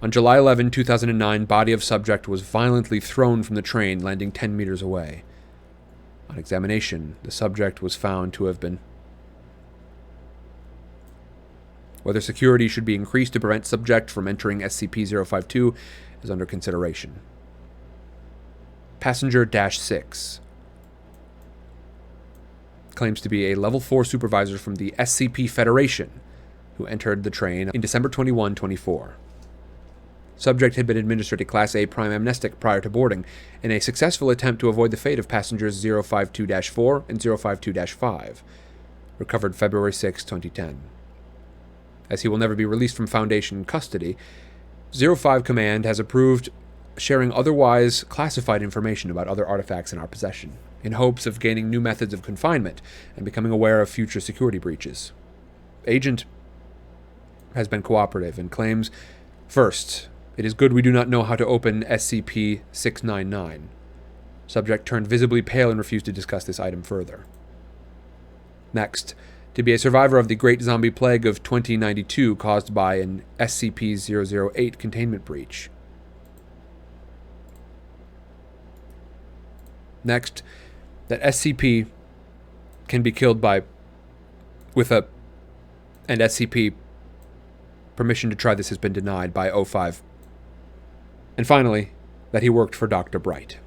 On July 11, 2009, body of subject was violently thrown from the train, landing 10 meters away. On examination, the subject was found to have been... Whether security should be increased to prevent subject from entering SCP-052 is under consideration. Passenger Dash 6. Claims to be a Level 4 supervisor from the SCP Federation, who entered the train in December 21, 24. Subject had been administered a Class A prime amnestic prior to boarding, in a successful attempt to avoid the fate of passengers 052-4 and 052-5. Recovered February 6, 2010. As he will never be released from Foundation custody, 05 Command has approved sharing otherwise classified information about other artifacts in our possession, in hopes of gaining new methods of confinement and becoming aware of future security breaches. Agent has been cooperative and claims, first, it is good we do not know how to open SCP-699. Subject turned visibly pale and refused to discuss this item further. Next, to be a survivor of the Great Zombie Plague of 2092 caused by an SCP-008 containment breach. Next, that SCP can be killed with an SCP permission to try this has been denied by O5. And finally, that he worked for Dr. Bright.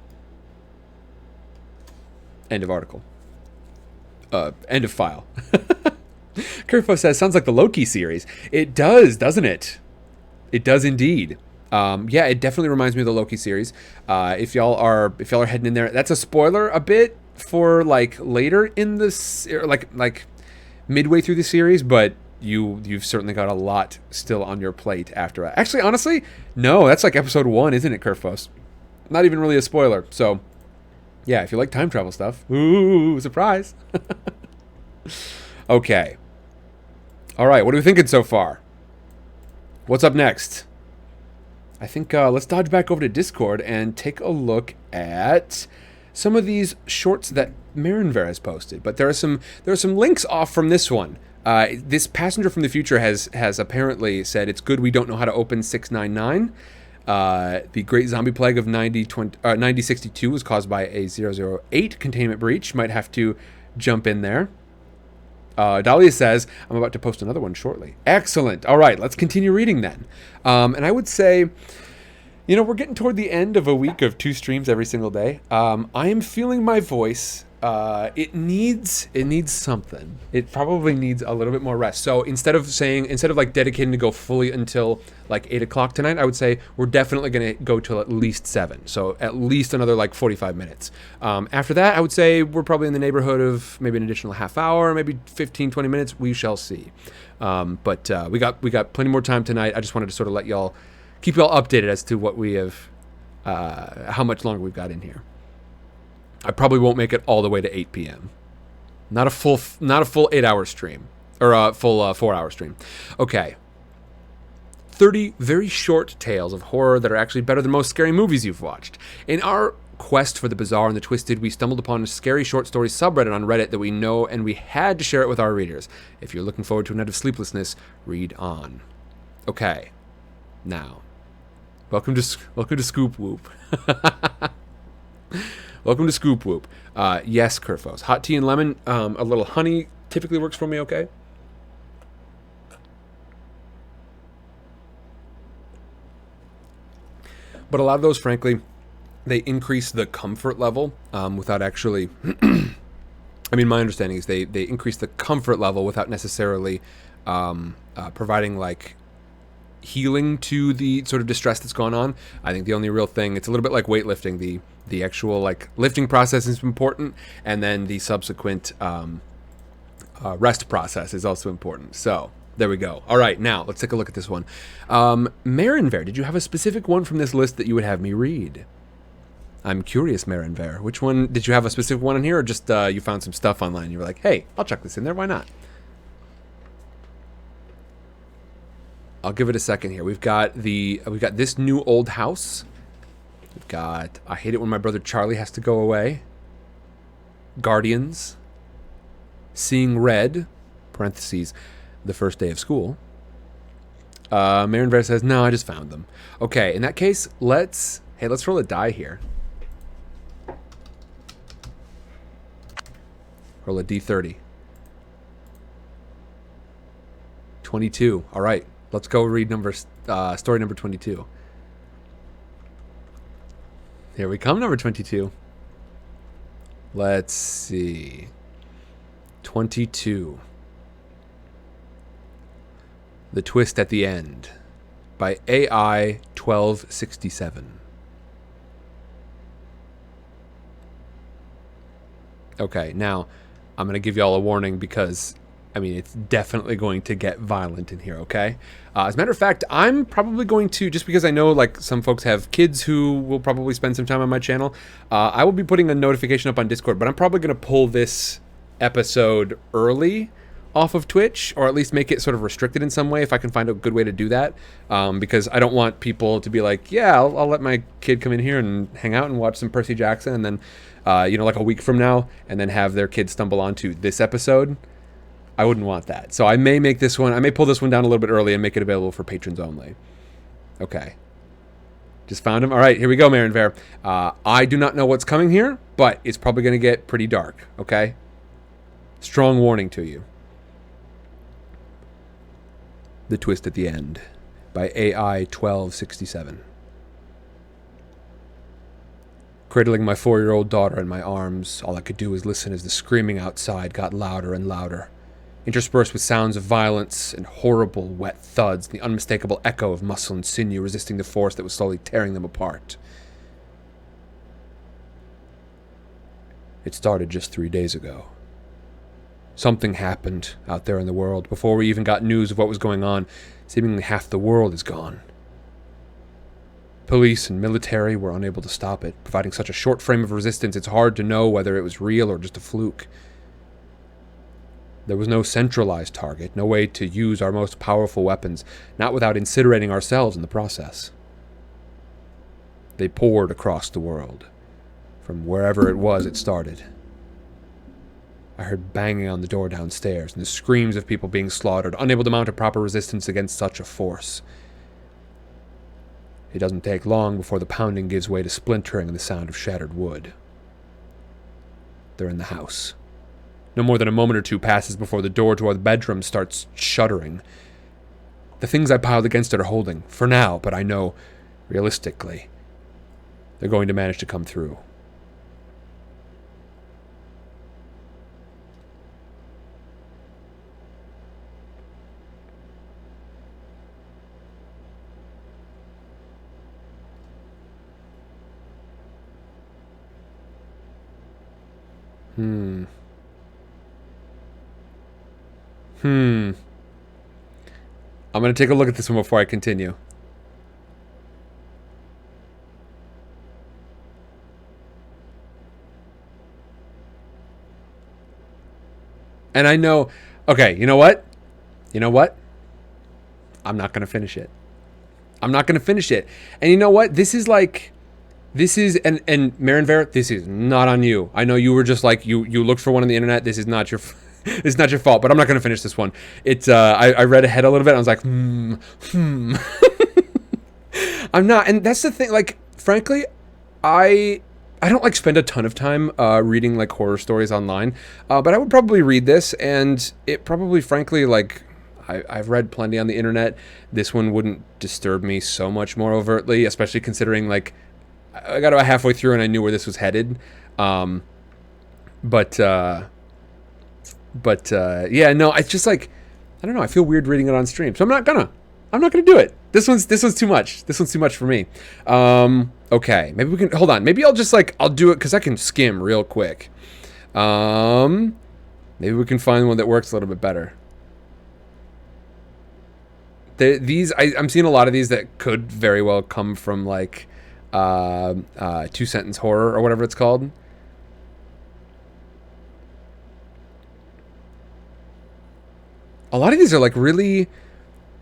End of article. End of file. Kerfo says, sounds like the Loki series. It does, doesn't it? It does indeed. Yeah, it definitely reminds me of the Loki series. If y'all are heading in there, that's a spoiler a bit for like later in this, like midway through the series, but you've certainly got a lot still on your plate after that. Actually, honestly, no, that's like episode 1, isn't it, Kerfos? Not even really a spoiler. So, yeah, if you like time travel stuff, ooh, surprise. Okay. All right, what are we thinking so far? What's up next? I think let's dodge back over to Discord and take a look at some of these shorts that Marinver has posted. But there are some links off from this one. This passenger from the future has apparently said it's good we don't know how to open 699. The Great Zombie Plague of 9062 was caused by a 008 containment breach. Might have to jump in there. Dahlia says, I'm about to post another one shortly. Excellent. All right, let's continue reading then. And I would say, we're getting toward the end of a week of 2 streams every single day. I am feeling my voice It needs something. It probably needs a little bit more rest. So instead of like dedicating to go fully until like 8 o'clock tonight, I would say we're definitely going to go till at least 7. So at least another like 45 minutes. After that, I would say we're probably in the neighborhood of maybe an additional half hour, maybe 15, 20 minutes. We shall see. But we got plenty more time tonight. I just wanted to sort of keep y'all updated as to what we have, how much longer we've got in here. I probably won't make it all the way to 8 p.m. Not a full 8-hour stream, or a full 4-hour stream. Okay. 30 very short tales of horror that are actually better than most scary movies you've watched. In our quest for the bizarre and the twisted, we stumbled upon a scary short story subreddit on Reddit that we know, and we had to share it with our readers. If you're looking forward to a night of sleeplessness, read on. Okay. Now, welcome to Scoop Whoop. Welcome to Scoop Whoop. Yes, Kerfos. Hot tea and lemon. A little honey typically works for me okay. But a lot of those, frankly, they increase the comfort level without actually... I mean, my understanding is they increase the comfort level without necessarily providing, like, healing to the sort of distress that's gone on. I think the only real thing, it's a little bit like weightlifting. The actual like lifting process is important, and then the subsequent rest process is also important. So there we go. All right, now let's take a look at this one. Marinver, did you have a specific one from this list that you would have me read? I'm curious, Marinver. Which one did you have a specific one in here, or just you found some stuff online and you were like, hey, I'll chuck this in there. Why not? I'll give it a second here. We've got this new old house. We've got I Hate It When My Brother Charlie Has to Go Away. Guardians. Seeing Red, parentheses, the first day of school. Marinver says, no, I just found them. Okay, in that case, let's roll a die here. Roll a D30. 22. All right. Let's go read story number 22. Here we come, number 22. Let's see. 22. The Twist at the End by AI 1267. Okay, now I'm going to give y'all a warning because... I mean, it's definitely going to get violent in here, okay? As a matter of fact, I'm probably going to, just because I know, like, some folks have kids who will probably spend some time on my channel, I will be putting a notification up on Discord, but I'm probably going to pull this episode early off of Twitch, or at least make it sort of restricted in some way if I can find a good way to do that, because I don't want people to be like, yeah, I'll let my kid come in here and hang out and watch some Percy Jackson, and then, like a week from now, and then have their kid stumble onto this episode. I wouldn't want that. So I may pull this one down a little bit early and make it available for patrons only. Okay. Just found him. All right, here we go, Marinver. I do not know what's coming here, but it's probably going to get pretty dark, okay? Strong warning to you. The Twist at the End by AI 1267. Cradling my 4-year-old daughter in my arms, all I could do was listen as the screaming outside got louder and louder, interspersed with sounds of violence and horrible, wet thuds, the unmistakable echo of muscle and sinew resisting the force that was slowly tearing them apart. It started just 3 days ago. Something happened out there in the world. Before we even got news of what was going on, seemingly half the world is gone. Police and military were unable to stop it. Providing such a short frame of resistance, it's hard to know whether it was real or just a fluke. There was no centralized target, no way to use our most powerful weapons, not without incinerating ourselves in the process. They poured across the world, from wherever it was it started. I heard banging on the door downstairs, and the screams of people being slaughtered, unable to mount a proper resistance against such a force. It doesn't take long before the pounding gives way to splintering and the sound of shattered wood. They're in the house. No more than a moment or two passes before the door to our bedroom starts shuddering. The things I piled against it are holding, for now, but I know, realistically, they're going to manage to come through. Hmm. Hmm. I'm going to take a look at this one before I continue. And I know, okay, you know what? You know what? I'm not going to finish it. I'm not going to finish it. And you know what? This is, and Marin Ver, this is not on you. I know you were just like, you looked for one on the internet. This is not your, this is not your fault, but I'm not going to finish this one. It's, I read ahead a little bit. And I was like, I'm not. And that's the thing. Like, frankly, I don't like spend a ton of time reading like horror stories online, but I would probably read this, and it probably, frankly, like I've read plenty on the internet. This one wouldn't disturb me so much more overtly, especially considering like I got about halfway through and I knew where this was headed. But yeah, no, it's just like I don't know. I feel weird reading it on stream, so I'm not gonna do it. This one's too much. This one's too much for me. Okay, maybe we can hold on. Maybe I'll just I'll do it because I can skim real quick. Maybe we can find one that works a little bit better. I'm seeing a lot of these that could very well come from like 2-sentence horror or whatever it's called. A lot of these are like really,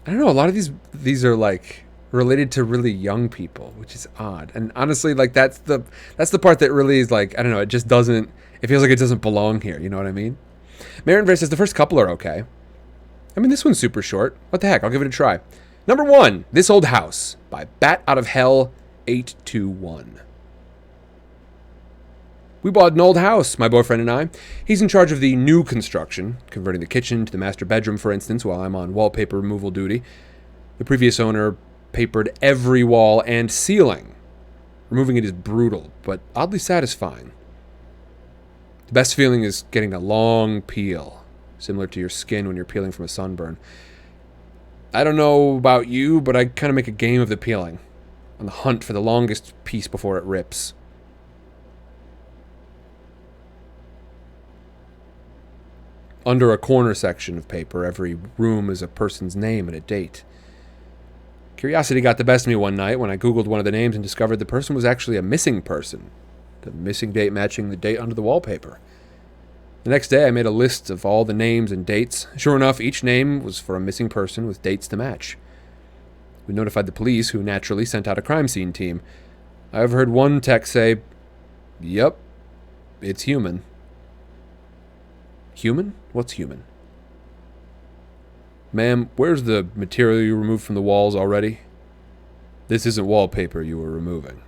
I don't know. A lot of these are like related to really young people, which is odd. And honestly, like that's the part that really is like, I don't know. It just doesn't. It feels like it doesn't belong here. You know what I mean? Marin Ver says the first couple are okay. I mean, this one's super short. What the heck? I'll give it a try. Number 1, This Old House by Bat Out of Hell 821. We bought an old house, my boyfriend and I. He's in charge of the new construction, converting the kitchen to the master bedroom, for instance, while I'm on wallpaper removal duty. The previous owner papered every wall and ceiling. Removing it is brutal, but oddly satisfying. The best feeling is getting a long peel, similar to your skin when you're peeling from a sunburn. I don't know about you, but I kind of make a game of the peeling, on the hunt for the longest piece before it rips. Under a corner section of paper, every room is a person's name and a date. Curiosity got the best of me one night when I Googled one of the names and discovered the person was actually a missing person. The missing date matching the date under the wallpaper. The next day, I made a list of all the names and dates. Sure enough, each name was for a missing person with dates to match. We notified the police, who naturally sent out a crime scene team. I've heard one text say, "Yep, it's human." Human? What's human? Ma'am, where's the material you removed from the walls already? This isn't wallpaper you were removing.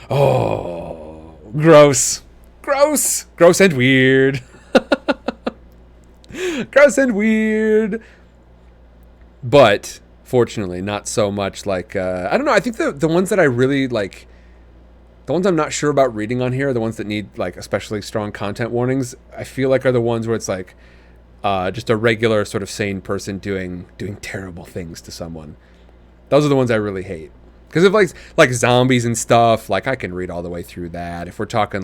Oh, gross. Gross. Gross and weird. Gross and weird. But, fortunately, not so much like, I don't know, I think the ones that I really, like, the ones I'm not sure about reading on here are the ones that need, like, especially strong content warnings. I feel like are the ones where it's, like, just a regular sort of sane person doing terrible things to someone. Those are the ones I really hate. Because if like zombies and stuff, like I can read all the way through that. If we're talking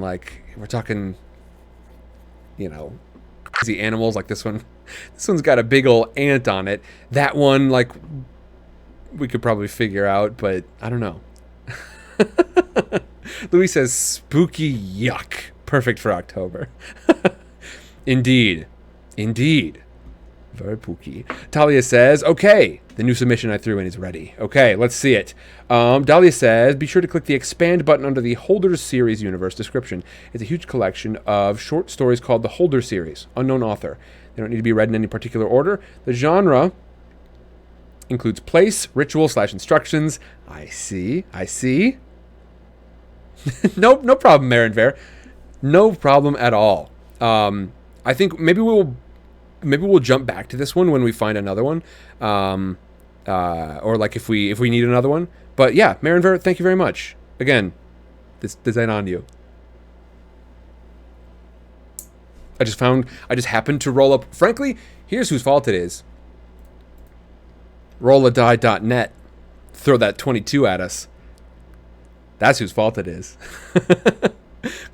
you know, crazy animals like this one. This one's got a big old ant on it. That one, like, we could probably figure out, but I don't know. Louis says, spooky yuck. Perfect for October. Indeed. Very pooky. Talia says, okay, the new submission I threw in is ready. Okay, let's see it. Dahlia says, be sure to click the expand button under the Holders series universe description. It's a huge collection of short stories called the Holder series. Unknown author. They don't need to be read in any particular order. The genre includes place, ritual / instructions. I see. No problem, Marin Ver. No problem at all. I think maybe we'll jump back to this one when we find another one, or like if we need another one. But yeah, Marin Ver, thank you very much. Again, this design on you. I just happened to roll up. Frankly, here's whose fault it is. Rolladie.net. Throw that 22 at us. That's whose fault it is.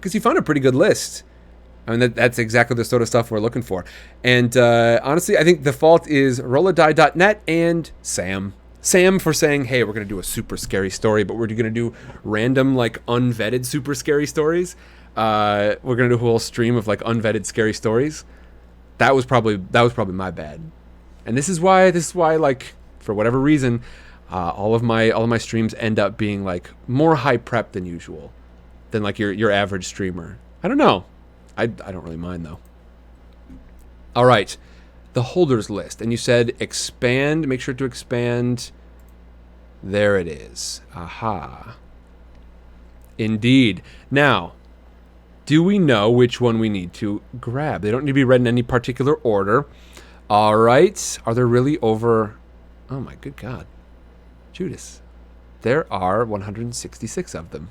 because you found a pretty good list. I mean, that's exactly the sort of stuff we're looking for. And honestly, I think the fault is rolladie.net and Sam. Sam for saying, hey, we're going to do a super scary story, but we're going to do random, like, unvetted super scary stories. We're going to do a whole stream of, like, unvetted scary stories. That was probably my bad. And this is why, like, for whatever reason, all of my streams end up being, like, more high prep than usual. Than, like, your average streamer. I don't know. I don't really mind, though. All right. The holders list. And you said expand. Make sure to expand. There it is. Aha. Indeed. Now, do we know which one we need to grab? They don't need to be read in any particular order. All right. Are there really over... Oh, my good God. Judas. There are 166 of them.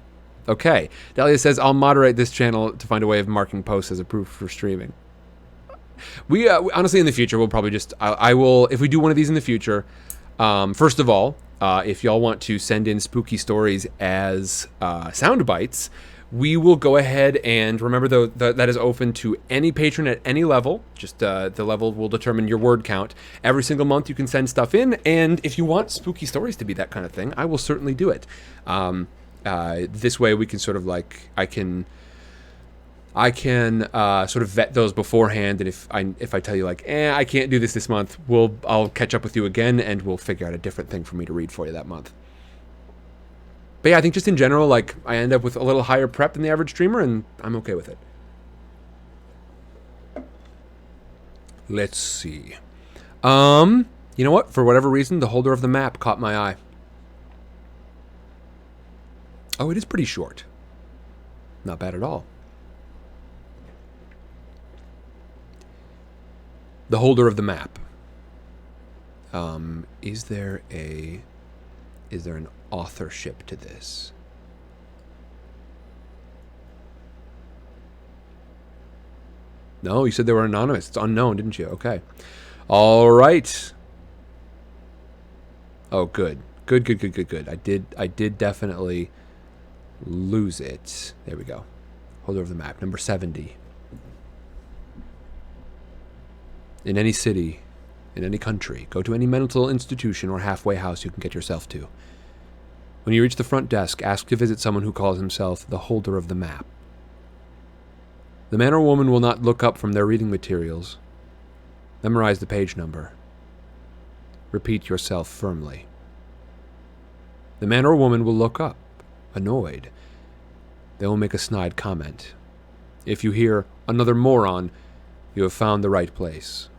Okay. Dahlia says, I'll moderate this channel to find a way of marking posts as approved for streaming. We honestly, in the future, we'll probably just... I will... If we do one of these in the future, first of all, if y'all want to send in spooky stories as sound bites, we will go ahead and... Remember, though, that is open to any patron at any level. Just the level will determine your word count. Every single month, you can send stuff in. And if you want spooky stories to be that kind of thing, I will certainly do it. This way we can sort of like I can sort of vet those beforehand, and if I tell you like I can't do this month, I'll catch up with you again and we'll figure out a different thing for me to read for you that month. But yeah, I think just in general, like, I end up with a little higher prep than the average streamer, and I'm okay with it. Let's see. You know what? For whatever reason, the holder of the map caught my eye. Oh, it is pretty short. Not bad at all. The holder of the map. Is there an authorship to this? No, you said they were anonymous. It's unknown, didn't you? Okay. All right. Oh, good. Good. I did definitely lose it. There we go. Holder of the map, number 70. In any city, in any country, go to any mental institution or halfway house you can get yourself to. When you reach the front desk, ask to visit someone who calls himself the holder of the map. The man or woman will not look up from their reading materials. Memorize the page number. Repeat yourself firmly. The man or woman will look up, annoyed. They will make a snide comment. If you hear another moron, you have found the right place.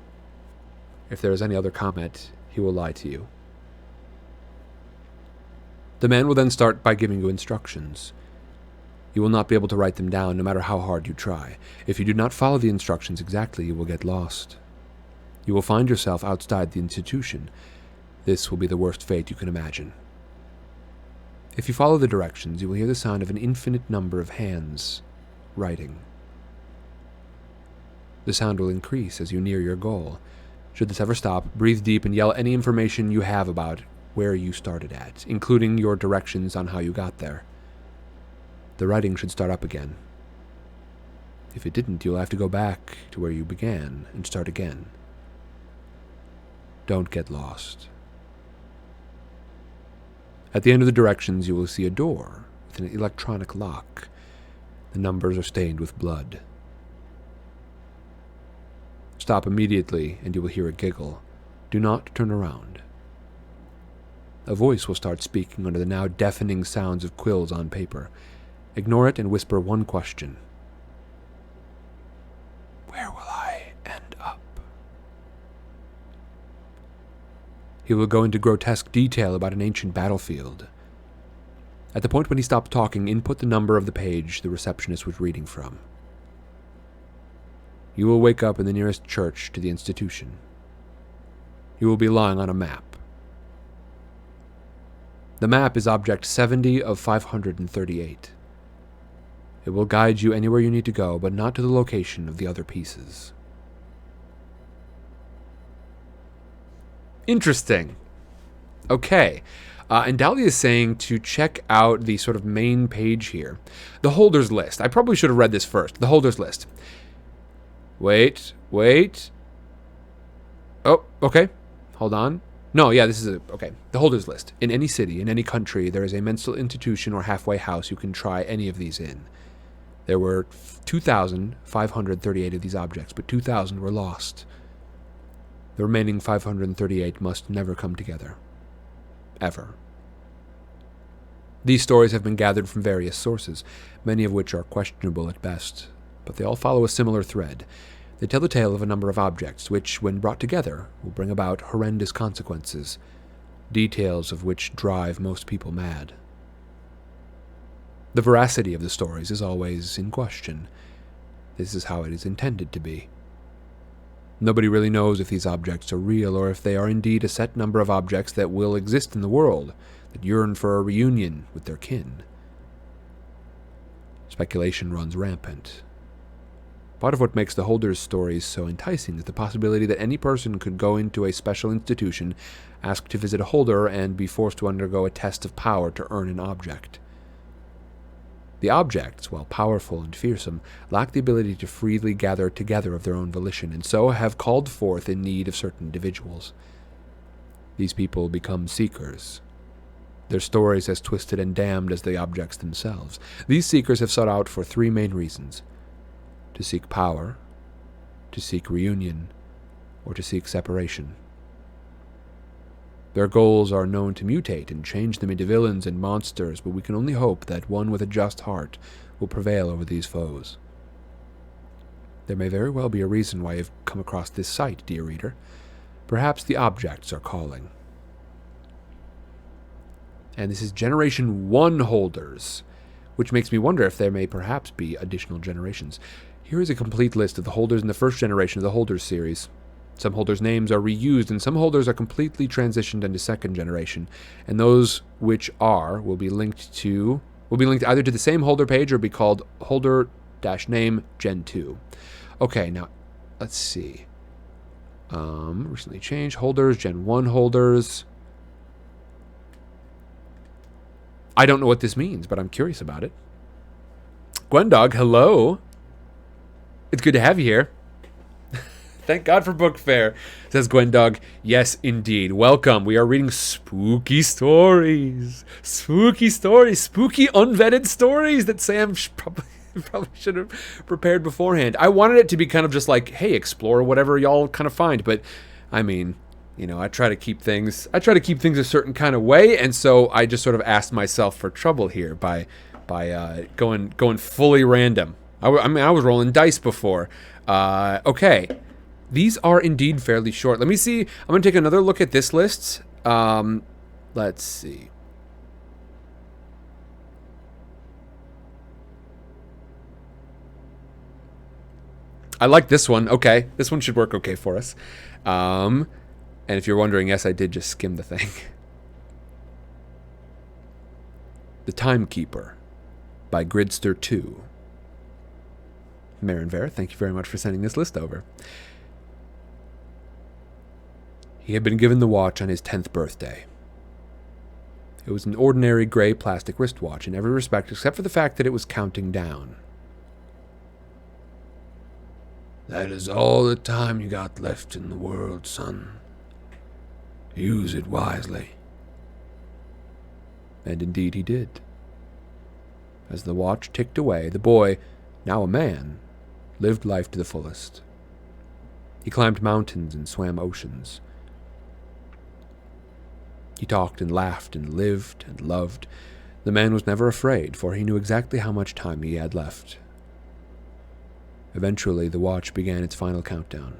If there is any other comment, he will lie to you. The man will then start by giving you instructions. You will not be able to write them down no matter how hard you try. If you do not follow the instructions exactly, you will get lost. You will find yourself outside the institution. This will be the worst fate you can imagine. If you follow the directions, you will hear the sound of an infinite number of hands writing. The sound will increase as you near your goal. Should this ever stop, breathe deep and yell any information you have about where you started at, including your directions on how you got there. The writing should start up again. If it didn't, you'll have to go back to where you began and start again. Don't get lost. At the end of the directions, you will see a door with an electronic lock. The numbers are stained with blood. Stop immediately, and you will hear a giggle. Do not turn around. A voice will start speaking under the now deafening sounds of quills on paper. Ignore it and whisper one question. Where will I end up? He will go into grotesque detail about an ancient battlefield. At the point when he stopped talking, input the number of the page the receptionist was reading from. You will wake up in the nearest church to the institution. You will be lying on a map. The map is object 70 of 538. It will guide you anywhere you need to go, but not to the location of the other pieces. Interesting. Okay. And Dahlia is saying to check out the sort of main page here. The holders list. I probably should have read this first. The holders list. Wait. Oh, okay. Hold on. No, yeah, this is okay. The holders list. In any city, in any country, there is a mental institution or halfway house you can try any of these in. There were 2,538 of these objects, but 2,000 were lost. The remaining 538 must never come together. Ever. These stories have been gathered from various sources, many of which are questionable at best, but they all follow a similar thread. They tell the tale of a number of objects which, when brought together, will bring about horrendous consequences, details of which drive most people mad. The veracity of the stories is always in question. This is how it is intended to be. Nobody really knows if these objects are real or if they are indeed a set number of objects that will exist in the world, that yearn for a reunion with their kin. Speculation runs rampant. Part of what makes the Holders stories so enticing is the possibility that any person could go into a special institution, ask to visit a holder, and be forced to undergo a test of power to earn an object. The objects, while powerful and fearsome, lack the ability to freely gather together of their own volition, and so have called forth in need of certain individuals. These people become seekers. Their stories as twisted and damned as the objects themselves. These seekers have sought out for three main reasons: to seek power, to seek reunion, or to seek separation. Their goals are known to mutate and change them into villains and monsters, but we can only hope that one with a just heart will prevail over these foes. There may very well be a reason why you've come across this site, dear reader. Perhaps the objects are calling. And this is Generation 1 holders, which makes me wonder if there may perhaps be additional generations. Here is a complete list of the holders in the first generation of the Holders series. Some holders' names are reused, and some holders are completely transitioned into second generation, and those which are will be linked either to the same holder page or be called holder-name Gen 2. Okay, now let's see. Recently changed holders, Gen 1 holders. I don't know what this means, but I'm curious about it. Gwendog, hello. It's good to have you here. Thank God for Book Fair, says Gwendog. Yes, indeed. Welcome. We are reading spooky stories. Spooky stories. Spooky, unvetted stories that Sam probably should have prepared beforehand. I wanted it to be kind of just like, hey, explore whatever y'all kind of find. But, I mean, you know, I try to keep things a certain kind of way. And so I just sort of asked myself for trouble here by going fully random. I was rolling dice before. Okay. These are indeed fairly short. Let me see. I'm going to take another look at this list. Let's see. I like this one. Okay. This one should work okay for us. And if you're wondering, yes, I did just skim the thing. The Timekeeper by Gridster 2. Marin Vera, thank you very much for sending this list over. He had been given the watch on his 10th birthday. It was an ordinary gray plastic wristwatch in every respect except for the fact that it was counting down. That is all the time you got left in the world, son. Use it wisely. And indeed he did. As the watch ticked away, the boy, now a man, lived life to the fullest. He climbed mountains and swam oceans. He talked and laughed and lived and loved. The man was never afraid, for he knew exactly how much time he had left. Eventually, the watch began its final countdown.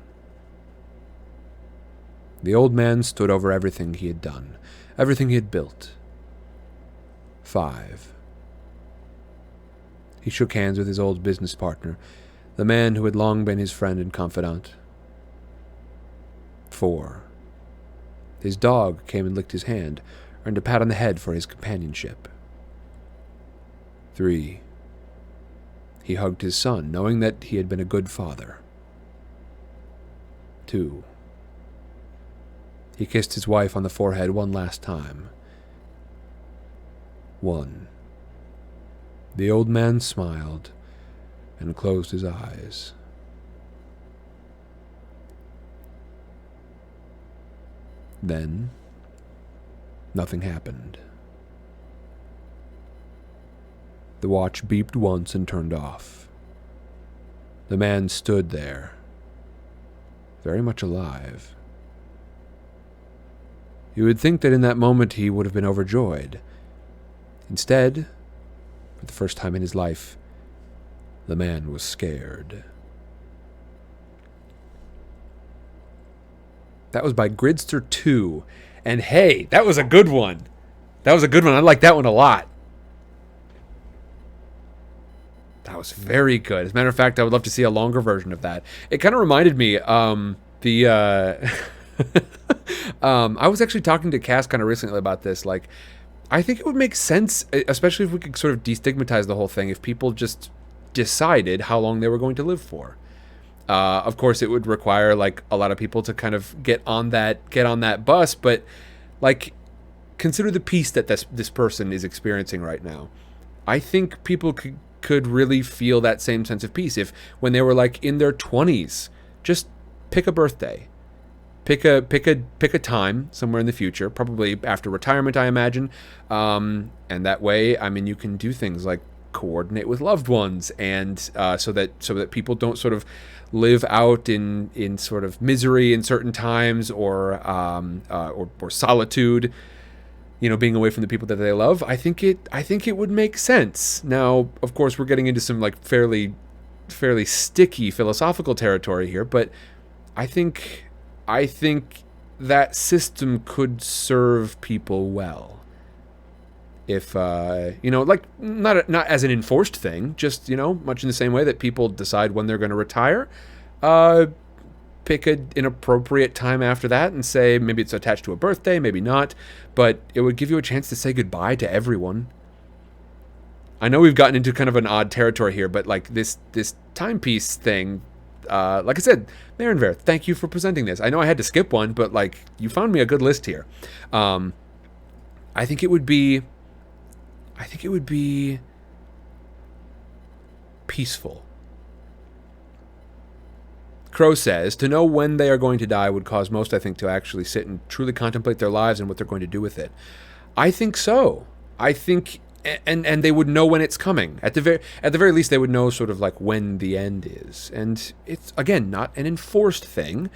The old man stood over everything he had done, everything he had built. 5. He shook hands with his old business partner, the man who had long been his friend and confidant. 4. His dog came and licked his hand, earned a pat on the head for his companionship. 3. He hugged his son, knowing that he had been a good father. 2. He kissed his wife on the forehead one last time. 1. The old man smiled and closed his eyes. Then, nothing happened. The watch beeped once and turned off. The man stood there, very much alive. You would think that in that moment he would have been overjoyed. Instead, for the first time in his life, the man was scared. That was by Gridster 2. And hey, that was a good one. That was a good one. I like that one a lot. That was very good. As a matter of fact, I would love to see a longer version of that. It kind of reminded me, I was actually talking to Cass kind of recently about this. Like, I think it would make sense, especially if we could sort of destigmatize the whole thing, if people just decided how long they were going to live for. Of course, it would require like a lot of people to kind of get on that bus, but like, consider the peace that this person is experiencing right now. I think people could really feel that same sense of peace if, when they were like in their 20s, just pick a birthday, pick a time somewhere in the future, probably after retirement, I imagine, and that way, I mean, you can do things like coordinate with loved ones, and so that people don't sort of live out in sort of misery in certain times, or solitude, you know, being away from the people that they love. I think it would make sense. Now, of course, we're getting into some like fairly sticky philosophical territory here, but I think that system could serve people well. If, you know, like, not as an enforced thing, just, you know, much in the same way that people decide when they're going to retire, pick an inappropriate time after that and say, maybe it's attached to a birthday, maybe not, but it would give you a chance to say goodbye to everyone. I know we've gotten into kind of an odd territory here, but like this timepiece thing, like I said, Marinver, thank you for presenting this. I know I had to skip one, but like, you found me a good list here. I think it would be peaceful. Crow says, to know when they are going to die would cause most, I think, to actually sit and truly contemplate their lives and what they're going to do with it. I think so. I think, and they would know when it's coming. At the very least, they would know sort of like when the end is. And it's, again, not an enforced thing.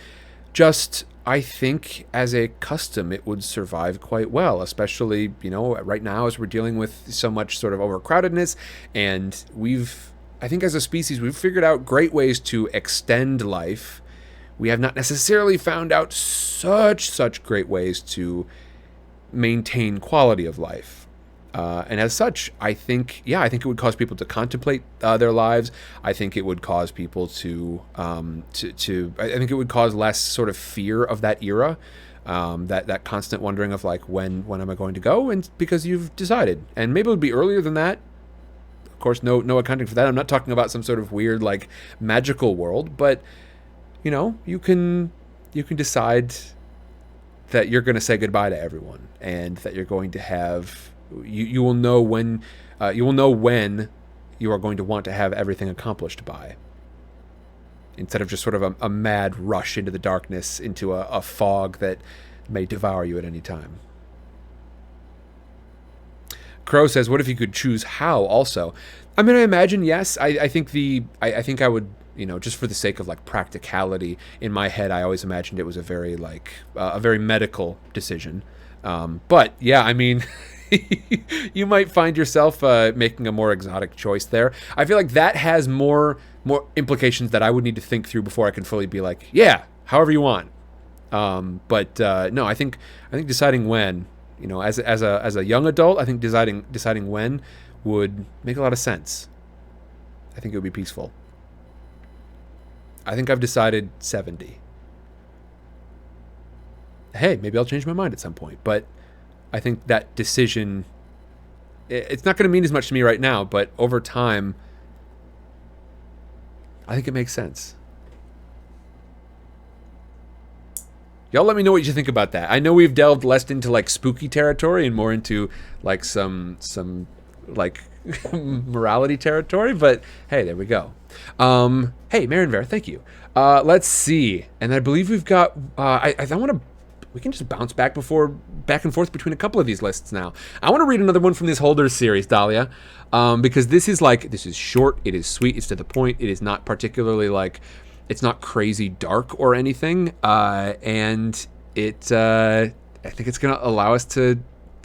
Just, I think, as a custom, it would survive quite well, especially, you know, right now as we're dealing with so much sort of overcrowdedness, and I think as a species, we've figured out great ways to extend life. We have not necessarily found out such great ways to maintain quality of life. And as such, I think it would cause people to contemplate their lives. I think it would cause people I think it would cause less sort of fear of that era, that constant wondering of like, when am I going to go? And because you've decided, and maybe it would be earlier than that. Of course, no accounting for that. I'm not talking about some sort of weird like magical world, but you know, you can decide that you're going to say goodbye to everyone, and that you're going to have. You will know when you are going to want to have everything accomplished by, instead of just sort of a mad rush into the darkness, into a fog that may devour you at any time. Crow says, what if you could choose how also? I mean, I imagine, yes. I think I would, you know, just for the sake of like practicality, in my head, I always imagined it was a very medical decision. But yeah, I mean, you might find yourself making a more exotic choice there. I feel like that has more implications that I would need to think through before I can fully be like, yeah, however you want. But no, I think deciding when, you know, as a young adult, I think deciding when would make a lot of sense. I think it would be peaceful. I think I've decided 70. Hey, maybe I'll change my mind at some point, but I think that decision, it's not going to mean as much to me right now, but over time, I think it makes sense. Y'all let me know what you think about that. I know we've delved less into like spooky territory and more into like some like morality territory, but hey, there we go. Hey, Marinver, thank you. Let's see. And I believe we've got I want to we can just bounce back and forth between a couple of these lists now. I want to read another one from this Holders series, Dahlia, because this is short, it is sweet, it's to the point, it is not particularly like, it's not crazy dark or anything, and I think it's gonna allow us to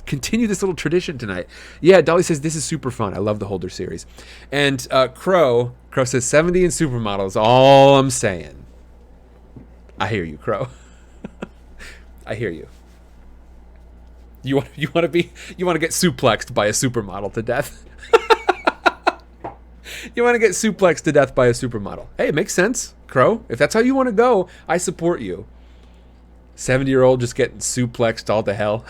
continue this little tradition tonight. Yeah, Dolly says this is super fun. I love the Holder series, and Crow says 70 in supermodels. All I'm saying. I hear you, Crow. I hear you. You want to get suplexed by a supermodel to death. You want to get suplexed to death by a supermodel. Hey, it makes sense, Crow. If that's how you want to go, I support you. 70-year-old just getting suplexed all to hell.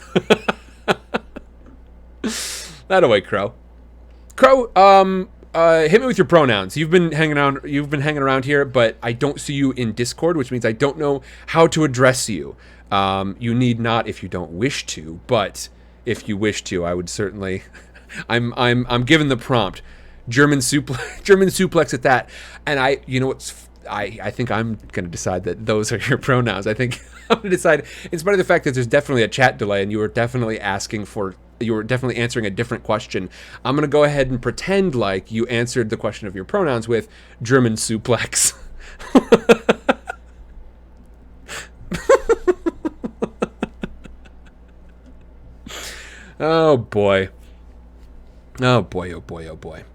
That away, Crow. Crow, hit me with your pronouns. You've been hanging around here, but I don't see you in Discord, which means I don't know how to address you. You need not if you don't wish to, but if you wish to, I would certainly. I'm given the prompt. German suplex at that, and I think I'm gonna decide that those are your pronouns. I think I'm gonna decide, in spite of the fact that there's definitely a chat delay and you were definitely answering a different question. I'm gonna go ahead and pretend like you answered the question of your pronouns with German suplex. Oh boy. Oh boy, oh boy, oh boy.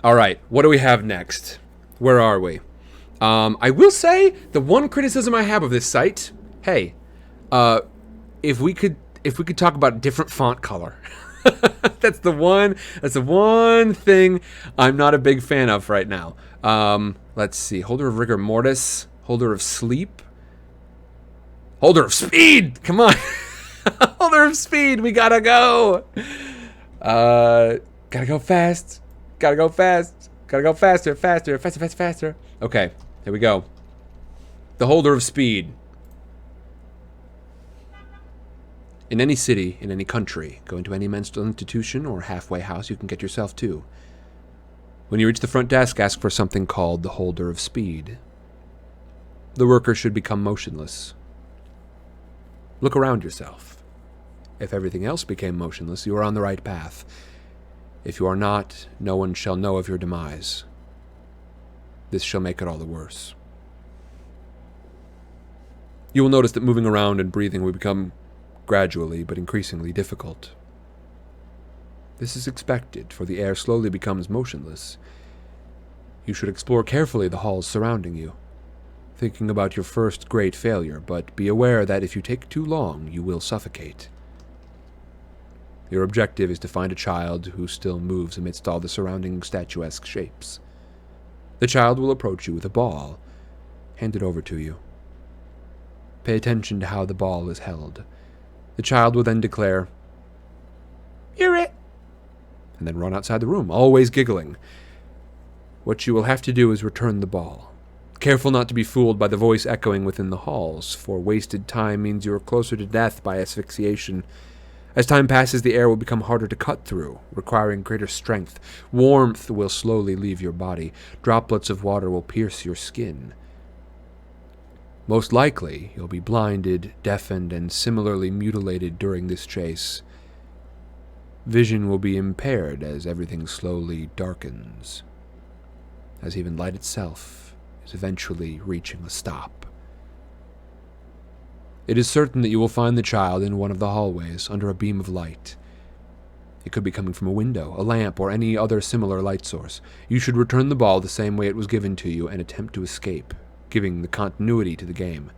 All right, what do we have next? Where are we? I will say the one criticism I have of this site, hey, if we could talk about different font color. That's the one thing I'm not a big fan of right now. Let's see. Holder of rigor mortis, holder of sleep, holder of speed. Come on. Holder of speed, we gotta go. Gotta go fast. Gotta go fast. Gotta go faster, faster, faster, faster, faster. Okay, here we go. The holder of speed. In any city, in any country, go into any mental institution or halfway house you can get yourself to. When you reach the front desk, ask for something called the holder of speed. The worker should become motionless. Look around yourself. If everything else became motionless, you are on the right path. If you are not, no one shall know of your demise. This shall make it all the worse. You will notice that moving around and breathing will become gradually but increasingly difficult. This is expected, for the air slowly becomes motionless. You should explore carefully the halls surrounding you, thinking about your first great failure, but be aware that if you take too long, you will suffocate. Your objective is to find a child who still moves amidst all the surrounding statuesque shapes. The child will approach you with a ball, handed over to you. Pay attention to how the ball is held. The child will then declare, "You're it," and then run outside the room, always giggling. What you will have to do is return the ball. Careful not to be fooled by the voice echoing within the halls, for wasted time means you are closer to death by asphyxiation. As time passes, the air will become harder to cut through, requiring greater strength. Warmth will slowly leave your body. Droplets of water will pierce your skin. Most likely, you'll be blinded, deafened, and similarly mutilated during this chase. Vision will be impaired as everything slowly darkens, as even light itself is eventually reaching a stop. It is certain that you will find the child in one of the hallways under a beam of light. It could be coming from a window, a lamp, or any other similar light source. You should return the ball the same way it was given to you and attempt to escape, giving the continuity to the game.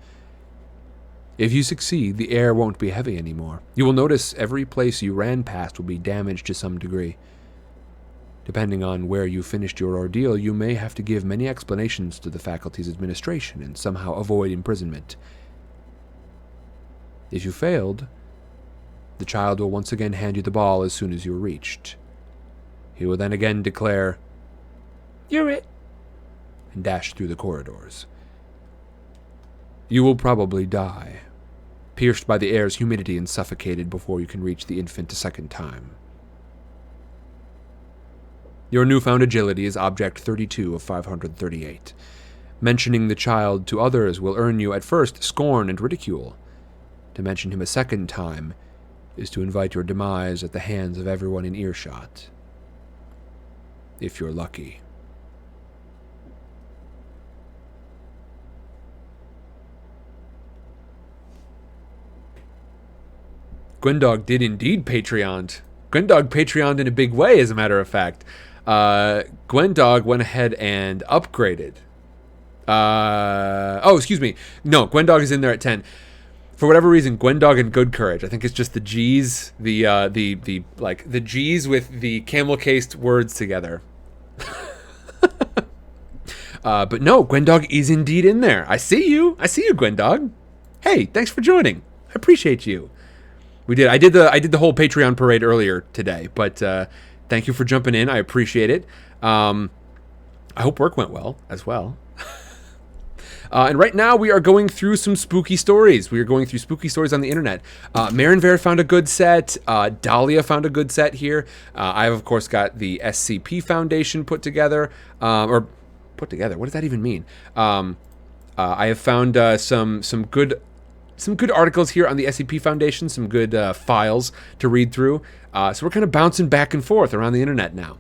If you succeed, the air won't be heavy anymore. You will notice every place you ran past will be damaged to some degree. Depending on where you finished your ordeal, you may have to give many explanations to the faculty's administration and somehow avoid imprisonment. If you failed, the child will once again hand you the ball as soon as you are reached. He will then again declare, "You're it," and dash through the corridors. You will probably die, pierced by the air's humidity and suffocated before you can reach the infant a second time. Your newfound agility is object 32 of 538. Mentioning the child to others will earn you at first scorn and ridicule. To mention him a second time is to invite your demise at the hands of everyone in earshot. If you're lucky. Gwendog did indeed Patreon. Gwendog Patreoned in a big way, as a matter of fact. Gwendog went ahead and upgraded. Excuse me. No, Gwendog is in there at 10. For whatever reason, Gwendog and Good Courage. I think it's just the G's, the G's with the camel-cased words together. But no, Gwendog is indeed in there. I see you, Gwendog. Hey, thanks for joining. I appreciate you. We did. I did the whole Patreon parade earlier today, but thank you for jumping in. I appreciate it. I hope work went well as well. And right now we are going through some spooky stories. We are going through spooky stories on the internet. Marinver found a good set. Dahlia found a good set here. I've of course got the SCP Foundation put together. What does that even mean? I have found some good articles here on the SCP Foundation, some good files to read through. So we're kind of bouncing back and forth around the internet now.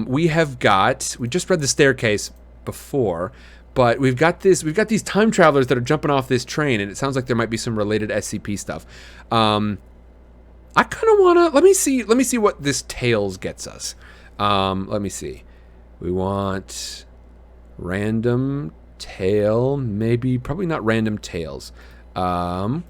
We just read The Staircase before, but we've got these time travelers that are jumping off this train, and it sounds like there might be some related SCP stuff. I kind of want to, let me see what this Tales gets us. Let me see. We want random tale, probably not random tales. I'm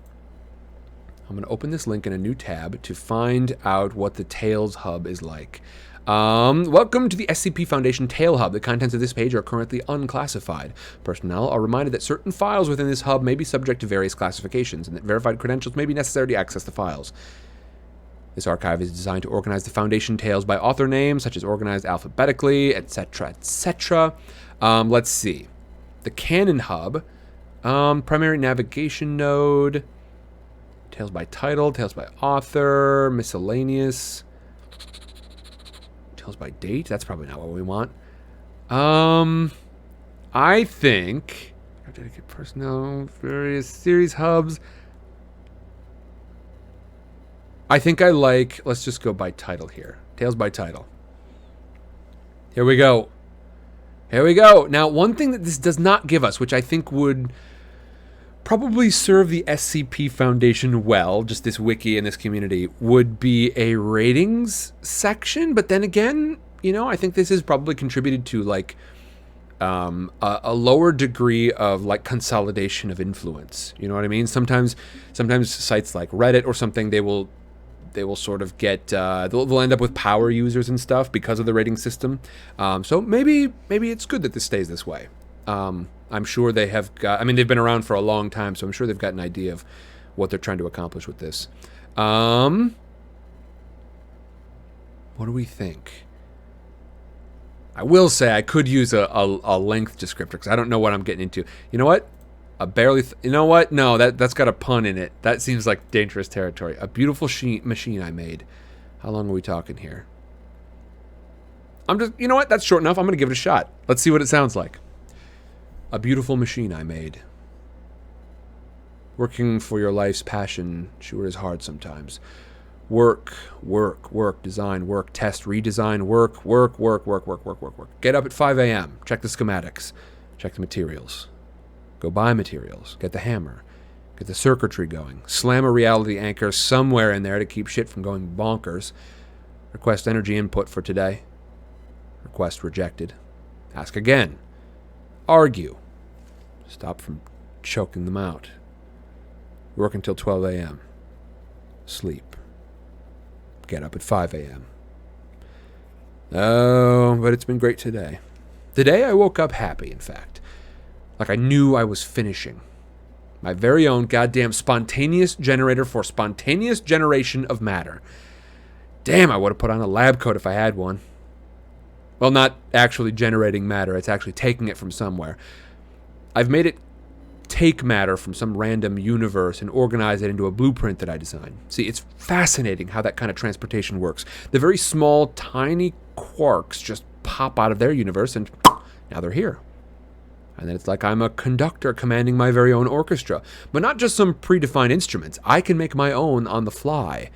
going to open this link in a new tab to find out what the Tales Hub is like. Welcome to the SCP Foundation Tale Hub. The contents of this page are currently unclassified. Personnel are reminded that certain files within this hub may be subject to various classifications, and that verified credentials may be necessary to access the files. This archive is designed to organize the Foundation tales by author name, such as organized alphabetically, etc., etc. Let's see. The Canon Hub. Primary navigation node. Tales by title, tales by author, miscellaneous. Tales by date, that's probably not what we want. I think dedicated personnel, various series hubs. I think let's just go by title here. Tales by title. Here we go. Now, one thing that this does not give us, which I think would probably serve the SCP Foundation well, just this wiki and this community, would be a ratings section. But then again, I think this is probably contributed to a lower degree of consolidation of influence. You know what I mean? Sometimes sites like Reddit or something, they will sort of get they'll end up with power users and stuff because of the rating system. So maybe it's good that this stays this way. I'm sure they have got, they've been around for a long time, so I'm sure they've got an idea of what they're trying to accomplish with this. What do we think? I will say I could use a length descriptor because I don't know what I'm getting into. You know what? You know what? No, that's got a pun in it. That seems like dangerous territory. A beautiful machine I made. How long are we talking here? You know what? That's short enough. I'm going to give it a shot. Let's see what it sounds like. A beautiful machine I made. Working for your life's passion sure is hard sometimes. Work, design, work, test, redesign, work. Get up at 5 a.m. Check the schematics. Check the materials. Go buy materials. Get the hammer. Get the circuitry going. Slam a reality anchor somewhere in there to keep shit from going bonkers. Request energy input for today. Request rejected. Ask again. Argue. Stop from choking them out. Work until 12 a.m. Sleep. Get up at 5 a.m. Oh, but it's been great today. Today I woke up happy, in fact. Like I knew I was finishing. My very own goddamn spontaneous generator for spontaneous generation of matter. Damn, I would have put on a lab coat if I had one. Well, not actually generating matter. It's actually taking it from somewhere. I've made it take matter from some random universe and organize it into a blueprint that I design. See, it's fascinating how that kind of transportation works. The very small, tiny quarks just pop out of their universe and now they're here. And then it's like I'm a conductor commanding my very own orchestra. But not just some predefined instruments. I can make my own on the fly.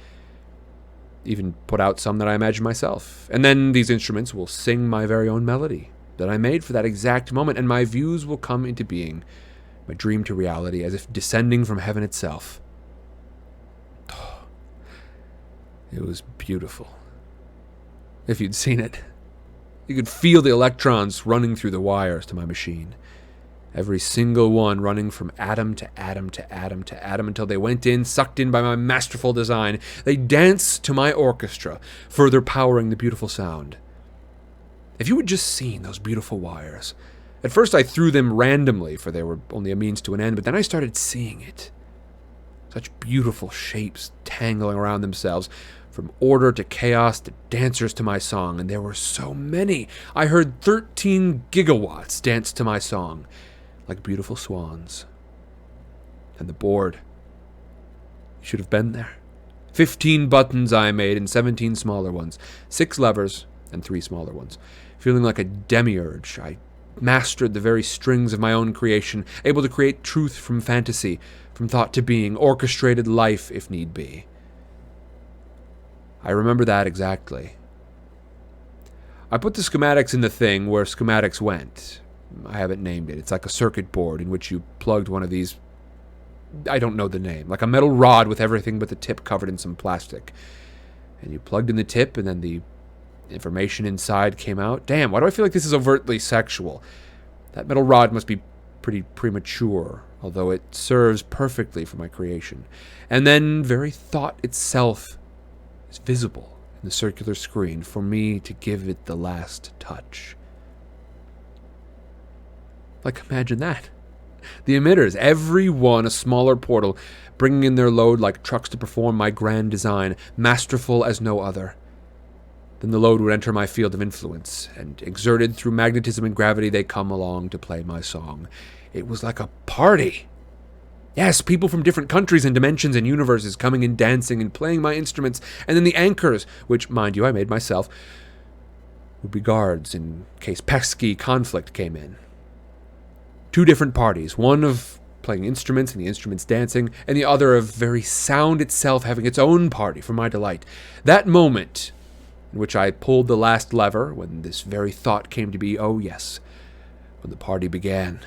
Even put out some that I imagine myself. And then these instruments will sing my very own melody that I made for that exact moment, and my views will come into being, my dream to reality, as if descending from heaven itself. It was beautiful. If you'd seen it, you could feel the electrons running through the wires to my machine. Every single one running from atom to atom to atom to atom until they went in, sucked in by my masterful design. They danced to my orchestra, further powering the beautiful sound. If you had just seen those beautiful wires. At first I threw them randomly, for they were only a means to an end, but then I started seeing it. Such beautiful shapes tangling around themselves, from order to chaos to dancers to my song, and there were so many. I heard 13 gigawatts dance to my song, like beautiful swans. And the board. You should have been there. 15 buttons I made and 17 smaller ones, 6 levers and 3 smaller ones. Feeling like a demiurge, I mastered the very strings of my own creation, able to create truth from fantasy, from thought to being, orchestrated life if need be. I remember that exactly. I put the schematics in the thing where schematics went. I haven't named it. It's like a circuit board in which you plugged one of these, I don't know the name, like a metal rod with everything but the tip covered in some plastic. And you plugged in the tip, and then the information inside came out. Damn, why do I feel like this is overtly sexual? That metal rod must be pretty premature, although it serves perfectly for my creation. And then very thought itself is visible in the circular screen for me to give it the last touch. Like, imagine that. The emitters, every one a smaller portal, bringing in their load like trucks to perform my grand design, masterful as no other. Then the load would enter my field of influence, and exerted through magnetism and gravity, they come along to play my song. It was like a party. Yes, people from different countries and dimensions and universes coming and dancing and playing my instruments, and then the anchors, which, mind you, I made myself, would be guards in case pesky conflict came in. 2 different parties, one of playing instruments and the instruments dancing, and the other of very sound itself having its own party for my delight. That moment in which I pulled the last lever, when this very thought came to be, oh yes, when the party began,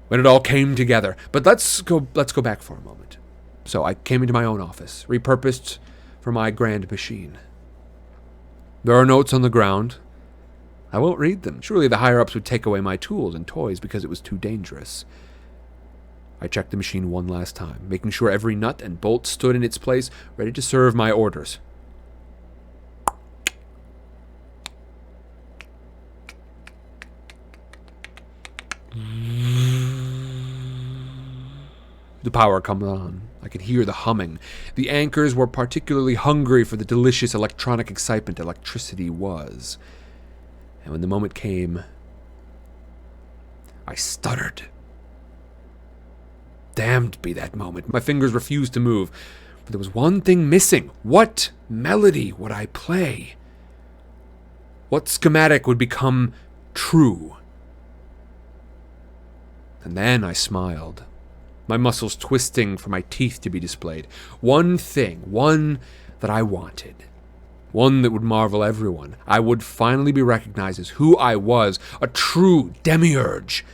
when it all came together. But let's go back for a moment. So I came into my own office, repurposed for my grand machine. There are notes on the ground. I won't read them. Surely the higher-ups would take away my tools and toys because it was too dangerous. I checked the machine one last time, making sure every nut and bolt stood in its place, ready to serve my orders. The power comes on. I could hear the humming. The anchors were particularly hungry for the delicious electronic excitement electricity was. And when the moment came, I stuttered. Damned be that moment. My fingers refused to move, but there was one thing missing. What melody would I play? What schematic would become true? And then I smiled, my muscles twisting for my teeth to be displayed. One thing, one that I wanted. One that would marvel everyone. I would finally be recognized as who I was, a true demiurge.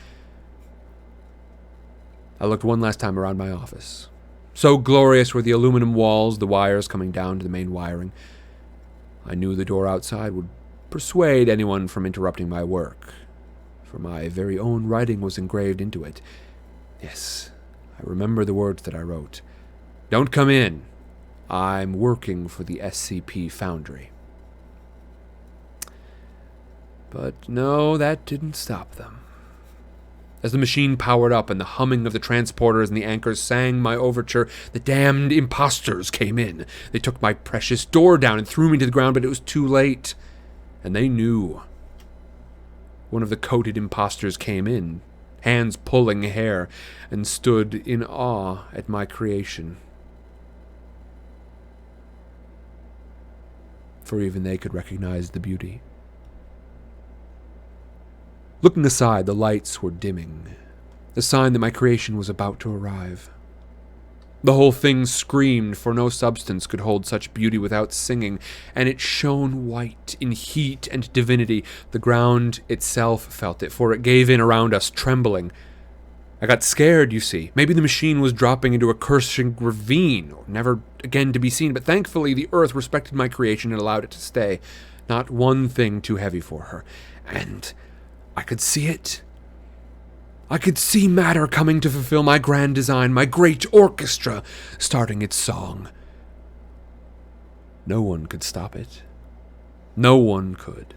I looked one last time around my office. So glorious were the aluminum walls, the wires coming down to the main wiring. I knew the door outside would persuade anyone from interrupting my work, for my very own writing was engraved into it. Yes, I remember the words that I wrote. Don't come in. I'm working for the SCP Foundry. But no, that didn't stop them. As the machine powered up and the humming of the transporters and the anchors sang my overture, the damned imposters came in. They took my precious door down and threw me to the ground, but it was too late. And they knew. One of the coated imposters came in, hands pulling hair, and stood in awe at my creation. For even they could recognize the beauty. Looking aside, the lights were dimming, a sign that my creation was about to arrive. The whole thing screamed, for no substance could hold such beauty without singing, and it shone white in heat and divinity. The ground itself felt it, for it gave in around us, trembling. I got scared, you see. Maybe the machine was dropping into a cursing ravine, or never again to be seen, but thankfully the earth respected my creation and allowed it to stay. Not one thing too heavy for her. And I could see it. I could see matter coming to fulfill my grand design, my great orchestra starting its song. No one could stop it. No one could.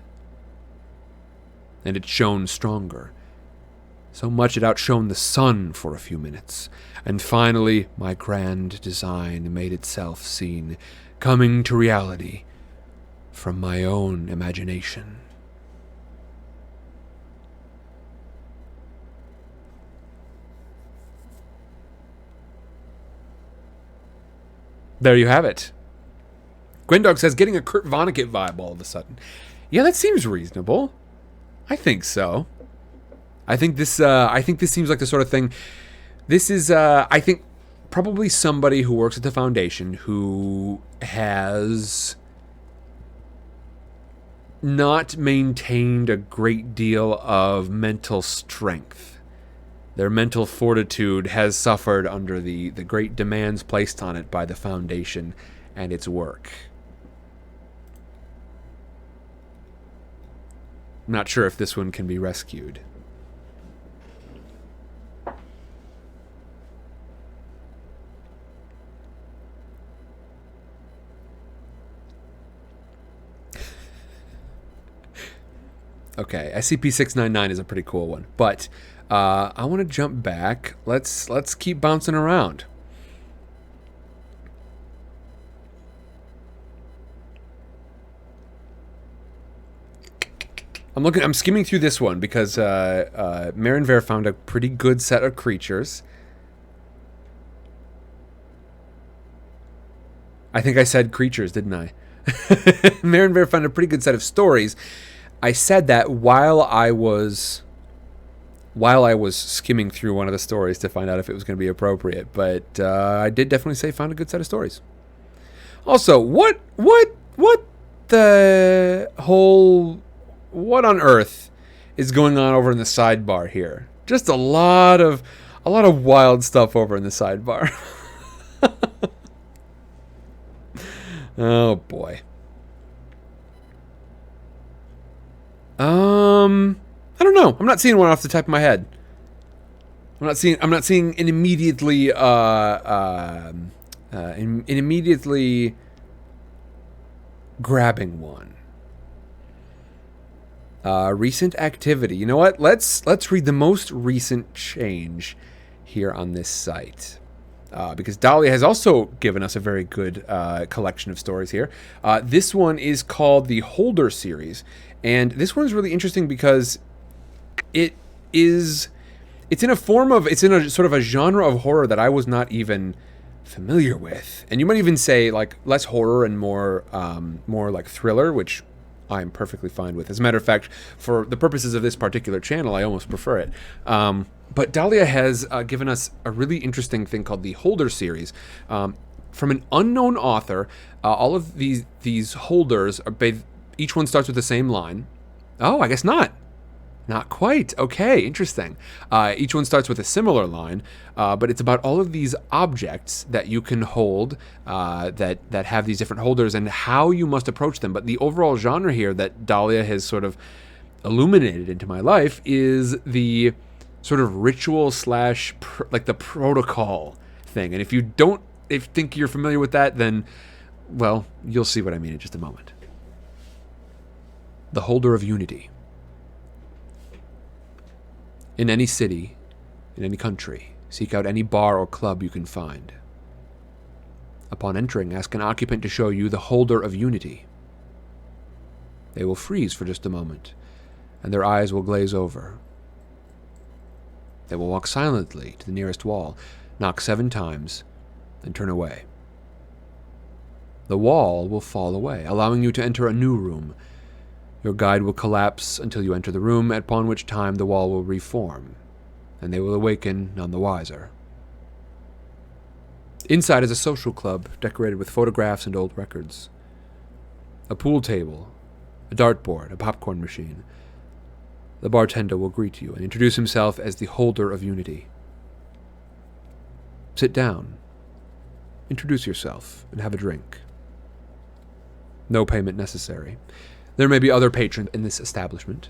And it shone stronger. So much it outshone the sun for a few minutes. And finally, my grand design made itself seen, coming to reality from my own imagination. There you have it. Gwendog says, getting a Kurt Vonnegut vibe all of a sudden. Yeah, that seems reasonable. I think so. I think this seems like the sort of thing. This is, I think, probably somebody who works at the Foundation who has not maintained a great deal of mental strength. Their mental fortitude has suffered under the great demands placed on it by the Foundation and its work. I'm not sure if this one can be rescued. Okay, SCP-699 is a pretty cool one, but I want to jump back. Let's keep bouncing around. I'm skimming through this one because Marin Ver found a pretty good set of creatures. I think I said creatures, didn't I? Marin Ver found a pretty good set of stories. I said that while I was skimming through one of the stories to find out if it was going to be appropriate, but I did definitely say found a good set of stories. Also, what on earth is going on over in the sidebar here? Just a lot of wild stuff over in the sidebar. Oh boy. I don't know. I'm not seeing one off the top of my head. I'm not seeing an immediately immediately grabbing one. Recent activity. You know what? Let's read the most recent change here on this site. Because Dahlia has also given us a very good collection of stories here. This one is called the Holder series, and this one is really interesting because it's in a sort of a genre of horror that I was not even familiar with, and you might even say like less horror and more like thriller, which I'm perfectly fine with. As a matter of fact, for the purposes of this particular channel, I almost prefer it. But Dahlia has given us a really interesting thing called the Holder series. From an unknown author, all of these holders, each one starts with the same line. Oh, I guess not. Not quite. Okay, interesting. Each one starts with a similar line, but it's about all of these objects that you can hold that have these different holders and how you must approach them. But the overall genre here that Dahlia has sort of illuminated into my life is the sort of ritual / like the protocol thing. And if you think you're familiar with that, then, well, you'll see what I mean in just a moment. The Holder of Unity. In any city, in any country, seek out any bar or club you can find. Upon entering, ask an occupant to show you the Holder of Unity. They will freeze for just a moment, and their eyes will glaze over. They will walk silently to the nearest wall, knock 7 times, and turn away. The wall will fall away, allowing you to enter a new room. Your guide will collapse until you enter the room, upon which time the wall will reform, and they will awaken none the wiser. Inside is a social club decorated with photographs and old records. A pool table, a dartboard, a popcorn machine. The bartender will greet you and introduce himself as the holder of unity. Sit down, introduce yourself, and have a drink. No payment necessary. There may be other patrons in this establishment.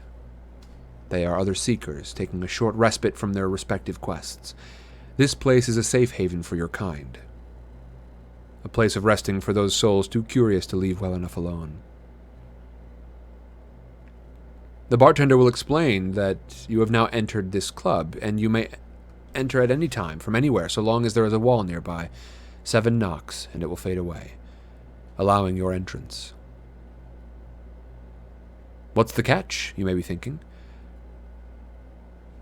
They are other seekers, taking a short respite from their respective quests. This place is a safe haven for your kind. A place of resting for those souls too curious to leave well enough alone. The bartender will explain that you have now entered this club, and you may enter at any time, from anywhere, so long as there is a wall nearby. 7 knocks, and it will fade away, allowing your entrance. What's the catch, you may be thinking?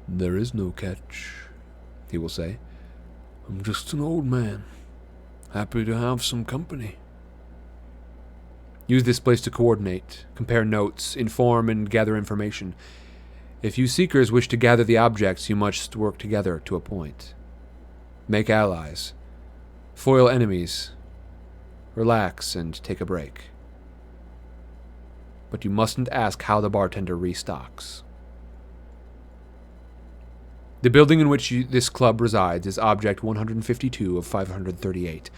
There is no catch, he will say. I'm just an old man, happy to have some company. Use this place to coordinate, compare notes, inform, and gather information. If you seekers wish to gather the objects, you must work together to a point. Make allies. Foil enemies. Relax and take a break. But you mustn't ask how the bartender restocks. The building in which this club resides is Object 152 of 538,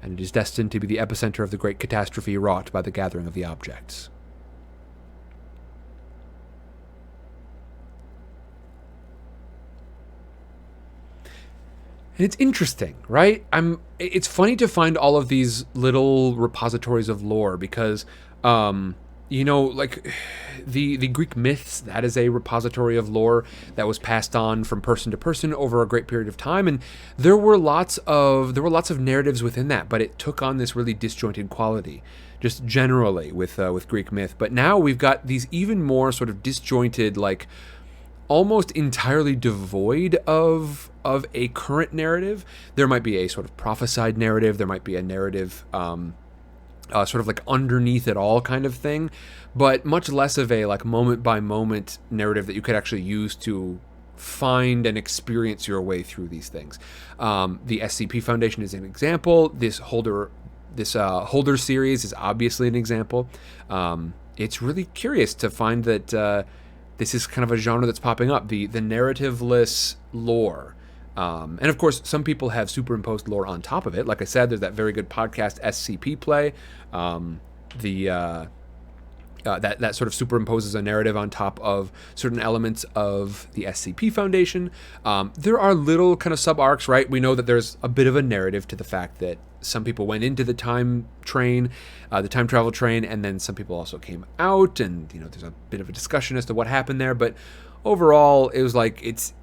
and it is destined to be the epicenter of the great catastrophe wrought by the gathering of the objects. And it's interesting, right? It's funny to find all of these little repositories of lore because, like the Greek myths, that is a repository of lore that was passed on from person to person over a great period of time, and there were lots of narratives within that, but it took on this really disjointed quality, just generally with Greek myth. But now we've got these even more sort of disjointed, like almost entirely devoid of a current narrative. There might be a sort of prophesied narrative. There might be a narrative sort of like underneath it all kind of thing, but much less of a like moment by moment narrative that you could actually use to find and experience your way through these things. The SCP Foundation is an example. This holder series is obviously an example. It's really curious to find that this is kind of a genre that's popping up, the narrativeless lore. And of course, some people have superimposed lore on top of it. Like I said, there's that very good podcast SCP Play, that sort of superimposes a narrative on top of certain elements of the SCP Foundation. There are little kind of sub-arcs, right? We know that there's a bit of a narrative to the fact that some people went into the time train, the time travel train, and then some people also came out, and there's a bit of a discussion as to what happened there. But overall, it was like it's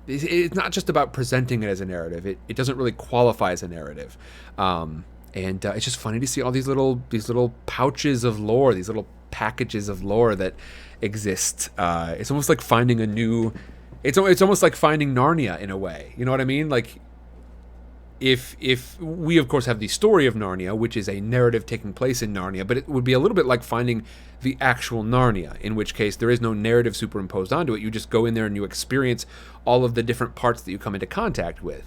not just about presenting it as a narrative. It doesn't really qualify as a narrative. And it's just funny to see all these little pouches of lore, these little packages of lore that exist. It's almost like finding a new. It's almost like finding Narnia in a way. You know what I mean? Like, if we of course have the story of Narnia, which is a narrative taking place in Narnia, but it would be a little bit like finding the actual Narnia, in which case there is no narrative superimposed onto it. You just go in there and you experience all of the different parts that you come into contact with.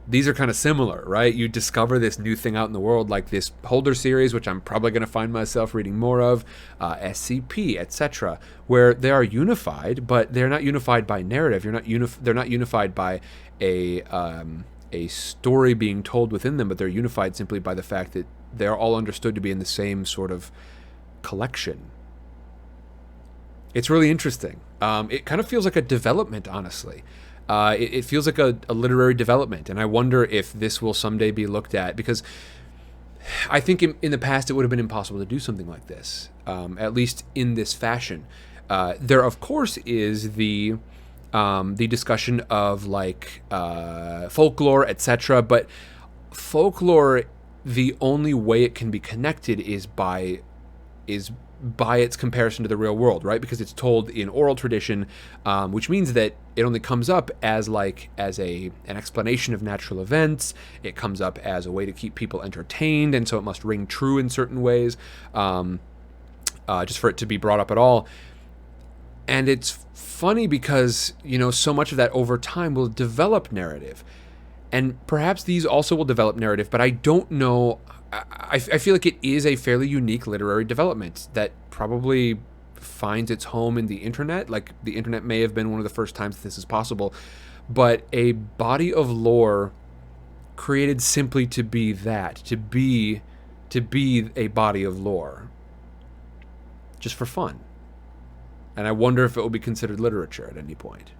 These are kind of similar, right? You discover this new thing out in the world, like this Holder series, which I'm probably going to find myself reading more of, SCP, etc., where they are unified, but they're not unified by narrative. They're not unified by a story being told within them, but they're unified simply by the fact that they're all understood to be in the same sort of collection. It's really interesting. It kind of feels like a development, honestly. It feels like a literary development, and I wonder if this will someday be looked at, because I think in the past it would have been impossible to do something like this, at least in this fashion. There, of course, is the discussion of like folklore, etc., but folklore, the only way it can be connected is by is by its comparison to the real world, right? Because it's told in oral tradition, which means that it only comes up as an explanation of natural events. It comes up as a way to keep people entertained, and so it must ring true in certain ways, just for it to be brought up at all. And it's funny because, so much of that over time will develop narrative. And perhaps these also will develop narrative, but I don't know. I feel like it is a fairly unique literary development that probably finds its home in the internet. Like, the internet may have been one of the first times this is possible. But a body of lore created simply to be that, to be a body of lore. Just for fun. And I wonder if it will be considered literature at any point.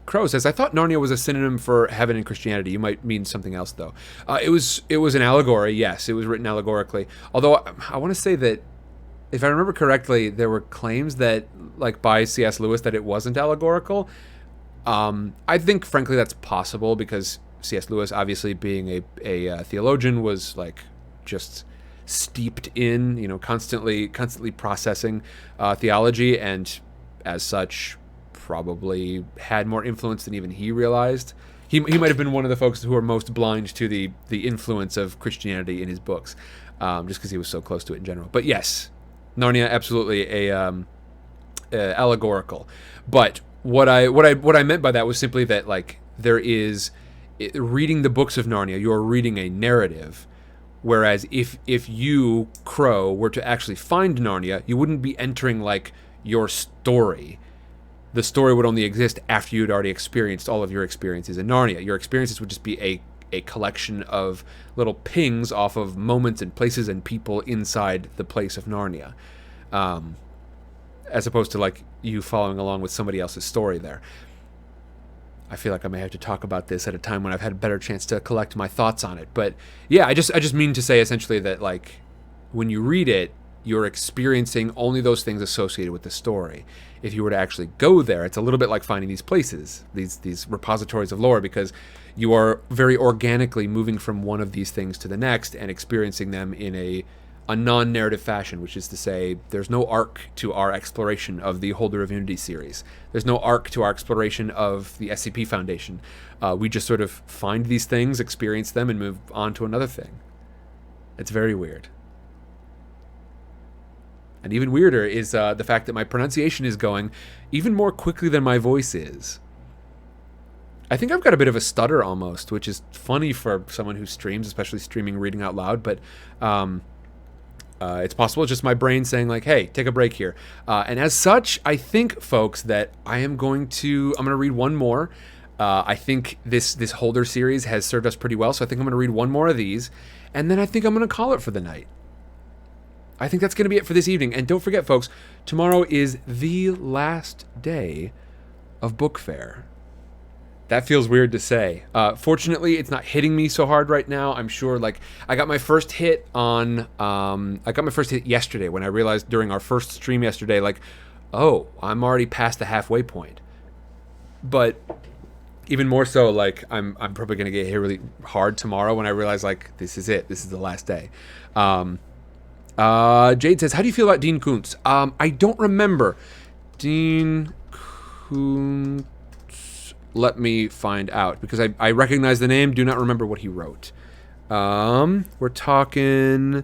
Crow says, I thought Narnia was a synonym for heaven in Christianity. You might mean something else, though. It was an allegory, yes. It was written allegorically. Although, I want to say that, if I remember correctly, there were claims that, by C.S. Lewis, that it wasn't allegorical. I think, frankly, that's possible, because C.S. Lewis, obviously being a theologian, was, just steeped in, constantly processing theology, and as such probably had more influence than even he realized. He might have been one of the folks who are most blind to the influence of Christianity in his books, just because he was so close to it in general. But yes, Narnia, absolutely a allegorical. But what I meant by that was simply that there is, reading the books of Narnia, you're reading a narrative. Whereas if you, Crow, were to actually find Narnia, you wouldn't be entering your story. The story would only exist after you'd already experienced all of your experiences in Narnia. Your experiences would just be a collection of little pings off of moments and places and people inside the place of Narnia, as opposed to you following along with somebody else's story there. I feel like I may have to talk about this at a time when I've had a better chance to collect my thoughts on it. But yeah, I just mean to say essentially that when you read it, you're experiencing only those things associated with the story. If you were to actually go there, it's a little bit like finding these places, these repositories of lore, because you are very organically moving from one of these things to the next and experiencing them in a non-narrative fashion, which is to say there's no arc to our exploration of the Holder of Unity series. There's no arc to our exploration of the SCP Foundation. We just sort of find these things, experience them, and move on to another thing. It's very weird. And even weirder is the fact that my pronunciation is going even more quickly than my voice is. I think I've got a bit of a stutter almost, which is funny for someone who streams, especially streaming reading out loud, but it's possible. It's just my brain saying hey, take a break here. And as such, I think, folks, that I'm going to read one more. I think this Holder series has served us pretty well, so I think I'm going to read one more of these, and then I think I'm going to call it for the night. I think that's going to be it for this evening. And don't forget, folks, tomorrow is the last day of Book Fair. That feels weird to say. Fortunately, it's not hitting me so hard right now. I'm sure, I got my first hit yesterday when I realized during our first stream yesterday, oh, I'm already past the halfway point. But even more so, I'm probably going to get hit really hard tomorrow when I realize, this is it. This is the last day. Jade says, how do you feel about Dean Koontz? I don't remember. Dean Koontz. Let me find out, because I recognize the name, do not remember what he wrote. We're talking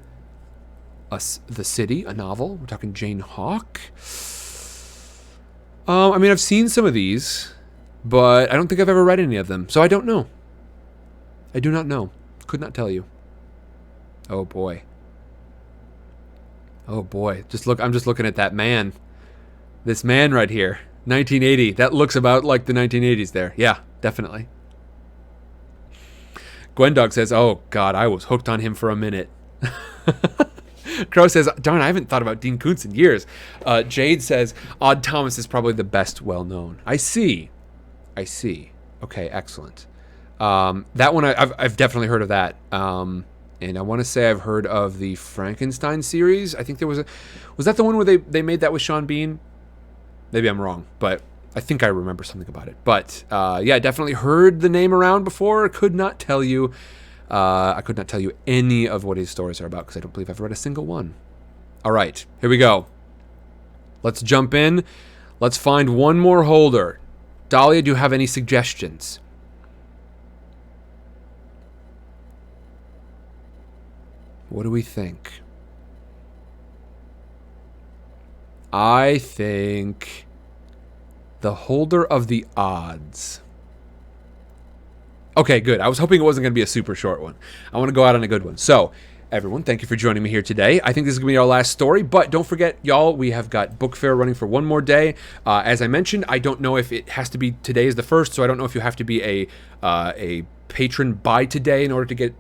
The City, a novel. We're talking Jane Hawk. I've seen some of these, but I don't think I've ever read any of them, so I don't know. I do not know. Could not tell you. Oh boy. Oh boy. I'm just looking at that man. This man right here. 1980. That looks about like the 1980s there. Yeah, definitely. Gwendog says, oh god, I was hooked on him for a minute. Crow says, darn, I haven't thought about Dean Koontz in years. Jade says, Odd Thomas is probably the best well-known. I see. Okay, excellent. That one, I've definitely heard of that. And I want to say I've heard of the Frankenstein series. I think there was that the one where they made that with Sean Bean? Maybe I'm wrong, but I think I remember something about it. But yeah, definitely heard the name around before. Could not tell you I could not tell you any of what his stories are about because I don't believe I've read a single one. All right, here we go. Let's jump in. Let's find one more holder. Dahlia, do you have any suggestions? What do we think? I think the holder of the odds. Okay, good. I was hoping it wasn't going to be a super short one. I want to go out on a good one. So, everyone, thank you for joining me here today. I think this is going to be our last story, but don't forget, y'all, we have got Book Fair running for one more day. As I mentioned, I don't know if it has to be today is the first, so I don't know if you have to be a patron by today in order to get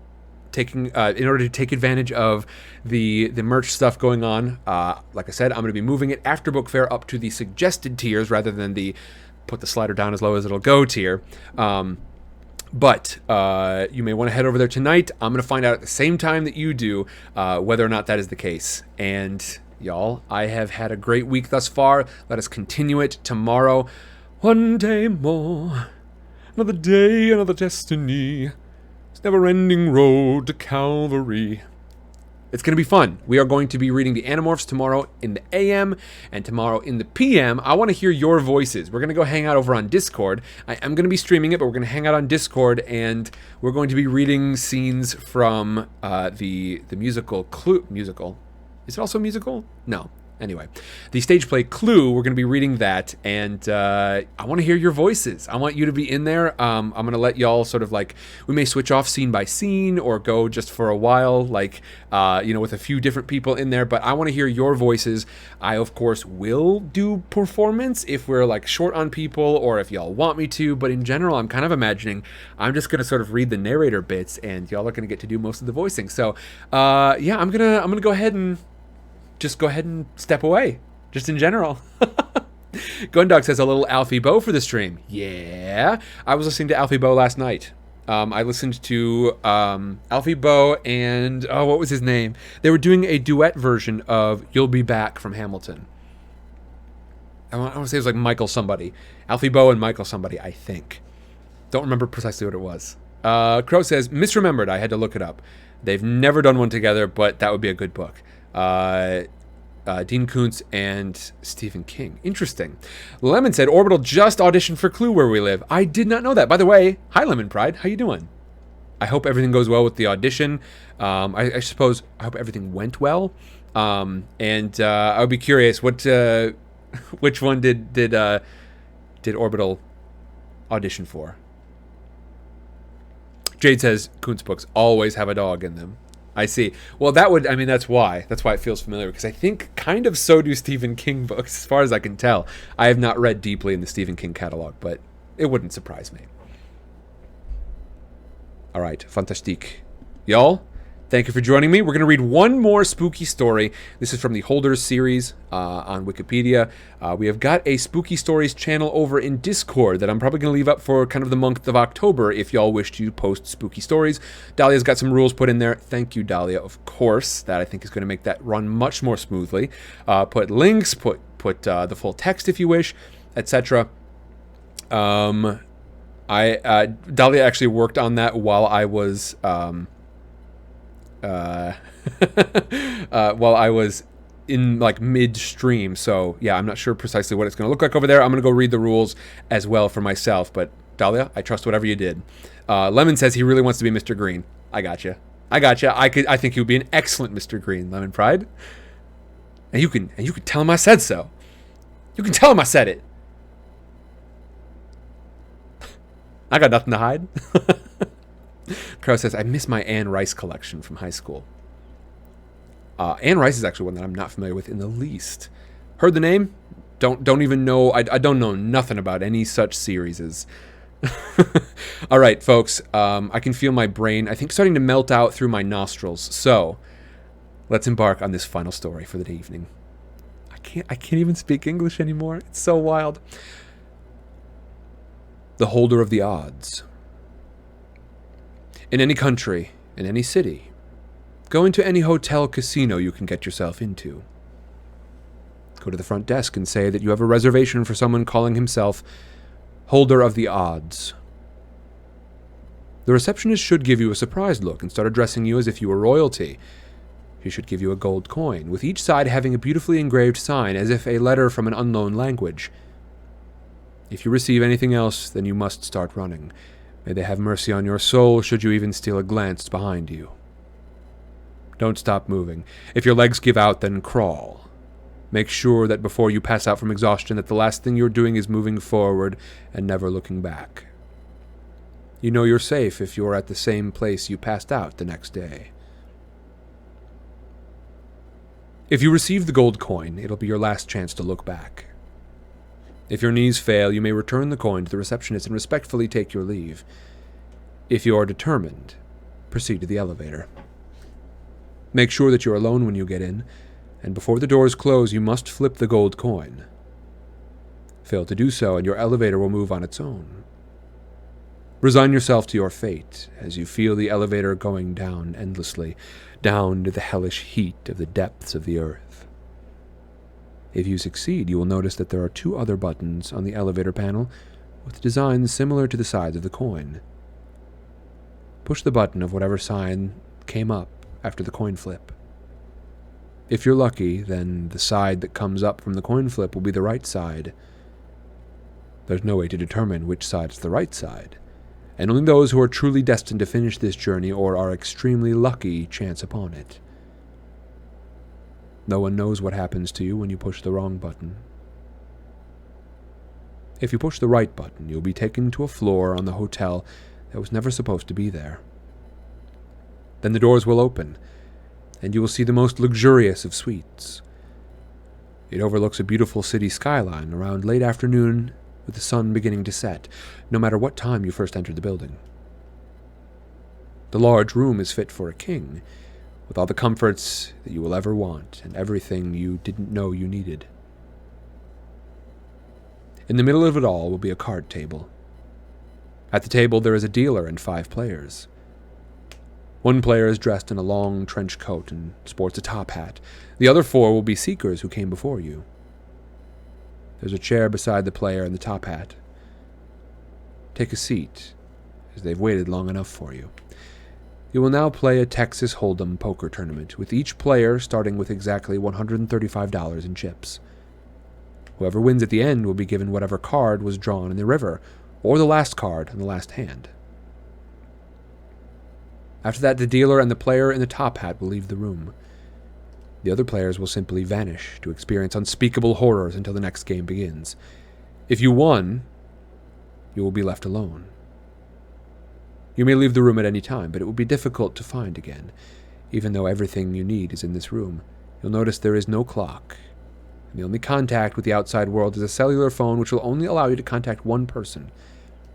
in order to take advantage of the merch stuff going on. Like I said, I'm going to be moving it after Book Fair up to the suggested tiers rather than the put the slider down as low as it'll go tier. But you may want to head over there tonight. I'm going to find out at the same time that you do whether or not that is the case. And y'all, I have had a great week thus far. Let us continue it tomorrow. One day more, another day, another destiny. It's never-ending road to Calvary. It's going to be fun. We are going to be reading the Animorphs tomorrow in the AM and tomorrow in the PM. I want to hear your voices. We're going to go hang out over on Discord. I am going to be streaming it, but we're going to hang out on Discord, and we're going to be reading scenes from the musical Clue. Musical? Is it also a musical? No. Anyway, the stage play Clue, we're going to be reading that, and I want to hear your voices. I want you to be in there. I'm going to let y'all sort of like, we may switch off scene by scene or go just for a while, like, with a few different people in there, but I want to hear your voices. I, of course, will do performance if we're like short on people or if y'all want me to, but in general, I'm kind of imagining I'm just going to sort of read the narrator bits and y'all are going to get to do most of the voicing. So, yeah, I'm going to go ahead and step away, just in general. Gundog says a little Alfie Bow for the stream. Yeah, I was listening to Alfie Bow last night. I listened to Alfie Bow and, what was his name? They were doing a duet version of You'll Be Back from Hamilton. I want to say it was like Michael somebody. Alfie Bow and Michael somebody, I think. Don't remember precisely what it was. Crow says, misremembered, I had to look it up. They've never done one together, but that would be a good book. Dean Koontz and Stephen King. Interesting. Lemon said, Orbital just auditioned for Clue where we live. I did not know that. By the way, hi Lemon Pride. How you doing? I hope everything goes well with the audition. I suppose I hope everything went well. And I would be curious, which one did Orbital audition for? Jade says, Koontz books always have a dog in them. I see. Well, that's why. That's why it feels familiar, because I think kind of so do Stephen King books, as far as I can tell. I have not read deeply in the Stephen King catalog, but it wouldn't surprise me. All right, fantastique. Y'all, thank you for joining me. We're going to read one more spooky story. This is from the Holders series on Wikipedia. We have got a Spooky Stories channel over in Discord that I'm probably going to leave up for kind of the month of October if y'all wish to post spooky stories. Dahlia's got some rules put in there. Thank you, Dahlia, of course. That I think is going to make that run much more smoothly. Put links, put the full text if you wish, etc. Dahlia actually worked on that while I was in like midstream, so yeah, I'm not sure precisely what it's going to look like over there. I'm going to go read the rules as well for myself, but Dahlia, I trust whatever you did. Lemon says he really wants to be Mr. Green. I gotcha. I think he would be an excellent Mr. Green, Lemon Pride. And you can tell him I said so. You can tell him I said it. I got nothing to hide. Crow says, I miss my Anne Rice collection from high school. Anne Rice is actually one that I'm not familiar with in the least. Heard the name? Don't even know. I don't know nothing about any such series. All right, folks. I can feel my brain, I think, starting to melt out through my nostrils. So let's embark on this final story for the evening. I can't even speak English anymore. It's so wild. The Holder of the Odds. In any country, in any city, go into any hotel casino you can get yourself into. Go to the front desk and say that you have a reservation for someone calling himself Holder of the Odds. The receptionist should give you a surprised look and start addressing you as if you were royalty. She should give you a gold coin, with each side having a beautifully engraved sign as if a letter from an unknown language. If you receive anything else, then you must start running. May they have mercy on your soul should you even steal a glance behind you. Don't stop moving. If your legs give out, then crawl. Make sure that before you pass out from exhaustion that the last thing you're doing is moving forward and never looking back. You know you're safe if you're at the same place you passed out the next day. If you receive the gold coin, it'll be your last chance to look back. If your knees fail, you may return the coin to the receptionist and respectfully take your leave. If you are determined, proceed to the elevator. Make sure that you're alone when you get in, and before the doors close, you must flip the gold coin. Fail to do so, and your elevator will move on its own. Resign yourself to your fate as you feel the elevator going down endlessly, down to the hellish heat of the depths of the earth. If you succeed, you will notice that there are 2 other buttons on the elevator panel with designs similar to the sides of the coin. Push the button of whatever sign came up after the coin flip. If you're lucky, then the side that comes up from the coin flip will be the right side. There's no way to determine which side is the right side, and only those who are truly destined to finish this journey or are extremely lucky chance upon it. No one knows what happens to you when you push the wrong button. If you push the right button, you'll be taken to a floor on the hotel that was never supposed to be there. Then the doors will open, and you will see the most luxurious of suites. It overlooks a beautiful city skyline around late afternoon with the sun beginning to set, no matter what time you first entered the building. The large room is fit for a king, with all the comforts that you will ever want and everything you didn't know you needed. In the middle of it all will be a card table. At the table there is a dealer and 5 players. One player is dressed in a long trench coat and sports a top hat. The other 4 will be seekers who came before you. There's a chair beside the player in the top hat. Take a seat, as they've waited long enough for you. You will now play a Texas Hold'em poker tournament, with each player starting with exactly $135 in chips. Whoever wins at the end will be given whatever card was drawn in the river, or the last card in the last hand. After that, the dealer and the player in the top hat will leave the room. The other players will simply vanish to experience unspeakable horrors until the next game begins. If you won, you will be left alone. You may leave the room at any time, but it will be difficult to find again. Even though everything you need is in this room, you'll notice there is no clock, and the only contact with the outside world is a cellular phone which will only allow you to contact one person,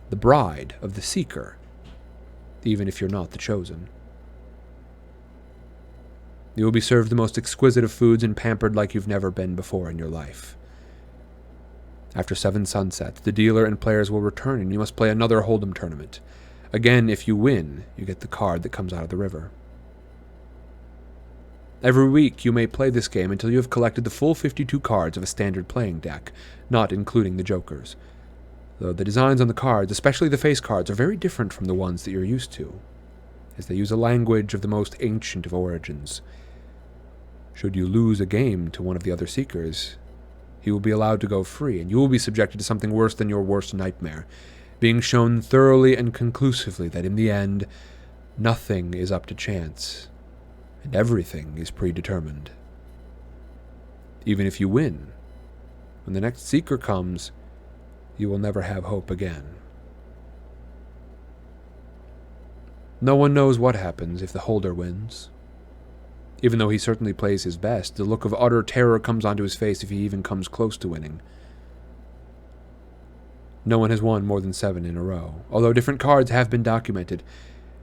the bride of the seeker, even if you're not the chosen. You will be served the most exquisite of foods and pampered like you've never been before in your life. After 7 sunsets, the dealer and players will return and you must play another Hold'em tournament. Again, if you win, you get the card that comes out of the river. Every week you may play this game until you have collected the full 52 cards of a standard playing deck, not including the jokers. Though the designs on the cards, especially the face cards, are very different from the ones that you're used to, as they use a language of the most ancient of origins. Should you lose a game to one of the other seekers, he will be allowed to go free, and you will be subjected to something worse than your worst nightmare, being shown thoroughly and conclusively that in the end, nothing is up to chance, and everything is predetermined. Even if you win, when the next seeker comes, you will never have hope again. No one knows what happens if the holder wins. Even though he certainly plays his best, the look of utter terror comes onto his face if he even comes close to winning. No one has won more than 7 in a row. Although different cards have been documented,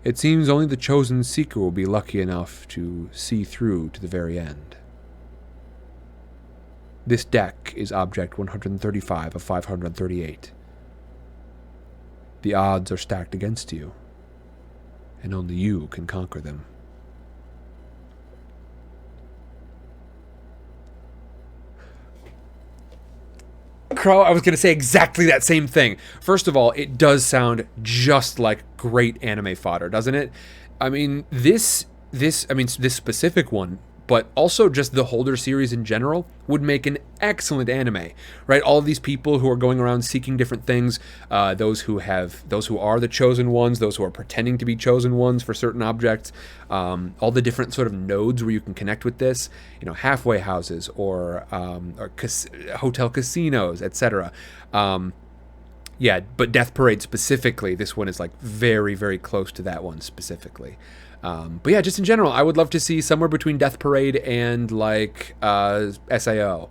it seems only the chosen seeker will be lucky enough to see through to the very end. This deck is Object 135 of 538. The odds are stacked against you, and only you can conquer them. Crow, I was going to say exactly that same thing. First of all, it does sound just like great anime fodder, doesn't it? I mean, this specific one, but also just the Holder series in general, would make an excellent anime, right? All of these people who are going around seeking different things, those who are the chosen ones, those who are pretending to be chosen ones for certain objects, all the different sort of nodes where you can connect with this, halfway houses or hotel casinos, etc. Yeah, but Death Parade specifically, this one is like very, very close to that one specifically. But yeah, just in general, I would love to see somewhere between Death Parade and like SAO.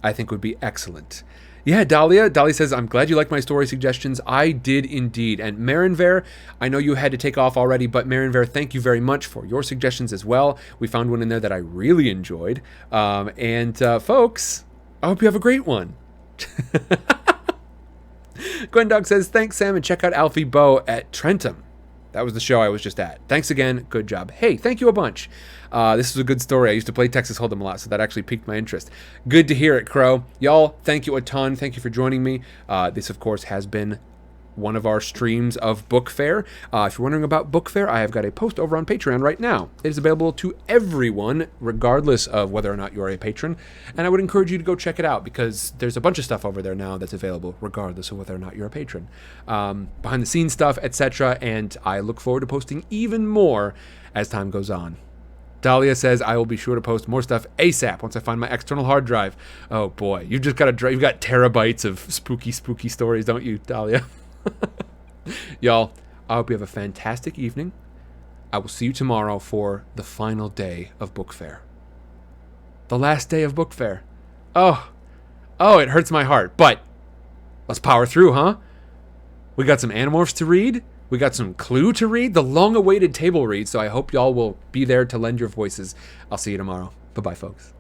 I think would be excellent. Yeah, Dahlia says, I'm glad you like my story suggestions. I did indeed. And Marinver, I know you had to take off already, but Marinver, thank you very much for your suggestions as well. We found one in there that I really enjoyed. Folks, I hope you have a great one. Gwendog says, thanks, Sam, and check out Alfie Bow at Trentum. That was the show I was just at. Thanks again. Good job. Hey, thank you a bunch. This is a good story. I used to play Texas Hold'em a lot, so that actually piqued my interest. Good to hear it, Crow. Y'all, thank you a ton. Thank you for joining me. This, of course, has been one of our streams of Book Fair. If you're wondering about Book Fair, I have got a post over on Patreon right now. It is available to everyone, regardless of whether or not you're a patron. And I would encourage you to go check it out because there's a bunch of stuff over there now that's available, regardless of whether or not you're a patron. Behind the scenes stuff, etc. And I look forward to posting even more as time goes on. Dahlia says, I will be sure to post more stuff ASAP once I find my external hard drive. Oh boy, you've got terabytes of spooky stories, don't you, Dahlia? Y'all, I hope you have a fantastic evening. I will see you tomorrow for the final day of Book Fair. The last day of Book Fair. Oh, it hurts my heart, but let's power through, huh? We got some Animorphs to read. We got some Clue to read, the long-awaited table read, so I hope y'all will be there to lend your voices. I'll see you tomorrow. Bye-bye, folks.